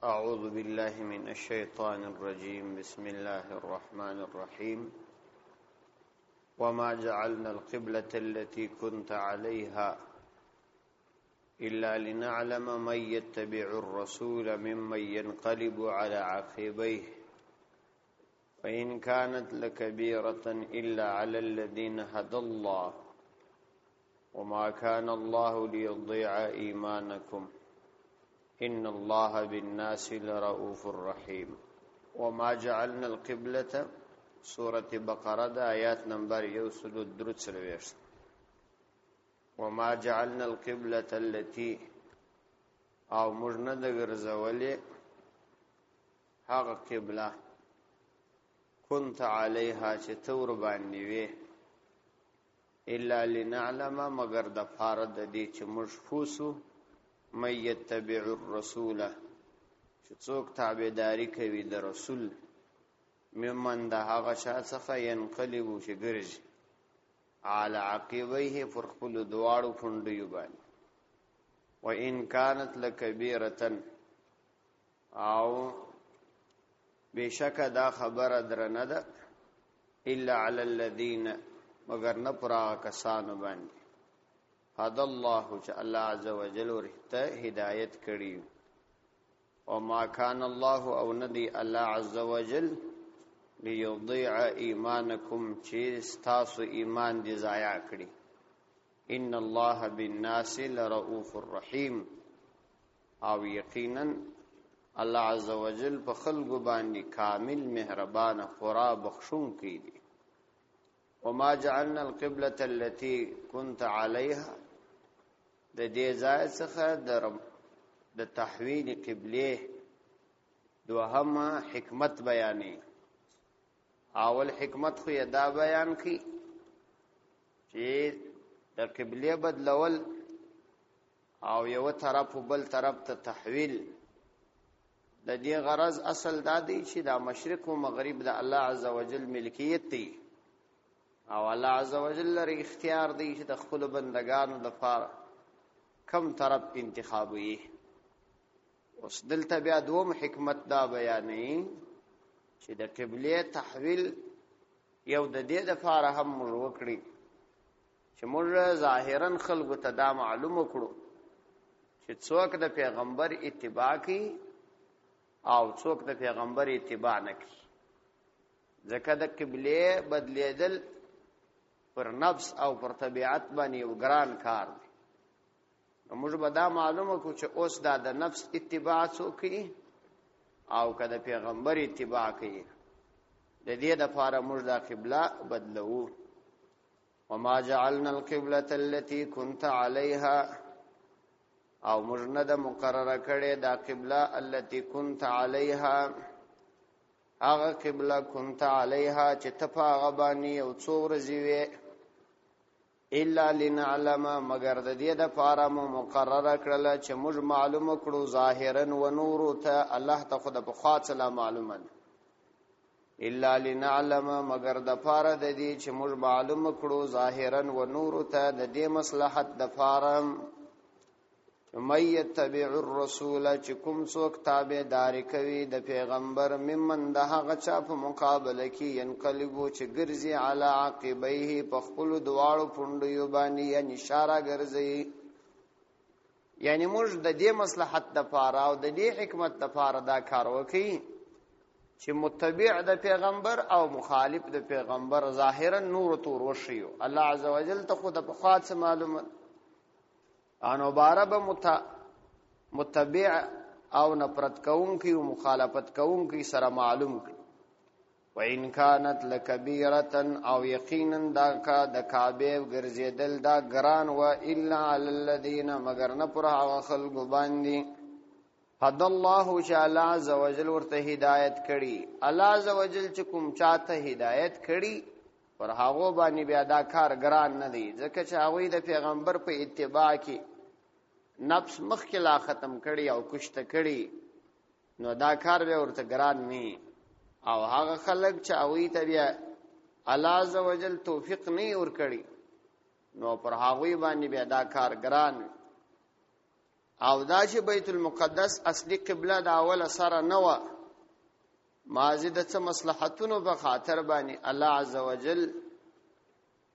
أعوذ بالله من الشيطان الرجيم. بسم الله الرحمن الرحيم. وما جعلنا القبلة التي كنت عليها إلا لنعلم من يتبع الرسول ممن ينقلب على عقبيه وإن كانت لكبيرة إلا على الذين هدى الله وما كان الله ليضيع إيمانكم إن الله بالناس لرؤوف رحيم. وما جعلنا القبلة سورة بقرة دا آيات نمبر 133. وما جعلنا القبلة التي او مجند غرزولي هغه قبله كنت عليها چتور باندې وي الا لنعلم مگر د فارد دي چې مشفوسو من يتبع الرسول چې څوک تابعداري کوي د رسول ممن د هغه شا څخه ينقلب چې ګرځي على عقبيه فرخل دواړو پوندیو باندې وان كانت لكبيره او بشک دا خبره درنه ده الا على الذين مگر نه پرا کسان باندې هذا الله چې الله عز وجل ورته هدایت کړي او ما كان الله او ندي الله عز وجل ليضيع ايمانكم چې تاسو ایمان دي ضایع کړي ان الله بالناس لرؤوف رحيم او یقینا الله عز وجل په خلق باندې کامل مهربان خورا بخشون کی دي. وما جعلنا القبلة التي كنت عليها د دې ځای څخه د تحویل قبله دوهمه حکمت بیانې. اول حکمت خو یدا بیان کی چې د قبله بدلول او یو طرف بل طرف ته تحویل د دې غرض اصل دا دی چې د مشرق او مغرب د الله عز وجل ملکیت دی او الله عز وجل لري اختیار دی چې د خپل بندگانو لپاره کم طرف انتخابوي. اوس دلته بیا دوم حکمت دا بیانې چې د قبله تحویل یو د دې لپاره هم موږ وکړي چې موږ ظاهرا خلکو ته دا معلومه کړو چې څوک د پیغمبر اتباع کوي او څوک د پیغمبر اتباع نه کوي. ځکه د قبله بدلیدل پر نفس او پر طبیعت باندې یو ګران کار دی. موږ به دا معلومه کو چې اوس دا د نفس اتباع څوک کوي او که د پیغمبر اتباع کوي. د دې لپاره موږ دا قبله بدلو. وما جعلنا القبلة التي كنت عليها او موږ نه د مقرره کړې دا قبله التي كنت عليها هغه قبله كنت عليها چې ته په هغه باندې یو څو ورځې وې الا لنعلم مگر د دې دپاره مو مقرره کړله چې موږ معلومه کړو ظاهرا و نورو ته الله ته خو د پخوا څه لا معلومه ده الا لنعلم مگر دپاره د دې چې موږ معلومه کړو ظاهرا و نورو ته د دې مصلحت دپاره من يتبع الرسول چې کوم څوک تابعداري کوي د پیغمبر ممن د هغه چا په مقابله کې ينقلبو چې ګرځي علی عقبیه په خپل دواړو پوندیو باندې یعنی اشاره ګرځي. یعنی موږ د دې مصلحت د پاره او د دې حکمت د پاره دا کار وکړي چې متبع د پیغمبر او مخالف د پیغمبر ظاهرا نور تور وشيو. الله عز وجل ته خود په خاص معلومات انو بارب متبع او نفرت کون کی و مخالفت کون کی سره معلوم کی. و ان كانت لكبيره او یقینا دا کا د کعبه ګرځیدل دا ګران و الا على الذين مگر نه پر هغه خلق باندې حد الله تعالی عز وجل ورته هدایت کړي. الله عز وجل چې کوم چاته هدایت کړي پر هغه باندې بیا دا کار ګران نه دی ځکه چې هغه د پیغمبر په اتباع کې نفس مخکلا ختم کړي او کشته کړي نو دا کار به ورته ګران نه. او هغه خلک چې هغه ته بیا الله عز وجل توفیق نه ور کړي نو پر هغه باندې بیا دا کار ګران او دا چې بیت المقدس اصلي قبله د اول سره نه و، مازی د څه مصلحتونو په خاطر باندې الله عزوجل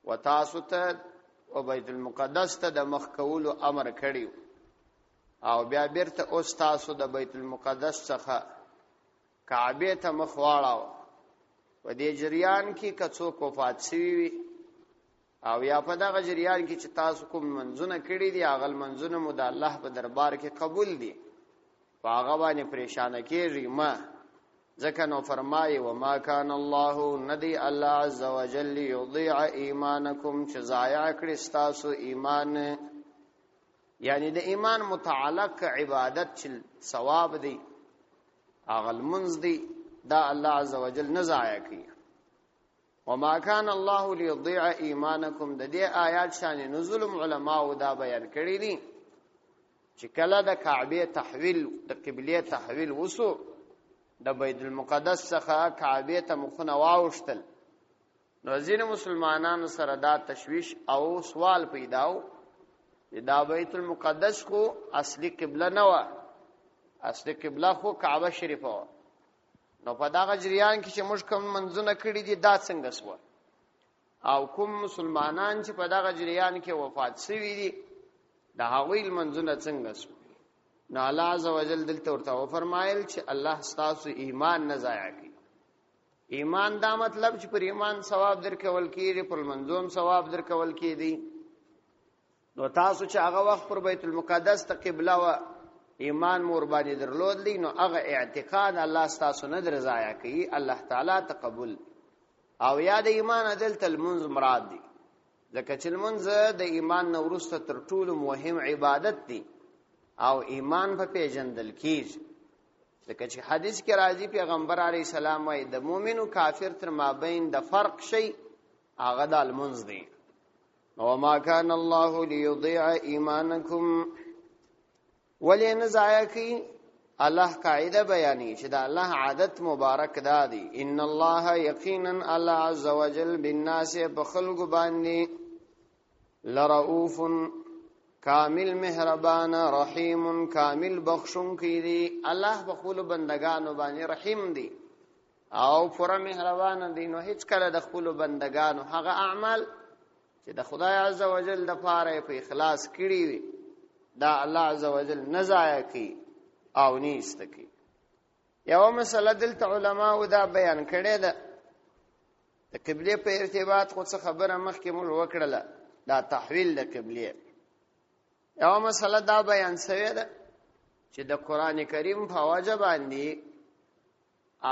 وتاسو ته او بیت المقدس ته د مخ کولو امر کړی، او بیا بیرته اوس تاسو د بیت المقدس څخه کعبه ته مخ واړاو. په دې جریان کې که څوک وفات شوي وي او یا په دغه جریان کې چې تاسو کوم منځونه کړي دي هغه منځونه مو د الله په دربار کې قبول دي، په هغه باندې پریشانه کېږئ مه. ځکه نو فرمایي وما کان الله ندی الله عز وجل یضیع ایمانکم چې ضایع کړي ستاسو ایمان، یعنی د ایمان متعلق عبادت چې ثواب دی هغه لمونځ دی دا الله عز وجل نه ضایع کوي. وما کان الله لیضیع ایمانکم د دې آیات شان نزول علماء دا بیان کړی دي چې کله د کعبه تحویل د قبله تحویل وسو د بیت المقدس څخه کعبه ته مخونه واوښتل، نو ځینې مسلمانانو سره دا تشویش او سوال پیداو چې دا بیت المقدس خو اصلي قبله نه و، اصلي قبله خو کعبه شریفه و، نو په دغه جریان کې چې موږ کوم منځونه کړي دي دا څنګه سوه، او کوم مسلمانان چې په دغه جریان کې وفات شوي دي د هغوی منځونه څنګه سوه. نو الله عزوجل دلته ورته وفرمایل چې الله ستاسو ایمان نه ضایع کوي. ایمان دا مطلب چې پر ایمان ثواب درکول کېږي، پر منځوم ثواب درکول کېږي. نو تاسو چې هغه وخت پر بیت المقدس ته قبله و ایمان مور باندې درلودلی، نو هغه اعتقاد الله ستاسو نه در ضایع کوي، الله تعالی تقبل. او یا د ایمان دلته لمونځ مراد دی، ځکه چې لمونځ د ایمان نه وروسته تر ټولو مهم عبادت دی او ایمان په پیژندل کېږي. ځکه چې حدیث کې راځي پیغمبر علیه السلام وایي د مؤمن او کافر تر مابین د فرق شی هغه د لمونځ دی. وما كان الله ليضيع ایمانکم، ولی نه ضایع کوي الله قاعده بیانې چې د الله عادت مبارک دادی ان الله یقینا الله عز وجل بالناس بخلق باندې لرؤوف کامل مهربان رحیم کامل بخشون کی دی. الله بخول بندگانو باندې رحیم دی او پورا مهربان دی. نو هیڅ کله د خپل بندگانو هغه اعمال چې د خدای عز وجل د پاره په اخلاص کړی وي دا الله عز وجل نه ضایع کوي او نیست کوي. یو مسله دلته علماء دا بیان کړی ده د قبله په ارتباط خو څه خبره مخکې موږ وکړله دا تحویل د قبله. یو مسله دا بیان شوې ده چې د قران کریم په وجه باندې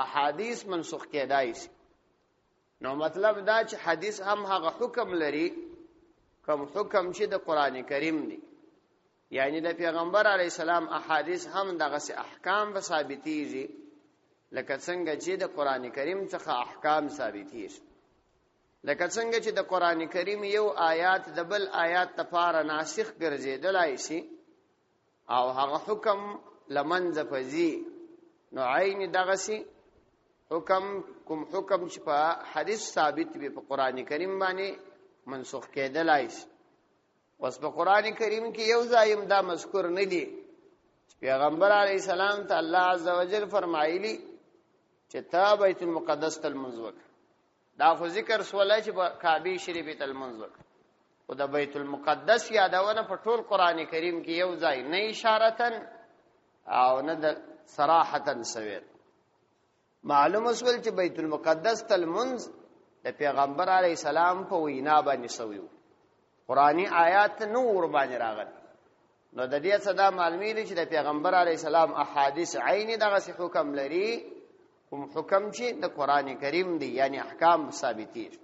احادیث منسوخ کېدای شي. نو مطلب دا چې حدیث هم هغه حکم لري کوم حکم چې د قران کریم دی، یعنی د پیغمبر علی السلام احادیث هم دغه احکام به ثابتېږي لکه څنګه چې د قران کریم څخه احکام ثابتېږي. لکه څنګه چې د قران کریم یو آیات د بل آیات لپاره ناسخ ګرځېدلای شي او هغه حکم لمنځه پځي، نو عین دغه سي حکم کوم حکم چې په حدیث ثابت وي په قران کریم باندې منسوخ کېدلای شي. اوس په قران کریم کې یو ځایم دا مذکور نه دی چې پیغمبر علی السلام ته الله عزوجل فرمایلی چې تا بیت المقدس ته المنځ وکړه. دا خو ذکر سوال چې په کعبه شریفه ته المنځ وکړه، او د بیت المقدس یادونه په ټول قران کریم کې یو ځای نه اشارتن او نه د صراحتن سویر. معلوم اصول چې بیت المقدس ته المنځ د پیغمبر علی السلام په وینا باندې سویو، قرآنی آیات نور باندې راغلي. نو د دې صدا معلومی دي چې د پیغمبر علی السلام احادیث عین دغه حکم لري، کوم حکم چې د قران کریم دی، یعنی احکام ثابتې.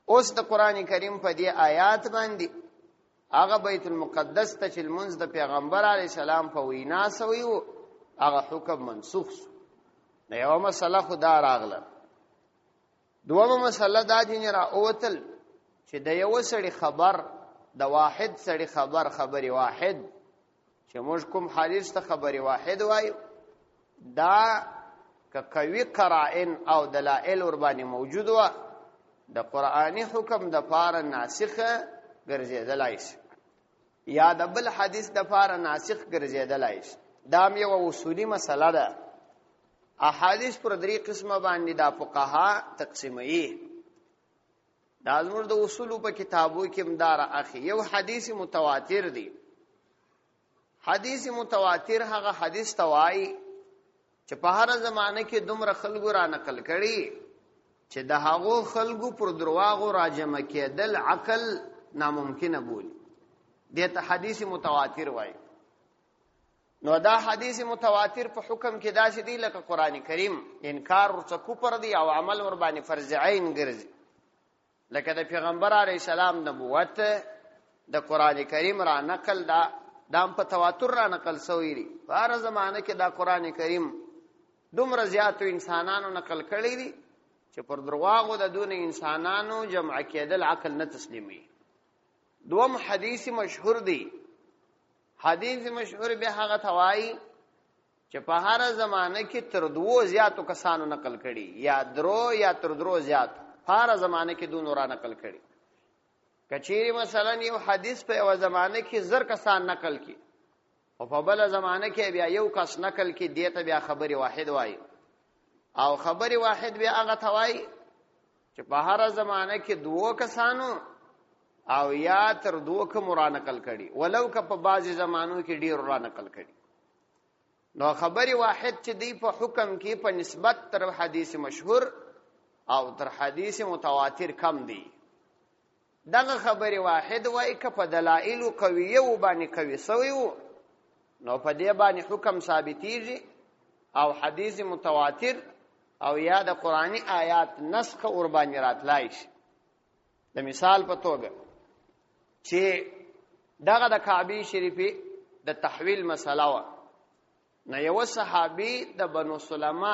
اوس د قران کریم په دې آیات باندې هغه بیت المقدس ته چې المنځ د پیغمبر علی السلام په وینا سویو هغه حکم منسوخ شو. نو یو مسله خدا راغله. دومره مسله دا چې را اوتل چې د یو سړي خبر د واحد سړي خبري واحد چې موږ کوم حدیث ته خبري واحد وایو دا که قوي قرائن او دلائل ور باندې موجود و د قرآنی حکم د پاره ناسخه ګرځیدلای شي. یا د بل حدیث د فار ناسخ ګرځیدلای شي. دا یو اصولي مسله ده. احادیث پر درې قسمه باندې د فقها تقسیموي. دا زموږ د اصول په کتابو کې مدار اخی. یو حدیث متواتر دی. حدیث متواتر هغه حدیث توای چې په هر زمانه کې دومره خلکو را نقل کړي چې د هغو خلکو پر درواغو راجمع کېدل عقل ناممکنه بولي. دته حدیث متواتر وایي. نو دا حدیث متواتر په حکم کې داسې دی لکه قران کریم انکار ورڅ کوپر دی او عمل ور باندې فرض عین ګرځي. لکه د پیغمبر علی السلام نبوت د قران کریم را نقل دا په تواتر را نقل شوی دی. په هر زمانه کې دا قران کریم دومره زیاتو انسانانو نقل کړی دی چې پر درواغو د دون انسانانو جمع کېدل عقل نه تسلیمي. دوم حدیث مشهور دی. حدیث مشهور به هغه توای چې په هر زمانه کې تر دوو زیاتو کسانو نقل کړي یا درو یا تر درو زیات په هر زمانه کې دونو را نقل کړي. کچېری مثلا یو حدیث په یو زمانه کې زر کسان نقل کړي او په بل زمانه کې بیا یو کس نقل کړي دته بیا خبري واحد وایي. او خبري واحد بیا هغه توای چې په هر زمانه کې دوو کسانو او یا تر دوه کوم را نقل کړي ولو که په بعضی زمانو کې ډیر را نقل کړي. نو خبري واحد چې دی په حکم کې په نسبت تر حدیث مشهور او تر حدیث متواتر کم دی. دغه خبري واحد وای که په دلایل قویه باندې قوی سوی نو په دې باندې حکم ثابتېږي او حدیث متواتر او یا د قرآنی آیات نسخ اور باندې راتلای شي. د مثال په توګه چې دغه د کعبه شریفه د تحویل مسله و نو یو صحابي د بنو سلمہ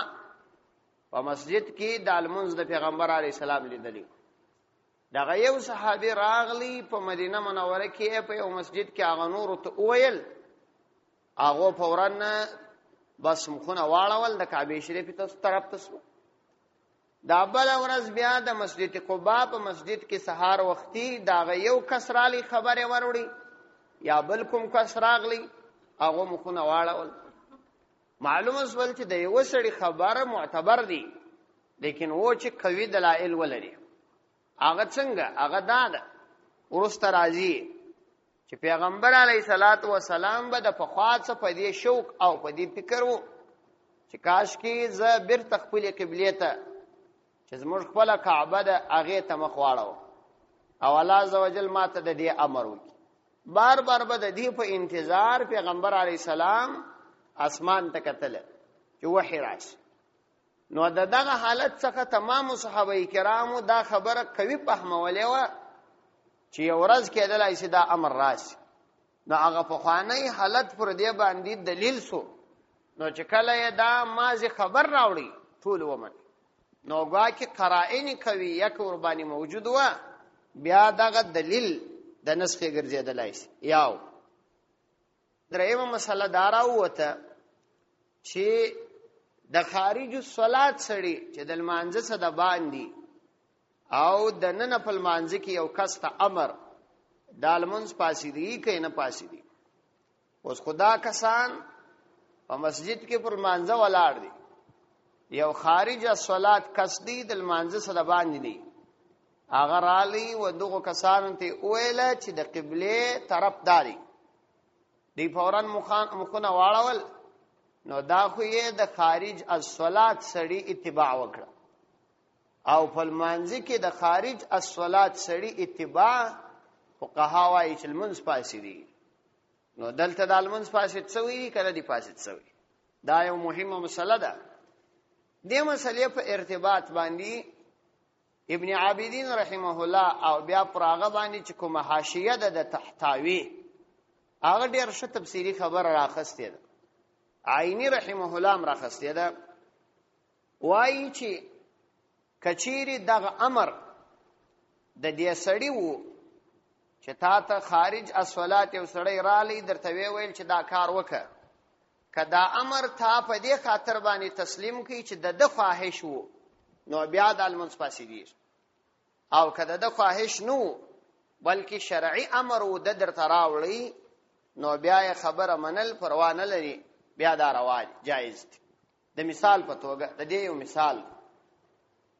په مسجد کې د المنز د پیغمبر علی السلام لیدلی. دغه یو صحابي راغلی په مدینه منوره کې په یو مسجد کې هغه نور ته ویل هغه فورن بس مخونه واړول د کعبه شریفه ته طرف ته. دا بل ورځ بیا د مسجد قباء په مسجد کې سحر وختي دا یو کس رالی خبره وروړي یا بل کوم کس راغلی هغه مخونه واړول. معلومه سول چې د یو سړي خبره معتبر دي لیکن و چې قوي دلایل ولري. هغه څنګه هغه دا ورسته راځي چې پیغمبر علیه الصلاۃ والسلام به د فخواڅ په دې شوق او په دې فکر وو چې کاش کې ز بیر تخپل قبله ته چې زموږ خپل کعبه د هغه ته مخ واړو او الله عزوجل ماته د دې امر وکړي. بار بار به د دې په انتظار پیغمبر علی السلام اسمان ته کتل چې وحی راشي. نو دغه حالت څخه تمام صحابه کرامو دا خبره کوي فهمولې و چې ورځ کېدلای شي دا امر راشي. نو هغه په خوانی حالت پر دې باندې دلیل سو. نو چې کله دا مازه خبر راوړي ټول ومن نو گواکه قرائن کوي یک قربانی موجود و بیا دغه دلیل د نسخه ګرځیدلای شي. یاو درېمه مسله داراو وته چې د خارج الصلات سړي چې د مانځه صدا باندې او د نن په مانځه کې یو کس ته امر دالمنس پاسې دی کې نه پاسې دی. اوس خدا کسان په مسجد کې پر مانځه ولاړ دي یو خارج الصلات کس دی د مانځه صدا باندې دی هغه رالی و دغه کسان ته ویل چې د قبله طرف داري دی فورن مخونه واړول. نو دا خو یې د خارج الصلات سړي اتباع وکړه او په مانځه کې د خارج الصلات سړي اتباع فقها وايي چې المنځ پاسې دي. نو دلته د المنځ پاسې څوي کله دی پاسې څوي. دا یو مهمه مسله ده. دې مسلې په ارتباط باندې ابن عابدین رحمه الله او بیا پراغه باندې چې کومه حاشیه ده د تحتاوی هغه ډېر ښه تفسیری خبر راخسته ده. عینی رحمه الله راخسته ده وایي چې کچيري دغه امر د دې سړی وو چې تا ته خارج الصلات یو سړی رالی درته ویل چې دا کار وکړه کدا امر تا په دې خاطر باندې تسلیم کړي چې د خواهش وو نو بیا د المنص پاسې دي او کدا د خواهش نو بلکې شرعي امر و د درته راوړي نو بیا یې خبره منل پروا نه لري، بیا دا رواج جایز دی. د مثال په توګه د دې یو مثال،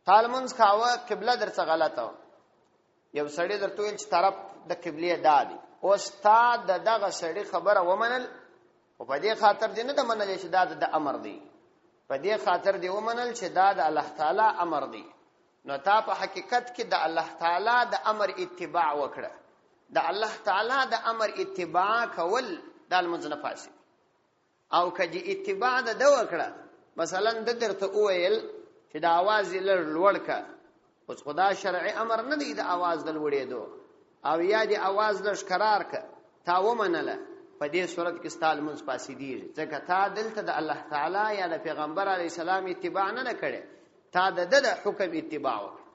تا لمونځ کاوه قبله درڅه غلطه، یو سړی درته ویل چې طرف د قبلې دا دی، اوس تا د دغه سړي خبره ومنل، او په دې خاطر دې نه ده منلې چې دا د امر دی، په دې خاطر دې ومنل چې دا د الله تعالی امر دی، نو تا په حقیقت کې د الله تعالی د امر اتباع وکړه. د الله تعالی د امر اتباع کول دا لمونځ نه فاسد. او که دې اتباع د ده وکړه، مثلا د درته وویل چې د اواز یې لوړ کړه، اوس خدا شرعي امر نه دی د اواز د لوړېدو، او یا د اواز لږ کرار کړه، تا ومنله، په دې صورت کې ستا لمونځ فاسدېږي، ځکه تا دلته د الله تعالی یا د پیغمبر علیه السلام اتباع نه کړې، تا د ده د حکم اتباع وکړه.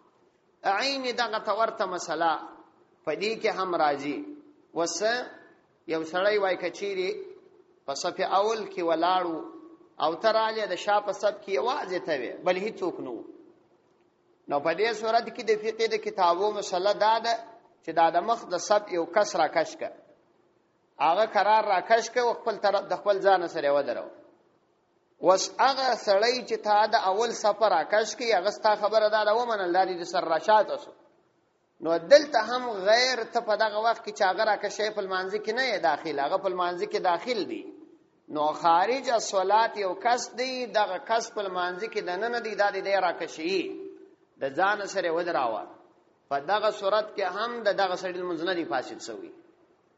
عین دغه ته ورته مسله په دې کې هم راځي. اوس یو سړی وایي که چیرې په صف اول کې ولاړو او ته راغلې د شا په صف کې یوازې ته وې، بل هېڅوک نه و، نو په دې صورت کې د فقې د کتابو مسله دا ده چې دا د مخ د صف یو کس راکش کړه، هغه قرار راکش کړه او خپل طرف د خپل ځان سره یې ودرو. اوس هغه سړی چې تا د اول صف راکش کړي، هغه ستا خبره دا ده ومنل، دا دې د سر راشاته شو، نو دلته هم غیر ته په دغه وخت کې چې هغه راکشی په لمانځه کې نه یې داخل، هغه په لمانځه کې داخل دی، نو خارج الصلات یو کس دی، دغه کس په لمانځه کې دننه دی، دا دې راکشي د ځان سره ودراوه، په دغه صورت کې هم دغه سړي لمونځ نه دی فاسد شوی.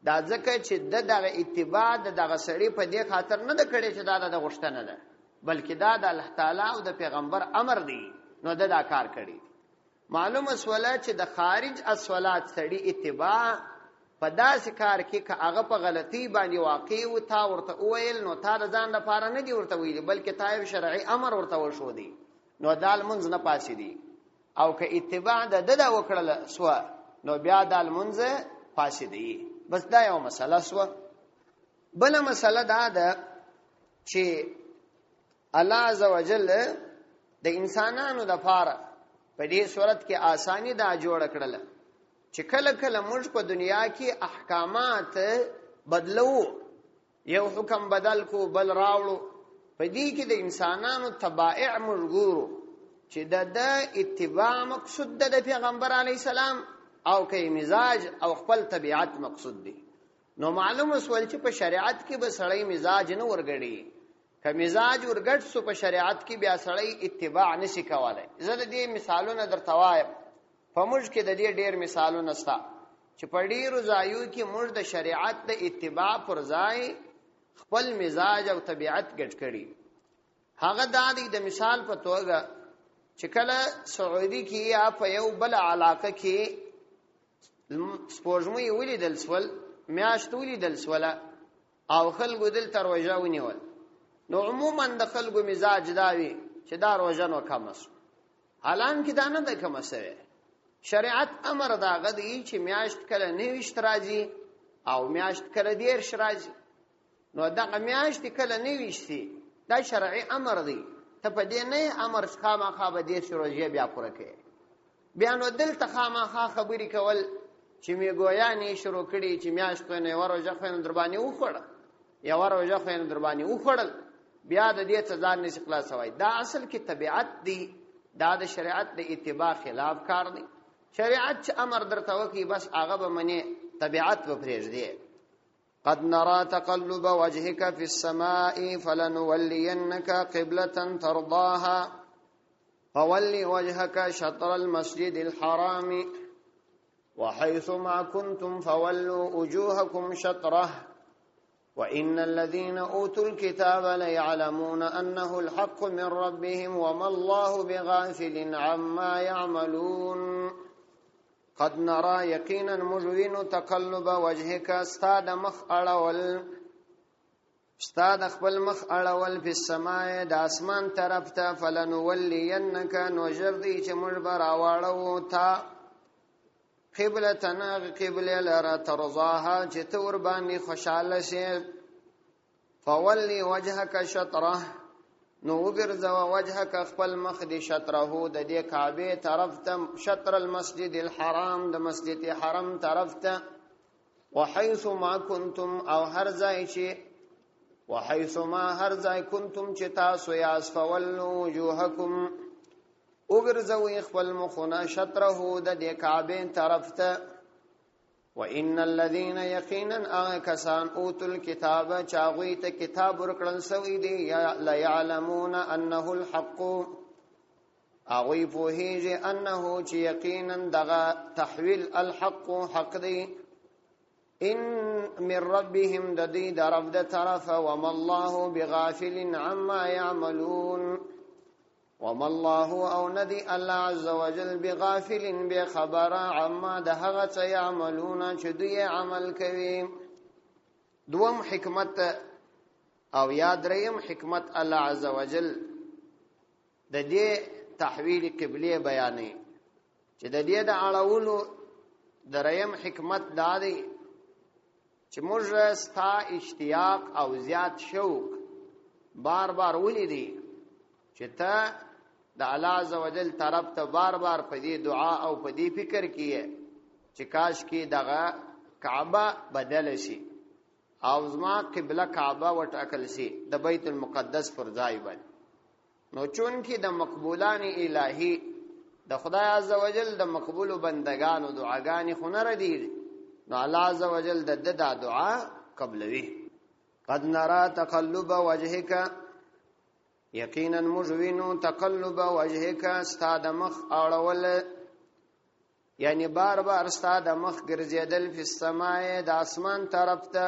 دا ځکه چې دغه اتباع دغه سړي په دې خاطر نه ده کړې چې دا د غوښتنه ده، بلکې دا د الله تعالی او د پیغمبر امر دی، نو دا کار کړي. معلومه سواله چې د خارج الصلات سړي اتباع په داسې کار کې که هغه په غلطي باندې واقع و، تا ورته وویل، نو تا د ځان لپاره نه دی ورته ویلي، بلکې تا یو شرعي امر ورته وشو دی، نو دا لمونځ نه فاسدي. او که اتباع د ده وکړله سوه، نو بیا دا لمونځ فاسدي. بس دا یو مسله سوه. بله مسله دا ده چې الله عزوجل د انسانانو دپاره په دې صورت کې آسانی دا جوړه کړله چې کله کله موږ په دنیا کې احکامات بدلو، یو حکم بدل کو بل راوړو، په دې کې د انسانانو طبائع موږ ګورو چې د اتباع مقصود ده د پیغمبر علیه السلام، او که مزاج او خپل طبیعت مقصود دی. نو معلومه سول چې په شریعت کې به سړی مزاج نه ورګړي، که مزاج ورګړ سو په شریعت کې بیا سړی اتباع نشي کولای. زه د دې مثالونه درته وایم، په موږ کې د دې ډېر مثالونه شته چې په ډېرو ځایو کې موږ د شریعت د اتباع پر ځای خپل مزاج او طبیعت ګډ کړي. هغه دا دی د مثال په توګه چې کله سعودي کې یا په یو بل علاقه کې سپوږمۍ ولیدل سول، میاشت ولیدل سوله، او خلکو دلته روژه ونیول، نو عموما د خلکو مزاج دا وي چې دا روژه نو کمه سو، حالانکه دا نه ده کمه سوې. شریعت امر دا هغه دی چې میاشت کله 29 راځي او میاشت کله 10 راځي، نو دغه میاشت کله 29 دا شرعي امر دی، ته په دې نه امر خامخا به 10 روژې بیا پوره کوي. بیا نو دلته خامخا خبرې کول چې میګویانې شروع کړي چې میاشت خو نه یوه روژه خو یې در باندې وخوړه، یوه روژه خو یې در باندې وخوړل، بیا د دې څه ځان نشي خلاصوی. دا اصل کې طبیعت دی، دا د شریعت د اتباع خلاف کار دی. شریعت چې امر درته وکړي بس هغه به منې، طبیعت به پرېږدي. قد نرى تقلب وجهك في السماء فلنولينك قبلة ترضاها فول وجهك شطر المسجد الحرام وحيث ما كنتم فولوا وجوهكم شطره وإن الذين أوتوا الكتاب ليعلمون أنه الحق من ربهم وما الله بغافل عما يعملون. قد نرى يقينا مجوين تقلب وجهك استاد مخ اړول، استاد خپل مخ اړول په السماء د اسمان طرف ته، فلنولینک نو جردی چې موږ به راواړو تا قبلتنا قبله لرا ترضاها چې ته ور باندې خوشاله شې. فولی وجهک شطره نو وګرځوه وجهک خپل مخ دې شطره د دې کعبه طرف ته، شطر المسجد الحرام د مسجد حرم طرف ته، وحيث ما كنتم او هر ځای چې وحيث ما هر ځای کنتم چې تاسو یاس فولوا وجوهکم وګرځوي خپل مخونه شطره د دې کعبه طرف ته. وان الذين يقينا كسان اوتوا الكتاب چاغوي ته کتاب ورکړل سوی دی لا يعلمون انه الحق اغوي فوهيږي انه چې یقینا دغه تحويل الحق حق دی ان من ربهم د دې درف د طرف وما الله بغافل عما يعملون وما الله او ندي الله عز وجل بغافل بخبر عما دهغه يعملون چې دوی عمل کوي. دوم حکمت او یاد ریم حکمت الله عز وجل د دې تحویل قبله بیانې چې د دې د اړولو دریم حکمت دا دی چې موږ ستا اشتیاق او زیات شوق بار بار ولیدي چې ته د الله عزوجل طرف ته بار بار په دې دعا او په دې فکر کیه چې کاش کې دغه کعبه بدل شي او زما قبله کعبه وټاکل شي د بیت المقدس پر ځای باندې. نو چون کې د مقبولان الهی د خدای عزوجل د مقبول بندگانو دعاګانې خو نه ردي، نو الله عزوجل د دعا قبلوي. قد نرى تقلب وجهك یقینا مجوینو تقلب وجهک استاد مخ اړول، یعنی بار بار استاد مخ ګرځیدل په سماء د اسمان طرف ته،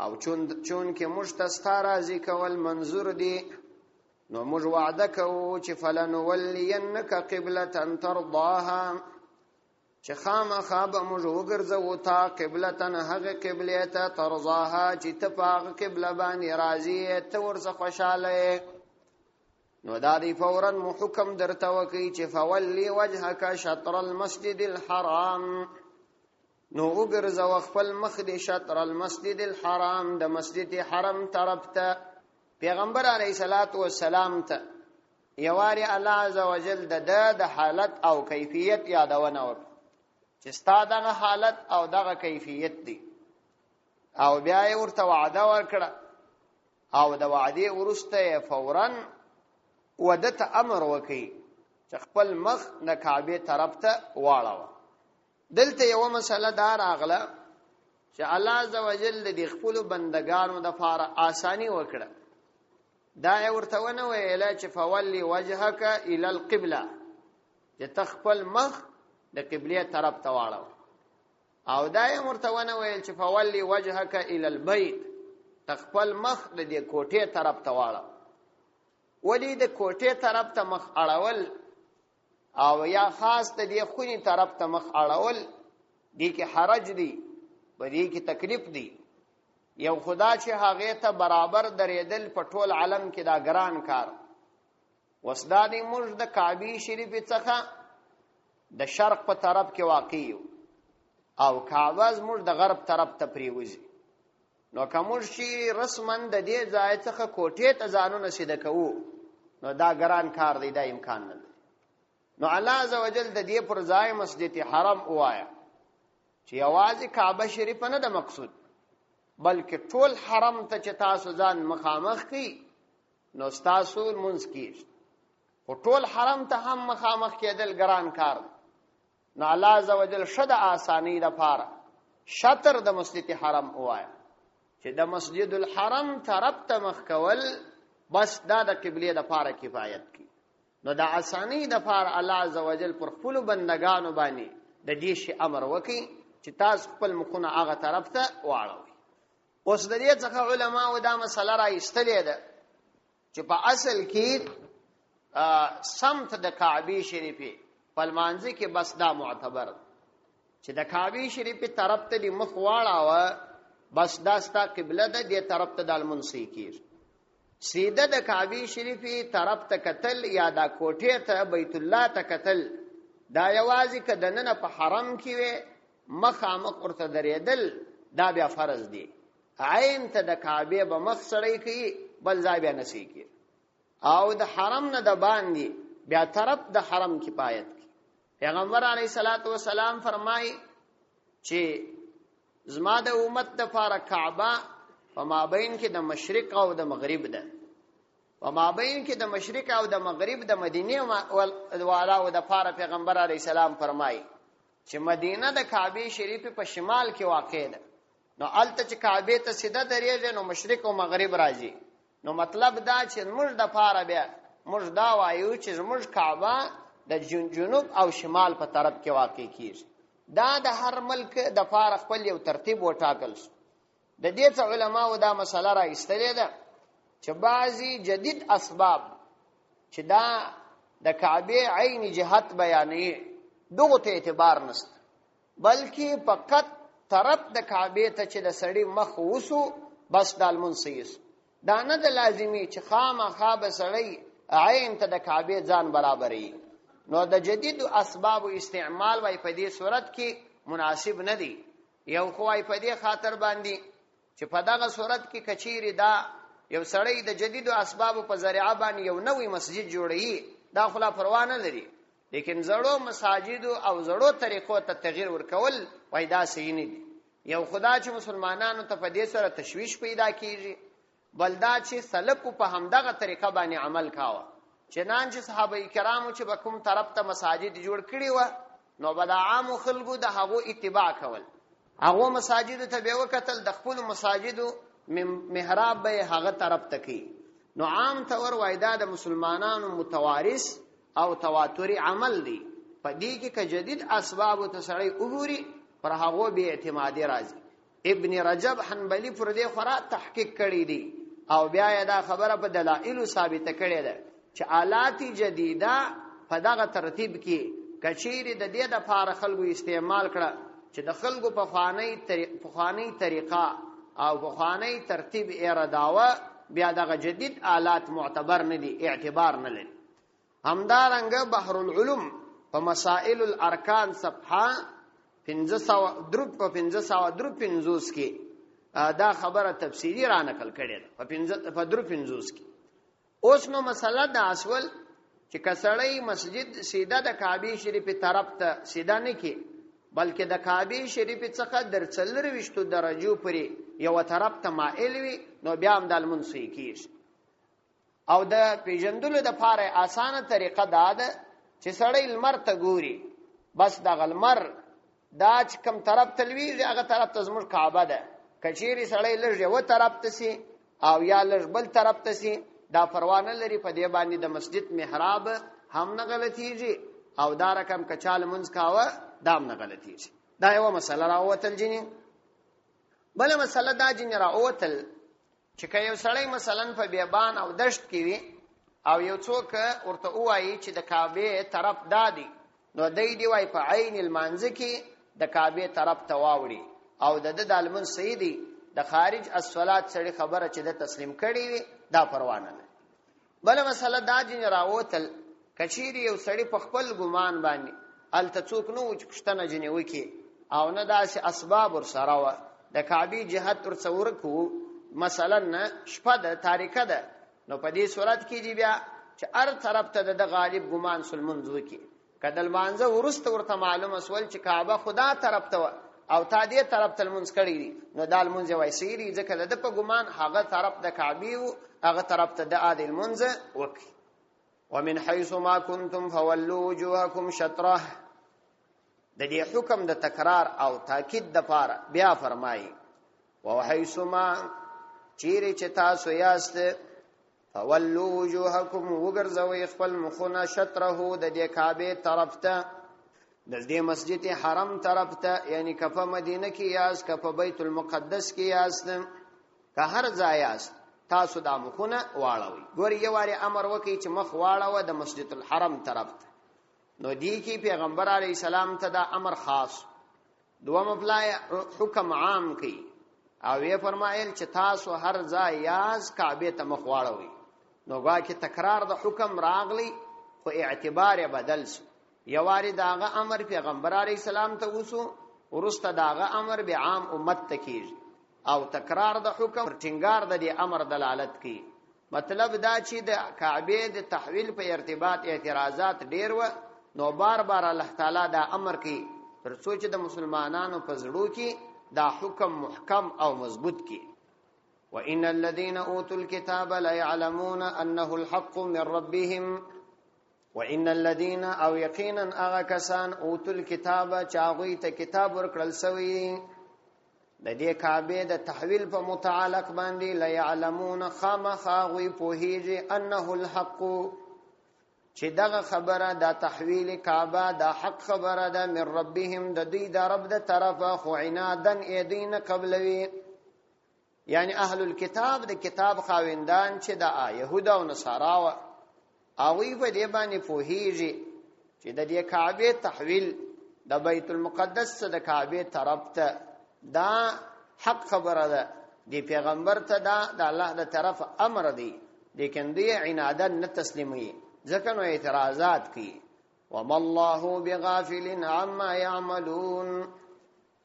او چون کې مشتستا راضی کول منظور دی، نو موږ وعده کوو چې فلنولینک قبلة ترضاها چې خامخا به موږ وګرځو تا قبلتن هغه قبله ته ترضاها چې ته په هغه قبله باندې راضي ته ورڅ خوشاله. نو دا دی فورا حکم درته وکي چې فولي وجهك شطر المسجد الحرام، نو وګرځو خپل مخ دې شطر المسجد الحرام د مسجد حرم طرف ته. پیغمبر علیه الصلاۃ والسلام ته یواري الله عزوجل د حالت او کیفیت یادونه وکړه چې ستا دغه حالت او دغه کیفیت دی، او بیا یې ورته وعده ورکړه، او د وعدې وروسته فورا ودته امر وکړي چې خپل مخ د کعبه طرف ته واړوه. دلته یو مسله دا راغله چې الله عزوجل د خپل بندگانو د لپاره آسانی وکړه، دا یې ورته ونه ویل چې فولي وجهك الى القبلة چې تخپل مخ د قبله طرف ته واړو، او دا یې ورته ونه ویل چې فولي وجهك الى البيت تخپل مخ د دې کوټې طرف ته واړو. ولی د کوټې طرف ته مخ اړول او یا خاص د دې خونی طرف ته مخ اړول دې کې حرج دی، په دې کې تکلیف دی. یو خدا چې هغه ته برابر درېدل په ټول عالم کې دا ګران کار، وسدادي موږ د کعبه شریف څخه د شرق په طرف کې واقع یو، او کعبه موږ د غرب طرف ته پریوزي. نو کوم شي رسمن د دې ځای څخه کوټې ته ځانونه سیده کوو، نو دا ګران کار دی، دا امکان نه دی. نو الله عزوجل د دې پر ځای مسجد حرم وایا چې یوازې کعبه شریف نه د مقصود، بلکې ټول حرم ته چې تاسو ځان مخامخ کی نو تاسو منځ کیږي، او ټول حرم ته هم مخامخ کېدل ګران کار. نو الله عزوجل شد آسانی د پاره شطر د مسجد حرم وایا چې د مسجد الحرم طرف ته مخ کول بس دا د قبله د پاره کفایت کی. نو د آسانی د پاره الله عزوجل پر خپل بندگانو باندې د دې شی امر وکي چې تاسو خپل مخونه هغه طرف ته واړوي. اوس د دې څخه علما و دا مسله را ایستلې ده چې په اصل کې سمت د کعبه شریفه پلمانځي کې بس دا معتبر چې د کعبه شریفه طرف ته د مخ واړاوه بس دا ستا قبله ده، دې طرف ته د المنسی کیږي. سیده د کعبه شریفه طرف ته قتل یا د کوټې ته بیت الله ته قتل دا یوازې کدننه په حرم کې وي مخامخ ورته درېدل دا بیا فرض دی. عین ته د کعبه به مخ سړی کوي بل ځای بیا نسی کی. او د حرم نه د باندې بیا طرف د حرم کفایت کی. پیغمبر علیه الصلاۃ والسلام فرمایي چې زما د امت د لپاره کعبه په مابین کې د مشرق او د مغرب ده، په مابین کې د مشرق او د مغرب د مدینه والاو د لپاره پیغمبر علیه السلام فرمایي چې مدینه د کعبه شریف په شمال کې واقع ده. نو الته چې کعبه ته سیده درېږي نو مشرق او مغرب راځي. نو مطلب دا چې موږ د لپاره بیا موږ دا وایو چې موږ کعبه د جنوب او شمال په طرف کې واقع کیږي. دا د هر ملک د لپاره خپل یو ترتیب وټاکل شو. د دې علماء دا مسله را ایستلې ده چې بعضی جدید اسباب چې دا د کعبه عین جهت بیانوي دغه ته اعتبار نشته، بلکې فقط طرف د کعبه ته چې د سړی مخ وسو بس د المنسیس. دا نه د لازمی چې خامخا به سړی عین ته د کعبه ځان برابرې. نو د جدید اسباب استعمال وای په دې صورت کې مناسب نه دی. یو خو وای په دې خاطر باندې چې په دغه صورت کې کچيري دا یو سړی د جدید اسباب په ذریعہ باندې یو نوې مسجد جوړي دا خلا پروا نه لري، لیکن زړو مساجد او زړو طریقو ته تغییر ورکول وای دا صحیح نه دي. یو خدا چې مسلمانانو ته په دې سره تشویش پیدا کیږي، بلدا چې سلف په همدغه طریقه باندې عمل کاوه. چنانچه صحابه کرامو چې به کوم طرف ته مساجد جوړ کړي و نو به د عام خلکو د هغو اتباع کول. هغو مساجد ته به وکتل د خپل مساجدو محراب به هغه طرف ته کی. نو عام طور وایدا د مسلمانانو متوارث او تواتری عمل دی. په دې کې که جدید اسباب ته سړی وګوري پر هغه به اعتماد راځي. ابن رجب حنبلی پر دې خورا تحقیق کړی دی او بیا دا خبره په دلایل ثابته کړې ده چې آلات جدیده په دغه ترتیب کې کچېری د دې د لپاره خلکو استعمال کړه چې د خلکو په خوانی طریقه او په خوانی ترتیب اراداوه بیا دغه جدید آلات معتبر نه دي، اعتبار نه لري. همدارنګه بحر العلوم په مسائل الارکان صفحه 1553 کې دا خبره تفصیلی را نقل کړې ده په 1553 کې. اوس نو مسله دا اصل چې کسړی مسجد سیده د کعبه شریف طرف ته سیده نه کی، بلکې د کعبه شریف څخه در 24 درجو پورې یو طرف ته مائل وي نو بیا هم د المنسی کیږي. او د پیژندلو د لپاره اسانه طریقه دا ده چې سړی لمر ته ګوري، بس د غلمر دا چې کوم طرف ته لوي هغه طرف ته زموږ کعبه ده. کچيري سړی لږ یو طرف ته سي او یا لږ بل طرف ته سي دا پروا نه لري. په دې باندې د مسجد محراب هم نه غلطيږي او دا رقم کچال منځ کاوه دا هم نه غلطيږي. دا یو مسله راوتل جنې. بل مسله دا جنې راوتل چې که یو سړی مثلا په بیابان او دشت کې وي او یو څوک ورته وایي چې د کعبه طرف دادي نو دی وای په عین المنځ کې د کعبه طرف ته واوړي او د دالمن سیدی د خارج الصلات سړي خبره چې د تسلیم کړي وي دا پروا نه لري. بل مسله دا جن راوتل کچيري یو سړی په خپل ګمان باندې الته څوک نو چې پښتنه جنې وکي او نه داسې اسباب ور سره و د کعبه جهت ور څور کو مثلا شپه د تاریخه ده نو په دې صورت کې دی بیا چې هر طرف ته د غالب ګمان سلمون وکي. کدل مانزه ورست ورته معلومه سول چې کعبه خدا طرف ته او تا دې طرف ته منځ کړی دي نو دال منځ وای سيري ځکه د په ګمان هغه طرف د کعبه او هغه طرف ته د عادل منځ وکي. ومن حيث ما كنتم فولوا وجوهكم شطره. د دې حکم د تکرار او تاکید د پاره بیا فرمایي وحيث ما چیرې چې تاسو یاست فولوا وجوهكم وګرځوي خپل مخونه شطره د دې کعبه طرف ته د دې مسجد حرم طرف ته، یعنی کفه مدینه کې یاست کفه بیت المقدس کې یاست که هر ځای یاست تاسو د مخونه واړوي. ګوري یو واری امر وکي چې مخ واړوه د مسجد الحرم طرف ته. نو دی کې پیغمبر علی السلام ته دا امر خاص دوه مفلای حکم عام کی او یې فرمایل چې تاسو هر ځای یاست کعبه ته مخ واړوي. نو وا کې تکرار د حکم راغلی خو اعتبار بدل شو. یواری داغه امر پیغمبر علیه السلام ته وسو ورسته داغه امر به عام امت ته کیږي او تکرار د حکم ټینګار د دې امر دلالت کوي. مطلب دا چې د کعبه د تحویل په ارتباط اعتراضات ډیر و، نو بار بار الله تعالی دا امر کوي تر څو چې د مسلمانانو په زړه کې دا حکم محکم او مضبوط کی. وان الذين اوتوا الكتاب لا يعلمون انه الحق من ربهم وان الذين او یقینا اغه کسان اوتوا الكتاب چاغوی ته کتاب ورکړل سوی د دې کعبه د تحویل په متعلق باندې لا يعلمون خامخاغوی پوهیږي انه الحق چې دغه خبره د تحویل کعبه د حق خبره ده من ربهم د دې د رب د طرفه خو عنادن ایدین قبلوي، یعنی اهل الكتاب د کتاب خاوندان چې د يهود او نصارا او اوی په دې باندې پوهیږي چې د دې کعبه تحویل د بیت المقدس د کعبه طرف ته دا حق خبره ده، دی پیغمبر ته دا د الله د طرف امر دی، لیکن دی عنادن نه تسلیمي ځکه نو اعتراضات کی. وما الله بغافل عما يعملون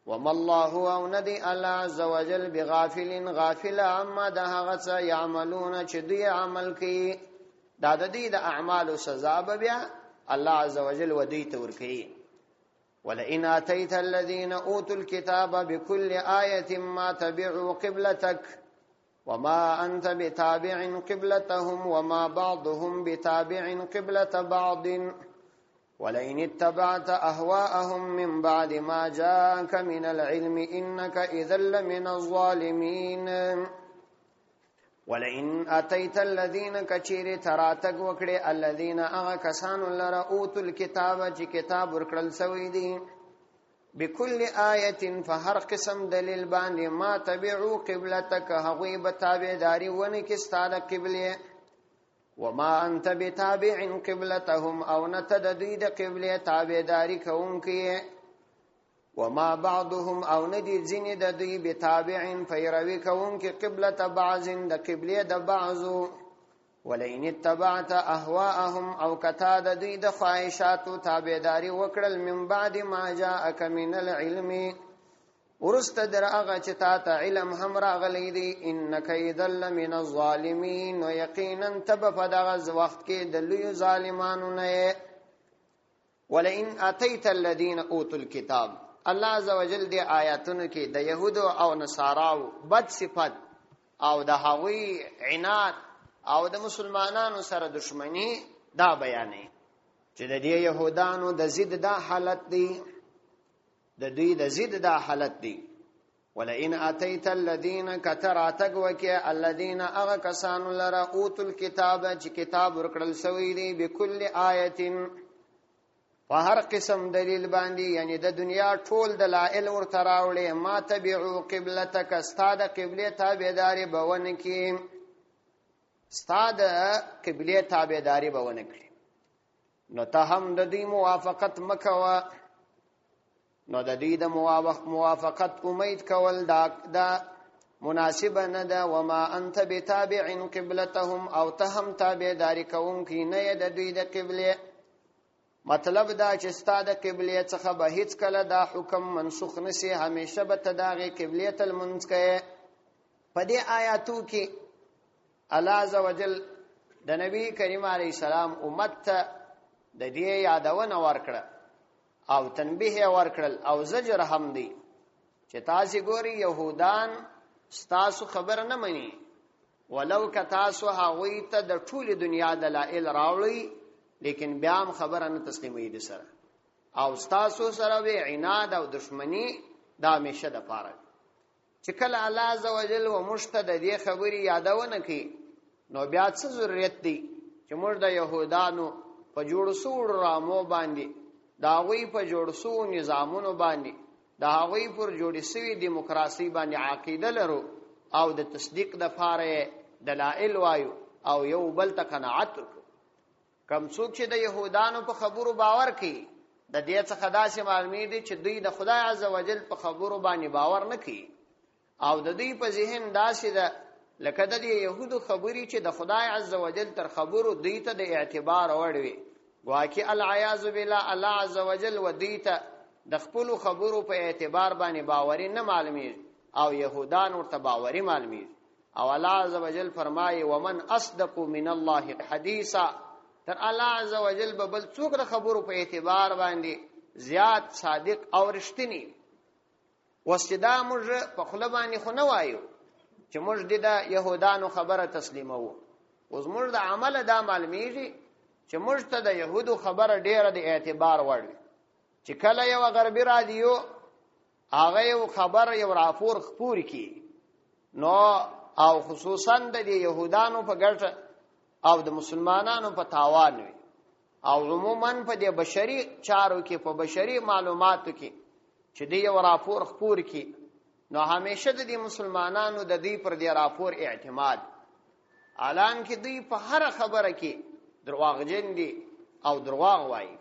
وما الله او ندی الله عز وجل بغافل غافل عما ده هغه څه يعملون چې دوی عمل کوي، دا د دې د اعمالو سزا به بیا الله عز وجل ودی ته ورکړي. ولئن اتيت الذين اوتوا الكتاب بكل آية ما تبعوا قبلتك وما أنت بتابع قبلتهم وما بعضهم بتابع قبلة بعض ولئن اتبعت أهواءهم من بعد ما جاءك من العلم إنك إذا لمن الظالمين. ولئن اتيت الذين كچير تراتك وکړي الذين اغا کسان لرا اوتوا الكتاب چې کتاب ورکړل سوی دي بكل آية فهر قسم دلیل باندې ما تبعوا قبلتك هغوی بتابعداري ونه کې ستاده قبله وما انت بتابع قبلتهم او نتدید قبله تابعداري کوونکې وما بعضهم او ندی ځینې د دوی بتابع فیروي کوونکې قبلة بعض د قبله د بعضو ولئن اتبعت اهواءهم او کتا د دوی د خواهشاتو تابعداري وکړل من بعد ما جاءك من العلم ورست در هغه چې تا ته علم هم راغلی دی انک اذا لمن الظالمین ويقینا تب په دغه وخت کې د لوی ظالمانو نه. ولئن اتيت الذين اوتوا الكتاب الله عز وجل دی آیاتونو کې د يهودو او نصاراو بد صفات او د هغوی عناد او د مسلمانانو سره دشمنی دا بیانې چې د دې يهودانو د ضد دا حالت دی، د دوی د ضد دا حالت دی. ولئن اتيت الذين كتراتك وكي الذين اغا كسان لرا اوتوا الكتاب چې کتاب ورکړل سوی دی بكل آیه فهر قسم دلیل باندې، یعنی د دنیا ټول دلائل ورته راوړي ما تبعوا قبلتك استاد قبله تابعداري بونه کې استاد قبله تابعداري بونه کړي نو ته هم د دې موافقت مکوه، نو د دې د موافقت امید کول دا مناسب نه ده. وما انت بتابع قبلتهم او ته هم تابعداري کوونکی نه د دوی د قبله، مطلب دا چې ستاده قبله څخه به هیڅ کله دا حکم منسوخ نشي، همیشه به تداغه قبله تل منځ کې. په دې آیاتو کې الله عز وجل د نبی کریم علیه السلام امت ته د دې یادونه ورکړه او تنبیه ورکړل او زجر هم دی چې تاسو ګوري يهودان ستاسو خبر نه مني، ولو که تاسو هغوی ته د ټول دنیا دلایل راوړي لیکن بیا هم خبره نه تسلیموي دي سره او ستاسو سره وی عناد او دشمنی دا همیشه د پاره. چې کله الله عز وجل و مشتد دې خبري یادونه کوي نو بیا څه ضرورت دی چې موږ د يهودانو په جوړ سوړ رامو باندې دا غوی په جوړ سو نظامونو باندې دا غوی پر جوړې سوي دیموکراسي باندې عقیده لرو او د تصدیق د فاره دلائل وایو او یو بل ته قناعت وکړو. کم څوک چې د يهودانو په خبرو باور کوي د دې څخه داسې معلومي دي چې دوی د خدای عز وجل په خبرو باندې باور نه کوي او د دوی په ذهن داسې ده لکه د يهودو خبري چې د خدای عز وجل تر خبرو دوی ته د اعتبار وړوي، واکي العیاذ بالله الله عز وجل ودیته د خپل خبرو په اعتبار باندې باوري نه معلومي او يهودان ورته باوري معلومي او الله عزوجل فرمایي ومن اصدق من الله حدیثا، تر الله عزوجل به بل څوک د خبرو په اعتبار باندې زیات صادق او رښتینی. وسدا موږ په خله باندې خو نه وایو چې موږ د يهودانو خبره تسلیمو، اوس موږ د عمل دا معلومیږي چې موږ ته د يهودو خبره ډیره د اعتبار وړ، چې کله یو غربي رادیو هغه یو خبر یو راپور خپور کی نو او خصوصا د يهودانو په ګټه او د مسلمانانو په تاوان وي، او عموما په د بشري چارو کې په بشري معلوماتو کې چې دی یو راپور خپور کی نو همیشه د مسلمانانو د دې پر دی راپور اعتماد، اعلان کې دی په هر خبره کې درواغجن دي او درواغ وایي.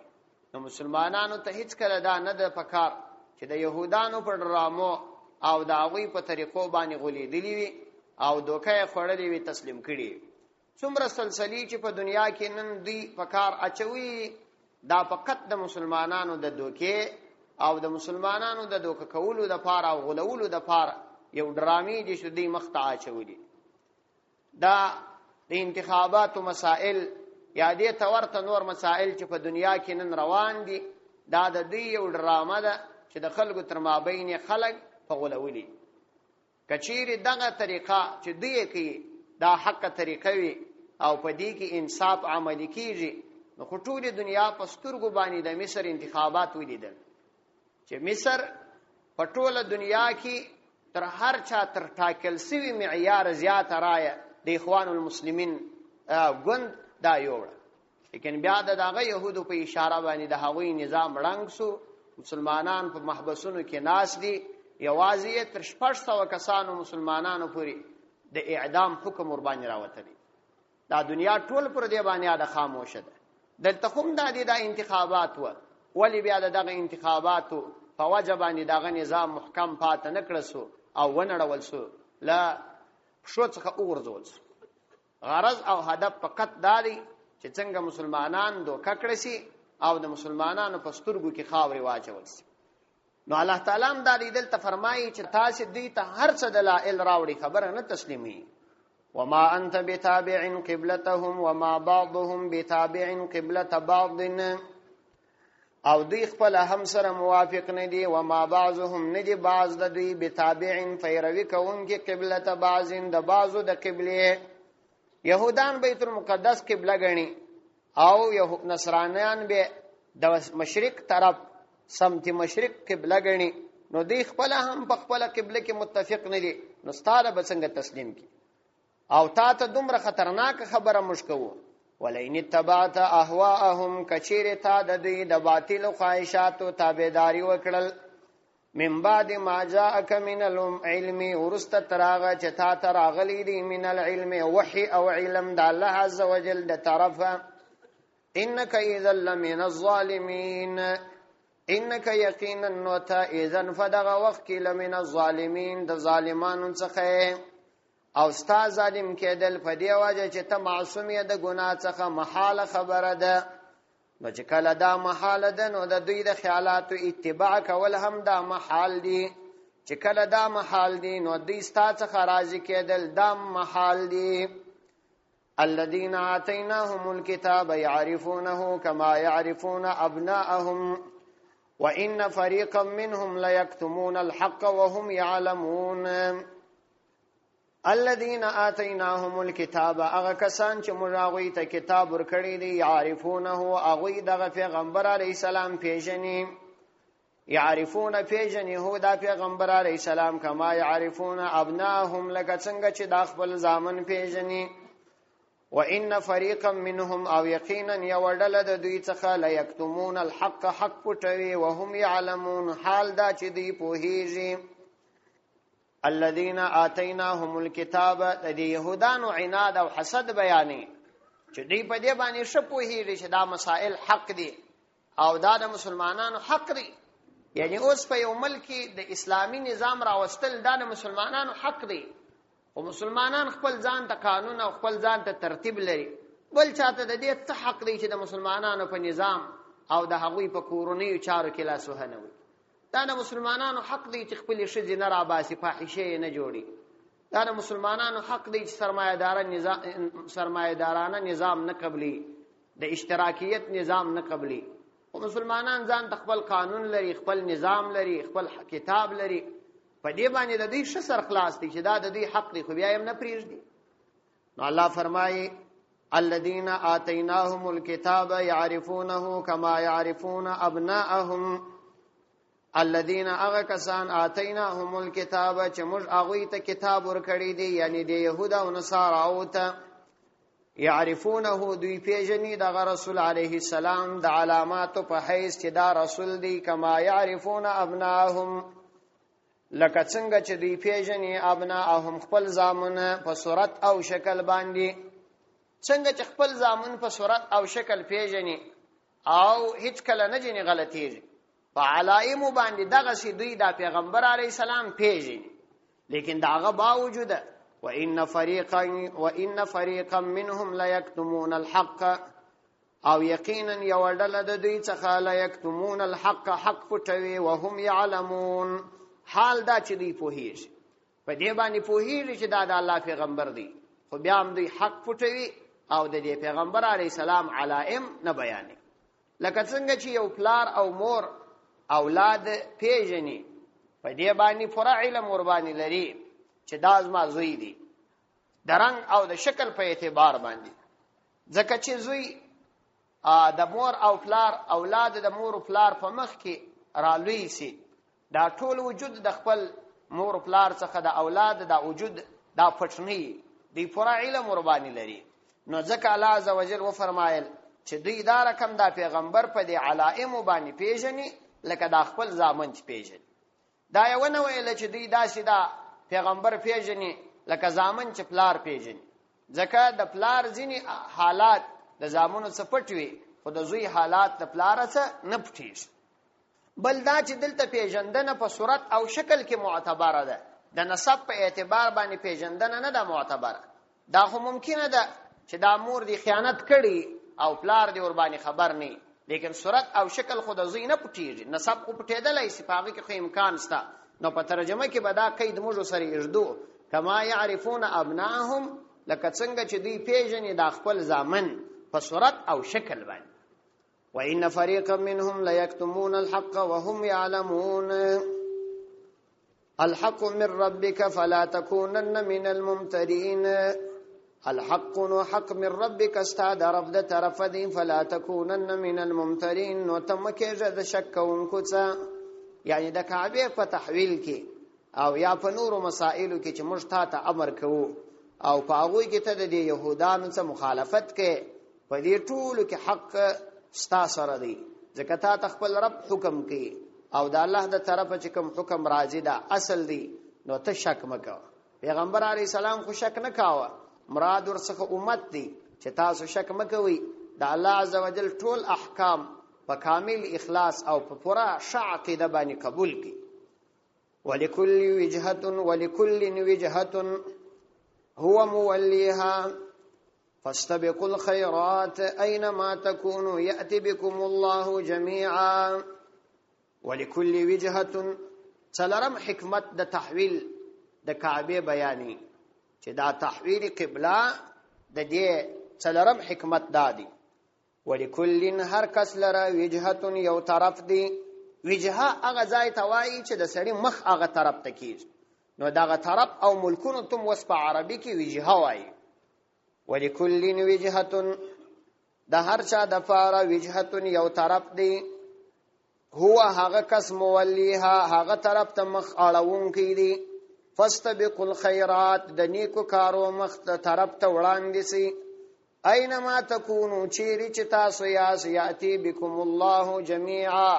نو مسلمانانو ته هیڅ کله دا نه د پکار چې د يهودانو په ډرامو او د هغوی په طریقو باندې غولېدلی وي او دوکه خوړلې وي تسلیم کړي. څومره سلسلې چې په دنیا کې نن دی پکار اچوي دا فقط د مسلمانانو د دوکې او د مسلمانانو د دوکه کولو د پاره او غولولو د پاره یو ډرامې دي چې دی مخته اچولي. دا د انتخاباتو مسائل یا دې تورته نور مسائل چې په دنیا کې نن روان دي دا د دې یو ډرامه ده چې د خلکو تر مابین خلک په غولولي. کچېری دغه طریقه چې دی کې دا حق طریقه وي او په دې کې انصاف عملي کیږي نو ټول دنیا په سترګو باندې د مصر انتخابات ولیدل چې مصر په ټوله دنیا کې تر هر چا تر ټاکل سوي معیار زیات رایه د اخوان المسلمین ګوند دا یوړه، لیکن بیا دغه يهودو په اشاره باندې د هغوی نظام رنګ سو، مسلمانان په محبسونو کې ناس دي، یوازې تر 600 کسانو مسلمانانو پورې د اعدام حکم ور باندې راوتلی. دا دنیا ټول پر دې باندې د خاموشه ده. دلته هم د انتخابات و ولی بیا دغه انتخاباتو په وجه باندې دغه نظام محکم پات نه کړسو او ونړول سو لا شو څخه وګرځول سو. غرض او هدف فقط دا دی چې څنګه مسلمانان دوکه کړی سي او د مسلمانانو په سترګو کې خاورې واچول سي. نو الله تعالی هم دا دلته فرمایي چې تاسو دوی ته هر څه دلایل راوړي خبره نه تسلیمي. وما انت بتابع قبلتهم وما بعضهم بتابع قبلة بعض، او دوی خپل هم سره موافق نه دي، وما بعضهم نه دي بعض د دوی بتابع فیروي کوونکي قبلة بعض د بعضو د قبله. يهودان بیت المقدس قبله غني او نصرانیان به د مشرق طرف سمت مشرق قبله غني، نو دی خپل هم په خپل قبله کې متفق نه دي، نو ستاره به څنګه تسلیم کی؟ او تا ته دومره خطرناک خبره مشکو ولئن اتبعت اهواءهم کچیر تا د دوی د باطل خواهشاتو تابعداري وکړل من بعد ما جاءك من العلم ورست تراغه چتا تراغلی دی من العلم وحي او علم د الله عز وجل د طرفه انك اذا لمن الظالمين، انك یقینا نوتا اذن فدغه وخت کې لمن الظالمین د ظالمانو څخه، او ستا ظالم کېدل په دی وجه چې ته معصوم یې د ګناه څخه محاله خبره ده. نو چې کله دا محال ده نو د دوی د خیالاتو اتباع کول هم دا محال دي، چې کله دا محال دي نو دوی ستا څخه راضي کېدل دا محال دي. الذين آتيناهم الكتاب يعرفونه كما يعرفون أبناءهم وإن فريقا منهم ليكتمون الحق وهم يعلمون. الذين آتيناهم الكتاب اغه کسان چې موږ هغوی ته کتاب ورکړی دی يعرفونه هغوی دغه پیغمبر علیه السلام پیژني، يعرفون پیژني هو دا پیغمبر علیه السلام کما يعرفون ابناهم لکه څنګه چې دا خپل ځامن پیژني. وان فريقا منهم او یقینا یوډل د دوی څخه ليكتمون الحق حق پټوي وهم يعلمون حال دا چې دوی پوهیږي. الذين آتيناهم الكتاب د يهودانو عناد او حسد بیانې چې دوی په دې باندې شپوهیږي چې دا مسائل حق دي او دا د مسلمانانو حق دي، یعنی اوس په یو ملک د اسلامی نظام راوستل دا د مسلمانانو حق دي، او مسلمانان خپل ځان ته قانون او خپل ځان ته ترتیب لري، بل چاته د دې څه حق دی چې د مسلمانانو په نظام او د هغوی په کورونی چارو کې لاس وهنوي. دا د مسلمانانو حق دی چې خپل ښځې نه راباسي، فاحشه نه جوړي، دا د مسلمانانو حق دی چې سرمایه‌دارانه نظام نه قبلي، د اشتراکیت نظام نه قبلي. او مسلمانان ځان خپل قانون لري، خپل نظام لري، خپل کتاب لري، په دې باندې د دې ښه سر خلاص دي چې دا د دې حق دی، خو بیا یې نه پرېږدي. نو الله فرمایي الذين آتيناهم الكتاب يعرفونه كما يعرفون أبناءهم. الذين اغكسان آتيناهم الكتاب چې موږ هغوی ته کتاب ورکړی دی، یعنی د یهود او نصاراو ته. يعرفونه دوی پیژني دغه رسول علیه السلام د علاماتو په حیث چې دا رسول دی. کما يعرفون ابناءهم، لکه څنګه چې دوی پیژني ابناءهم خپل زامن په صورت او شکل باندې. څنګه چې خپل زامن په صورت او شکل پیژني او هیڅ کله نه جنې غلطیږي، په علائم باندې دغه سي دوی دا پیغمبر علی السلام پیژني. لیکن داغه باوجود وان فريقا منهم لا يكتمون الحق، او یقینا یو ډله د دوی څخه لا يكتمون الحق، حق پټوي، وهم يعلمون، حال دا چې دوی پوهیږي، په دې باندې پوهیږي چې دا د الله پیغمبر دی، خو بیا هم دوی حق پټوي او د دې پیغمبر علی السلام علائم نه بیانوي. لکه څنګه چې یو پلار او مور اولاد پیژني، په دې باندې پوره علم ور باندې لري چې دا زما زوی دی، د رنګ او د شکل په اعتبار باندې. ځکه چې زوی د مور او پلار اولاد د مور او پلار په مخ کې رالوی سي، دا ټول وجود د خپل مور او پلار څخه د اولاد د وجود دا پټنی دی، پوره علم ور باندې لري. نو ځکه الله عز وجل و فرمایل چې دوی دا رقم دا پیغمبر په دې علائم باندې پیژني لکه دا خپل زامن چې پیژني. دا یو نه ویل چې دوی داسې دا پیغمبر پیژني لکه زامن چې پلار پیژني، ځکه د پلار ځینې حالات د زامنو څخه پټ وي، خو د زوی حالات د پلار څخه نه پټېږي. بل دا چې دلته پیژندنه په صورت او شکل کې معتبره ده، د نسب په اعتبار باندې پیژندنه نه ده معتبره. دا خو ممکنه ده چې دا مور دی خیانت کړي او پلار دی ور باندې خبر نه، لیکن صورت او شکل خود زوی نه پټیږي، نسب خو پټېدلای شي، په هغه کې خو امکان شته. نو په ترجمه کې به دا قید موږ سره یږدو کما يعرفون ابناءهم، لکه څنګه چې دوی پیژني دا خپل زامن په صورت او شکل باندې. وان فريقا منهم لا يكتمون الحق وهم يعلمون الحق من ربك فلا تكونن من الممترين. الحق نو حق من ربك استاد رب د طرف دي، فلا تكونن من الممترين، نو تمکه د شک کوونکو څخه، یعنی د کعبه په تحویل کې او یا په نورو مسائلو کې چې موږ ته امر کوو او په هغه کې ته د يهودانو څخه مخالفت کې، په دې ټولو کې حق ستا سره دی، ځکه ته خپل رب حکم کوي او د الله د طرفه چې کوم حکم راځي دا اصل دی، نو ته شک مکو. پیغمبر علی السلام خو شک نه کاوه، مراد ورڅخه امت دی چې تاسو شک مکوئ، د الله عزوجل ټول احکام په کامل اخلاص او په پوره عقیده باندې قبول کړئ. ولکل وجهة هو موليها فاستبقوا الخيرات اينما تكونوا يأتي بكم الله جميعا. ولكل وجهة څلرم حکمت د تحویل د کعبه بیانی چې دا تحویل قبله د دې څلرم حکمت دادی. ولکل هر کس لره وجهه یو طرف دی، وجهه هغه ځای ته وایي چې د سړي مخ هغه طرف ته کیږي، نو دغه طرف او ملکونو تم وس په عربي کې وجهه وایي. ولکل وجهه د هر چا د پاره وجهه یو طرف دی، هو هغه کس مولیها هغه طرف ته مخ اړهونکی دی. فاستبقوا الخيرات د نیکو کارو مخ ته طرف ته وړاندې سي. اينما تكونوا چیرې چې تاسو یاتي بكم الله جميعا،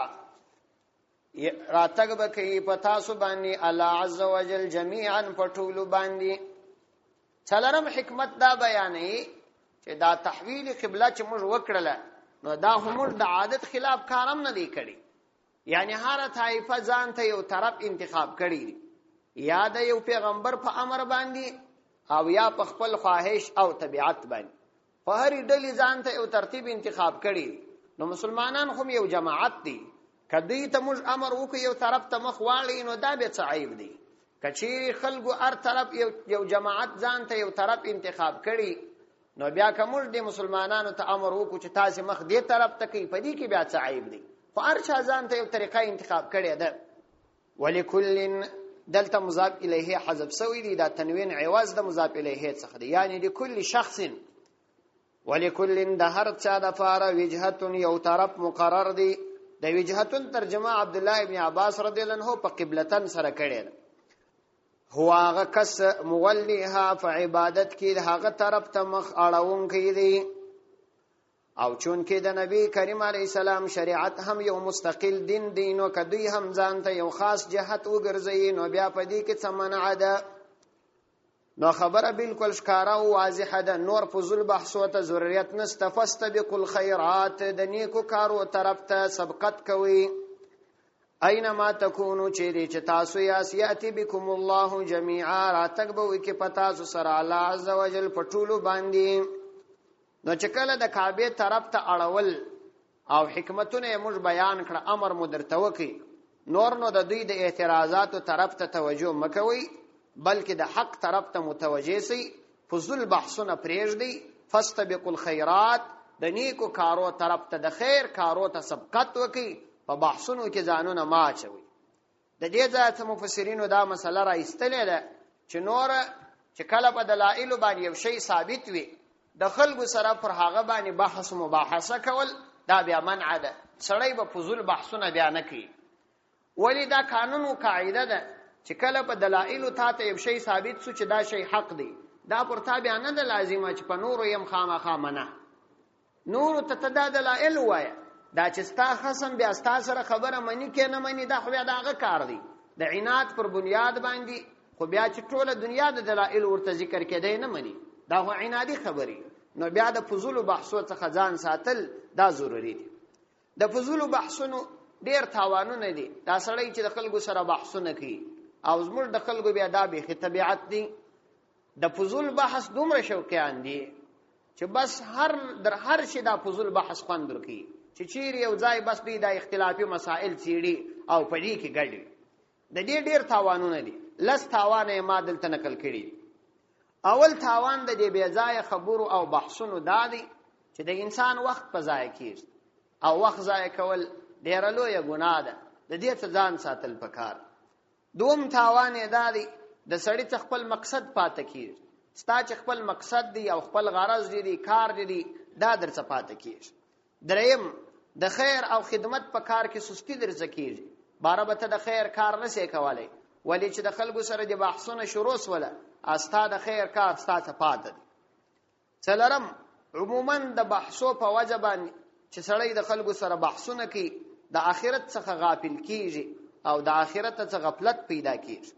راتګ به کوي په تاسو باندې الله عز وجل جميعا په ټولو باندې. څلورم حکمت دا بیانې چې دا تحویل قبله چې موږ وکړله نو دا هم د عادت خلاف کارم نه دی کړی، یعنی هر طایفه ځان ته یو طرف انتخاب کړی، یا د یو پیغمبر په امر باندې او یا په خپل خواهش او طبيعت باندې، په هر ډلې ځان ته یو ترتیب انتخاب کړی. نو مسلمانان هم یو جماعت دي، کدی ته موږ امر وکړو یو طرف ته مخ واړی نو دا به څه عیب دی، کچیر خلکو هر طرف یو جماعت ځان ته یو طرف انتخاب کړي نو بیا کومر دي مسلمانانو ته امر وکړو چې تاسو مخ دې طرف ته کوي پدې کې بیا څه عیب دی خو هر چا ځان ته یو طریقه انتخاب کړي ده ولکل دلته مضاف الیه حذف سوی دی دا تنوین عوض د مضاف الیه څخه دی یعنی لكل شخص ولکل د هر چا د فار وجهه یو طرف مقرر دی د وجهتون ترجمه عبد الله ابن عباس رضی الله عنه په قبلتن سره کړي ده هو هغه کس موليها فعبادت کې هغه طرف ته مخ اړهون کړي او چون کې د نبی کریم علی السلام شریعت هم یو مستقل دین دی نو کدی هم ځان ته یو خاص جهت وګرځي نو بیا پدې کې څه منع ده نو خبره بالکل ښکارا او واضحه ده نور فضل بحث او ته ضرورت نشته فاستبقوا الخيرات د نیکو کارو طرف ته سبقت کوي اينما تكونوا چیرې چې تاسو یاسیاتی بكم الله جميعا راتګبو کې پتا سره الله عز وجل پټولو باندې نو چې کله د کعبه طرف ته اړول او حکمتونه موږ بیان کړ امر مدرته وکي نور نو د دوی د اعتراضاتو طرف ته توجه مکوي بلکې د حق طرف ته متوجه سي فضل بحثونه پرېږدي فاستبقوا الخيرات د نیکو کارو طرف ته د خیر کارو ته سبقت وکي په بحثونو کې ځانونه ماچوي د دې ځای مفسرینو دا مسله را ایستلې ده چې نور چې کله په دلایل باندې یو شی ثابت وي د خلکو سره پر هغه باندې بحث مباحثه کول دا بیا منع ده سړی به فضول بحثونه بیا نه کوي ولی دا قانون او قاعده ده چې کله په دلایل ته یو شی ثابت شو چې دا شی حق دی دا پر تابع نه ده لازمه چې په نور يم خامخا منع نور ته تدا دلایل وایي دا چې ستا خصم بیا ستا سره خبره منی کې نه منی دا خو بیا داغه کار دی د عنایت پر بنیاد باندې خو بیا چې ټوله دنیا د دلایل ورته ذکر کېدای نه منی دا هو عنادي خبري نو بیا د فضول بحثو څخه ځان ساتل دا ضروری دی د فضول بحثونو ډیر تاوانونه دي دا سړی چې د خلکو سره بحثونه کوي او زموږ د خلکو بیا دا به طبيعت دي د فضول بحث دومره شوقیان دي چې بس هر شي د فضول بحث خوند ورکي چې چیرې یو ځای بس دی د اختلافي مسائل چیړي او پدې کې ګډي د دې ډیر تاوانونه دي لس تاوانه ما دلته نقل کړي اول تاوان د دې بې ځای خبرو او بحثونو دادي چې د انسان وخت په ځای کیږي او وخت ضایع کول ډیر لوی ګناه ده د دې څخه ځان ساتل پکار دوم تاوان یې دادي د سړی خپل مقصد پاتې کیږي ستا چې خپل مقصد دی او خپل غرض دی کار دی دا درڅ پاتې کیږي دریم د خیر او خدمت په کار کې سستی درځ کیږي بارابته د خیر کار نه سي کولای ولی چې د خلکو سره د بحثونه شروع وسوله استا د خیر کار ستا ته پاتې څلرم عموما د بحثو په وجبان چې سړی د خلکو سره بحثونه کوي د آخرت څخه غافل کیږي او د آخرت څخه غفلت پیدا کیږي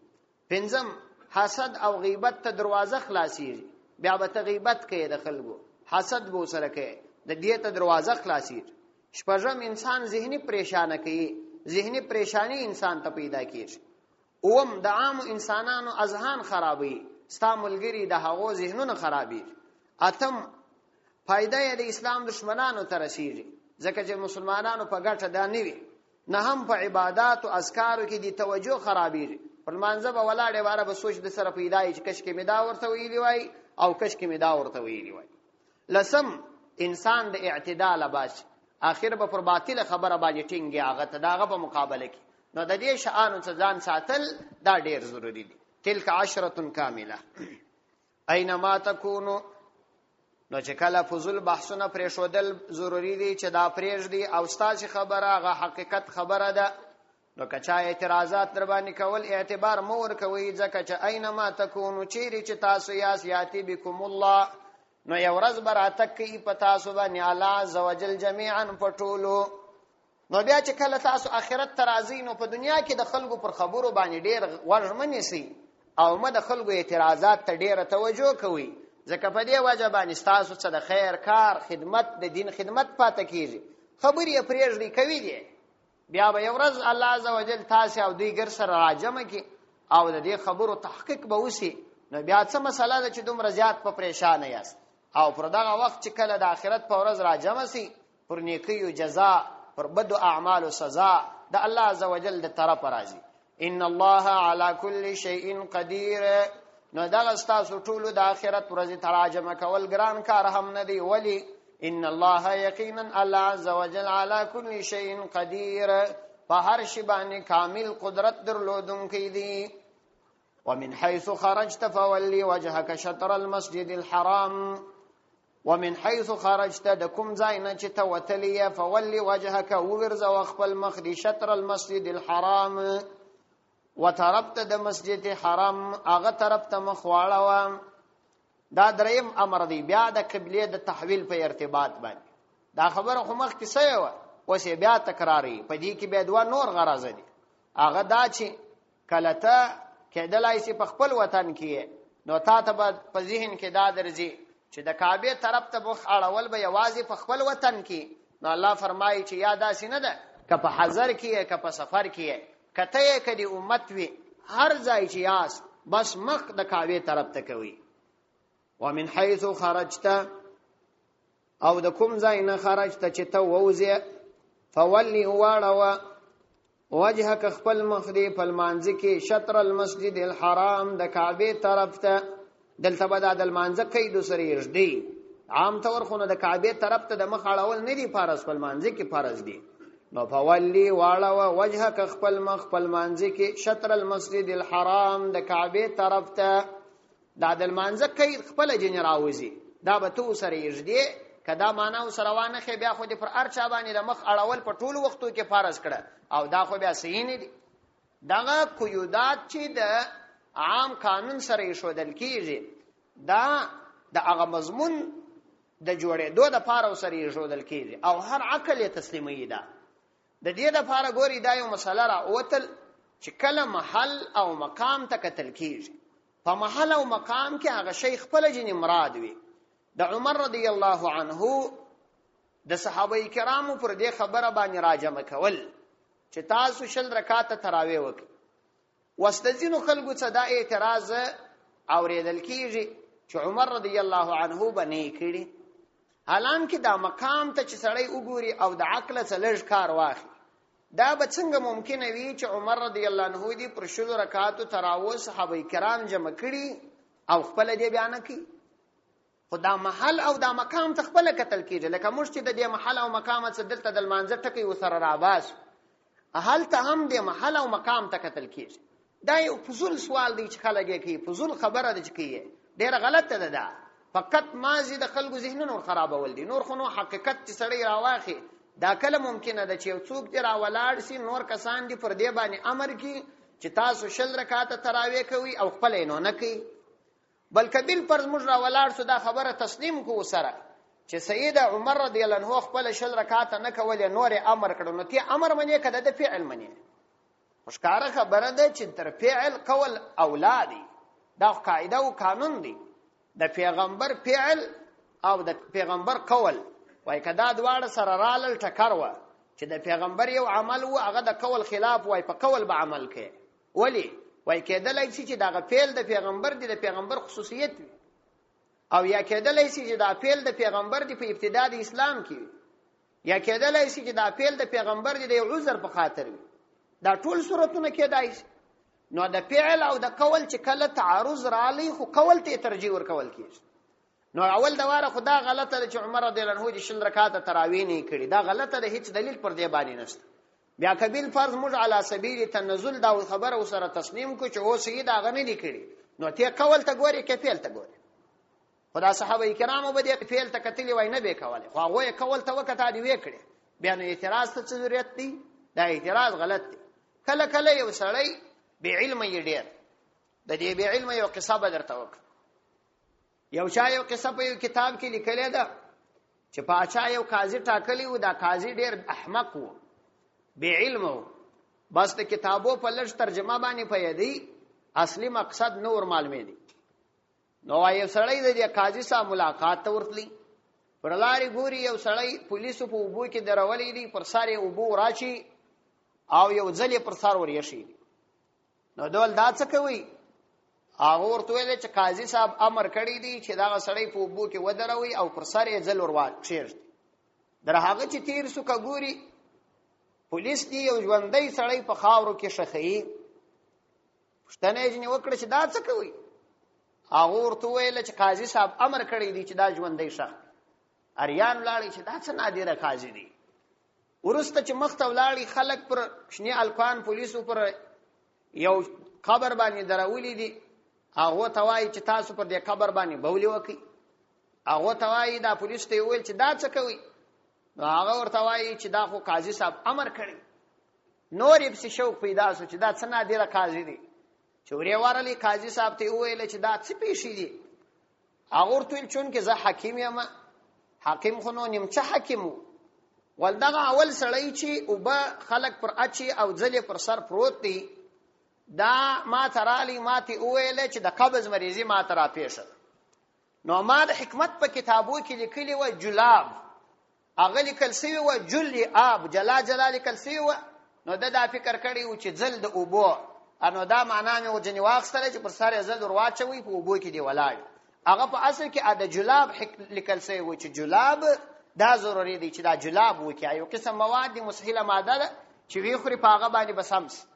پنځم حسد او غیبت ته دروازه خلاصيږي بیا به غیبت کوي د خلکو حسد بو سره کوي د دې ته دروازه خلاصيږي شپږم انسان ذهني پریشانه کوي ذهني پریشانی انسان ته پیدا کیږي اوم د عام انسانانو اذهان خرابوي ستا ملګری د هغو ذهنونه خرابي اتم فائدہ د اسلام دشمنانو ته رسیږي ځکه چې مسلمانانو په ګټه دا نه وي نه هم په عبادت او اذکارو کې د توجه خرابيږي پر مانځه به ولاړې واره به سوچ د سره پیدای چې کش کې می دا ورته ویلی وای او کش کې می دا ورته ویلی وای لسم انسان د اعتدال باش اخر به پر باطل خبره باندې ټینګي هغه ته داغه په مقابله کې نو د دې شانو څخه ځان ساتل دا ډیر ضروری دي تلک عشره کامله اينما تکونو نو چې کله فضول بحثونه پرې شودل ضروری دي چې دا پرېږدي او ستاسو خبره هغه حقیقت خبره ده نو کچا اعتراضات در باندې کول اعتبار مور کوي ځکه چې اينما تکونو چیرې چې تاسو یاسیاتی بكم الله نو یو ورځ براتک کی پتا سو باندې الله زوجل جميعا پټولو نو بیا چې کله تاسو آخرت ترازی نو په دنیا کې د خلکو پر خبرو باندې ډیر ورمنې سي او مد خلکو اعتراضات ته ډیره توجه کوي ځکه په دې وجه باندې تاسو څه د خیر کار خدمت د دین خدمت پاتې کیږي خبرې پرېږدي کوي دي بیا به یو ورځ الله عزوجل تاسو او دوی ګر سره راجمه کی او د دې خبرو تحقیق به وسی نو بیا څه مسله ده چې دومره زیات په پریشان یاست او پر دغه وخت چې کله د آخرت په ورځ راجمه سي پر نیکیو جزاء پر بدو اعمال او سزا د الله عزوجل د طرف راځي ان الله على كل شيء قدير. نو دغه ستاسو ټولو د آخرت ورځې تراجمه کول ګران کار هم نه دی. ولی ان الله یقینا الله عز وجل على كل شيء قدير، په هر شی باندې کامل قدرت درلودونکی دی. ومن حيث خرجت فولي وجهك شطر المسجد الحرام، ومن حيث خرجت د کوم ځای نه چې ته وتلی فولي وجهك وګرځه خپل مخ دی شطر المسجد الحرام، وتربت د مسجد حرام هغه طرف ته مخ واړوه. دا دریم امر دی. بیا د قبله د تحویل په ارتباط باندې دا خبره خو مخ کې سوی و، اوس بیا تکراری. په دې کې بیا دوه نور غرض دي. هغه دا چې کله ته کېدلای شي په خپل وطن کې، نو تا ته په ذهن کې دا درځي چې د کعبه طرف ته مخ اړول به یوازې په خپل وطن کې. نو الله فرمایي چې یا داسې نه ده، که په حضر کې که په سفر کې، کته یې کدي امت وي هر ځای چې یاس بس مخ د کعبه طرف ته کوي. ومن حيث خرجت او د کوم ځای نه خرجت چې ته ووځې فولي واړوه وجهك خپل مخ دی په لمانځ کې شطر المسجد الحرام د کعبه طرف ته. دلته به د لمانځ قید سره یږدي. عام طور خو د کعبه طرف ته د مخ اړول نه دی فرض، په لمانځ کې فرض دی. نو فولي واړوه وجهك خپل مخ په لمانځ کې شطر المسجد الحرام د کعبه طرف ته. دا د لمانځ قید خپل جن راوځي، دا به تو سره یږدي. کدا معنا سره وانه خې بیا خو دې پر ارچا باندې د مخ اړول په ټولو وختو کې فرض کړه، او دا خو بیا صحیح نه دي. دغه قیودات چې د عام قانون سره شودل کیږي دا د هغه مضمون د جوړېدو د پاره سره شودل کیږي، او هر عقل یې تسلیمي ده. د دې د پاره ګوري دا یو مسله را اوتل چې کله محل او مقام ته کتل کیږي. په محل او مقام کې هغه شی خپل جن مراد وي. د عمر رضی الله عنه د صحابه کرامو پر دې خبره باندې راجمه کول چې تاسو شل رکعات تراویح وکړئ. واستذینو خلکو څخه دا اعتراض اوریدل کیږي چې عمر رضی الله عنه باندې کړي، حالانکه دا مقام ته چې سړی وګوري او د عقل څخه لږ کار واخلي، دا به څنګه ممکن وي چې عمر رضی الله عنه دې پر شل رکعات تراویح صحابه کرام جمع کړي او خپل دې بیان کړي؟ خدا محل او دا مقام ته خپل قتل کیږي. لکه موږ چې د دې محل او مقام څخه دلته د لمانځه ټکی وسره راباس، هل ته هم د محل او مقام ته قتل کیږي. دا یو فضول سوال دی چې خلک یې کوي، فضول خبره ده چې کوي، ډیره غلطه ده. دا فقط مازی د خلکو ذهنونو خرابول دي. نور خو نو حقیقت چې سړی راواخي دا کله ممکنه ده چې یو څوک دی راولاړ سي نور کسان دي پر دې باندې امر کی چې تاسو شل رکعات تراویح کوي او خپل نه نه کوي، بلکې بل فرض موږ راولاړ سو دا خبره تسلیم کو سره چې سید عمر رضی الله عنه خپل شل رکعات نه کول نور امر کړو. نو تی امر منی کده د فعل منی مشکاره خبره ده چې تر فعل قول اولادي. دا قاعده او قانون دی. د پیغمبر فعل او د پیغمبر قول وای کدا دواړه سره رال ټکر و چې د پیغمبر یو عمل و هغه د قول خلاف وای په قول به عمل کوي. ولی وای کېدلای شي چې دا فعل د پیغمبر دی، د پیغمبر خصوصیت وي، او یا کېدلای شي چې دا فعل د پیغمبر دی په ابتدا د اسلام کې، یا کېدلای شي چې دا فعل د پیغمبر دی د عذر په خاطر وي. دا ټول صورتونه کېدای شي. نو د فعل او د قول چې کله تعارض رالی خو قول ته ترجیح ورکول کیږي. نو اول د واره خدا غلطه ده چې عمر رضی الله عنه د شل رکعات تراویح نه کړي. دا غلطه ده، هیڅ دلیل پر دې باندې نشته. بیا کبیل فرض موږ علی سبیل تنزل دا خبره وسره تسلیم کو چې او سید هغه نه لیکړي، نو ته قول ته ګوري کې فعل ته ګوري. خدا صحابه کرامو به دې فعل ته کتلی وای نه به کوله، خو هغه قول ته وکړه دی وکړي. بیا نو اعتراض ته ضرورت دی؟ دا اعتراض غلط دی. کله کله یو سړی بی علم یې ډیر د دې بی علم یو قصه به درته وکړه. یو چا یو قصه په یو کتاب کې لیکلې ده چې پاچا یو قاضي ټاکلی و. دا قاضي ډیر احمق و، بی علم و، بس د کتابو په لږ ترجمه باندې پوهېدی، اصلي مقصد نور معلومې دي. نو یو سړی د دې قاضي سره ملاقات ته ورتلی، پر لارې ګوري یو سړی پولیسو په اوبو کې درولې دي، پر سر یې اوبو راچی او یو ځل پر سر ورېښي. نو ډول دا څه کوي؟ هغه ورته ویل چې قاضي صاحب امر کړی دی چې دا سړی په اوبو کې ودروي او پر سر یې ځل ورواچي. در هغه چې تیر سو کګوري پولیس دی یو ژوندۍ سړی په خاورو کې شخی، پښتنه یې وکړه چې دا څه کوي؟ هغه ورته ویل چې قاضي صاحب امر کړی دی چې دا ژوندی شه. اریان ولاړی چې دا څه نادره قاضي دی. ورسته چې مخ ته ولاړی خلک پر شنی الکان پولیسو پر یو قبر باندې دراولي دي. هغه ته وایي چې تاسو پر دې قبر باندې بولي وکي. هغه ته وایي دا پولیس ته ویل چې دا څه کوي؟ نو هغه ورته وایي چې دا خو قاضي صاحب امر کړی. نور یې پسې شوق پیدا شو چې دا څه نادره قاضي دی. چې ورې ورلی قاضي صاحب ته وویل چې دا څه پیښې دي؟ هغه ورته ویل چونکې زه حکیم یم. حکیم خو نو نیم څه حکیم و؟ ول دغه اول سړی چې اوبه خلک پر اچي او ځلې پر سر پروت دی، دا ما ته رالی ما ته وویل چې د قبض مریضي ما ته راپېښه. نو ما د حکمت په کتابو کې لیکلي وه جلاب، هغه لیکل سوي وه جل آب، جلا جلا لیکل سوي وه. نو ده دا فکر کړی و چې ځل د اوبو، نو دا معنا مې ځنې واخیستله چې پر سر یې ځل ور واچوئ په اوبو کې دی ولاړ. هغه په اصل کې د جلاب لیکل سوی و چې جلاب دا ضروري دی چې دا جلاب وکړي. یو قسم مواد دي مسهله ماده ده چې وی خوري په هغه باندې بس همس.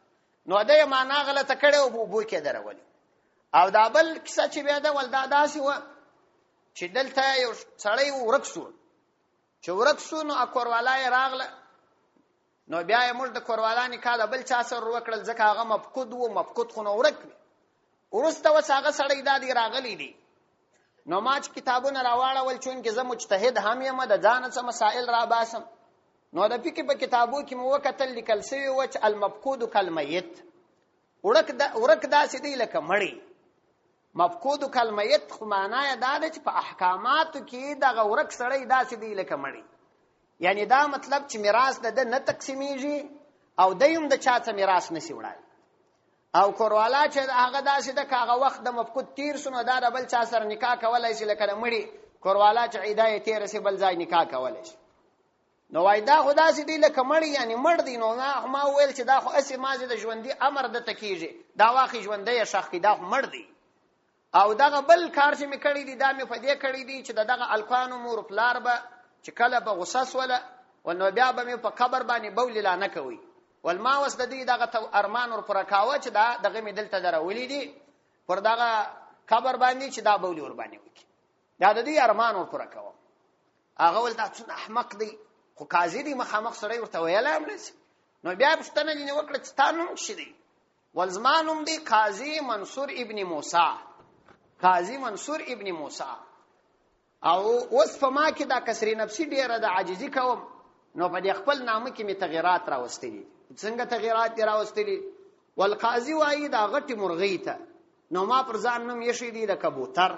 نو دا یې معنا غلطه کړې او په اوبو کې درولې. او دا بل کیسه چې بیا ده ول دا داسې وه چې دلته یو سړی ورک سو. چې ورک سو نو کوروالا یې راغله. نو بیا یې موږ د کوروالا نکاح د بل چا سره وکړل ځکه هغه مفقود و. مفقود خو نو ورک وي. وروسته اوس هغه سړی دا دی راغلی دی. نو ما چې کتابونه راواړول چونکې زه مجتهد هم یم د ځانه څه مسائل را باسم. نو د فقه په کتابو کې مو وکتل لیکل سوي و چې المفقود کالمیت، ورک داسې دی لکه مړی. مفقود کالمیت خو معنا یې دا ده چې په احکاماتو کې دغه ورک سړی داسې دی لکه مړی. یعنی دا مطلب چې میراث د ده نه تقسیمیږي او دی هم د چا څه میراث نشي وړای. او کوروالا چې هغه داسې ده که هغه وخت د مفقود تیر سو نو دا د بل چا سره نکاح کولی شي لکه د مړي کوروالا چې عیده یې تېره سي بل ځای نکاح کولی شي. نو وایي دا خو داسې دی لکه مړی یعنی مړ دی. نو ما وویل چې دا خو هسې مازې د ژوندي امر دته کېږي، دا واخې ژوندی یې ښخ کړي، دا خو مړ دی. او دغه بل کار چې مې کړی دی دا مې په دې کړی دی چې د دغه الکانو مور پلار به چې کله به غوسه سوله نو بیا به مې په قبر باندې بولې لا نه کوي. ول ما اوس د دوی دغه ارمان ورپوره کاوه چې دا دغه مې دلته درولي دي پر دغه قبر باندې چې دا بولې ورباندې وکړي. دا د دوی ارمان ورپوره کوم. هغه ول دا څونه احمق دی، خو قاضي دی مخامخ سړی ورته ویلی هم نشي. نو بیا یې پوښتنه ځینې وکړه چې ستا نوم څه دی؟ ول زما نوم دی قاضي منصور ابن موسی. قاضي منصور ابن موسی. او اوس په ما کې دا کسرې نفسي ډېره د عاجزي کوم. نو په دې خپل نامه کې مې تغیرات راوستلي. څنګه تغیرات دې راوستلي؟ والقاضي وایي دا غټې مرغۍ ته. نو ما پر ځان نوم ایښی دی د کبوتر.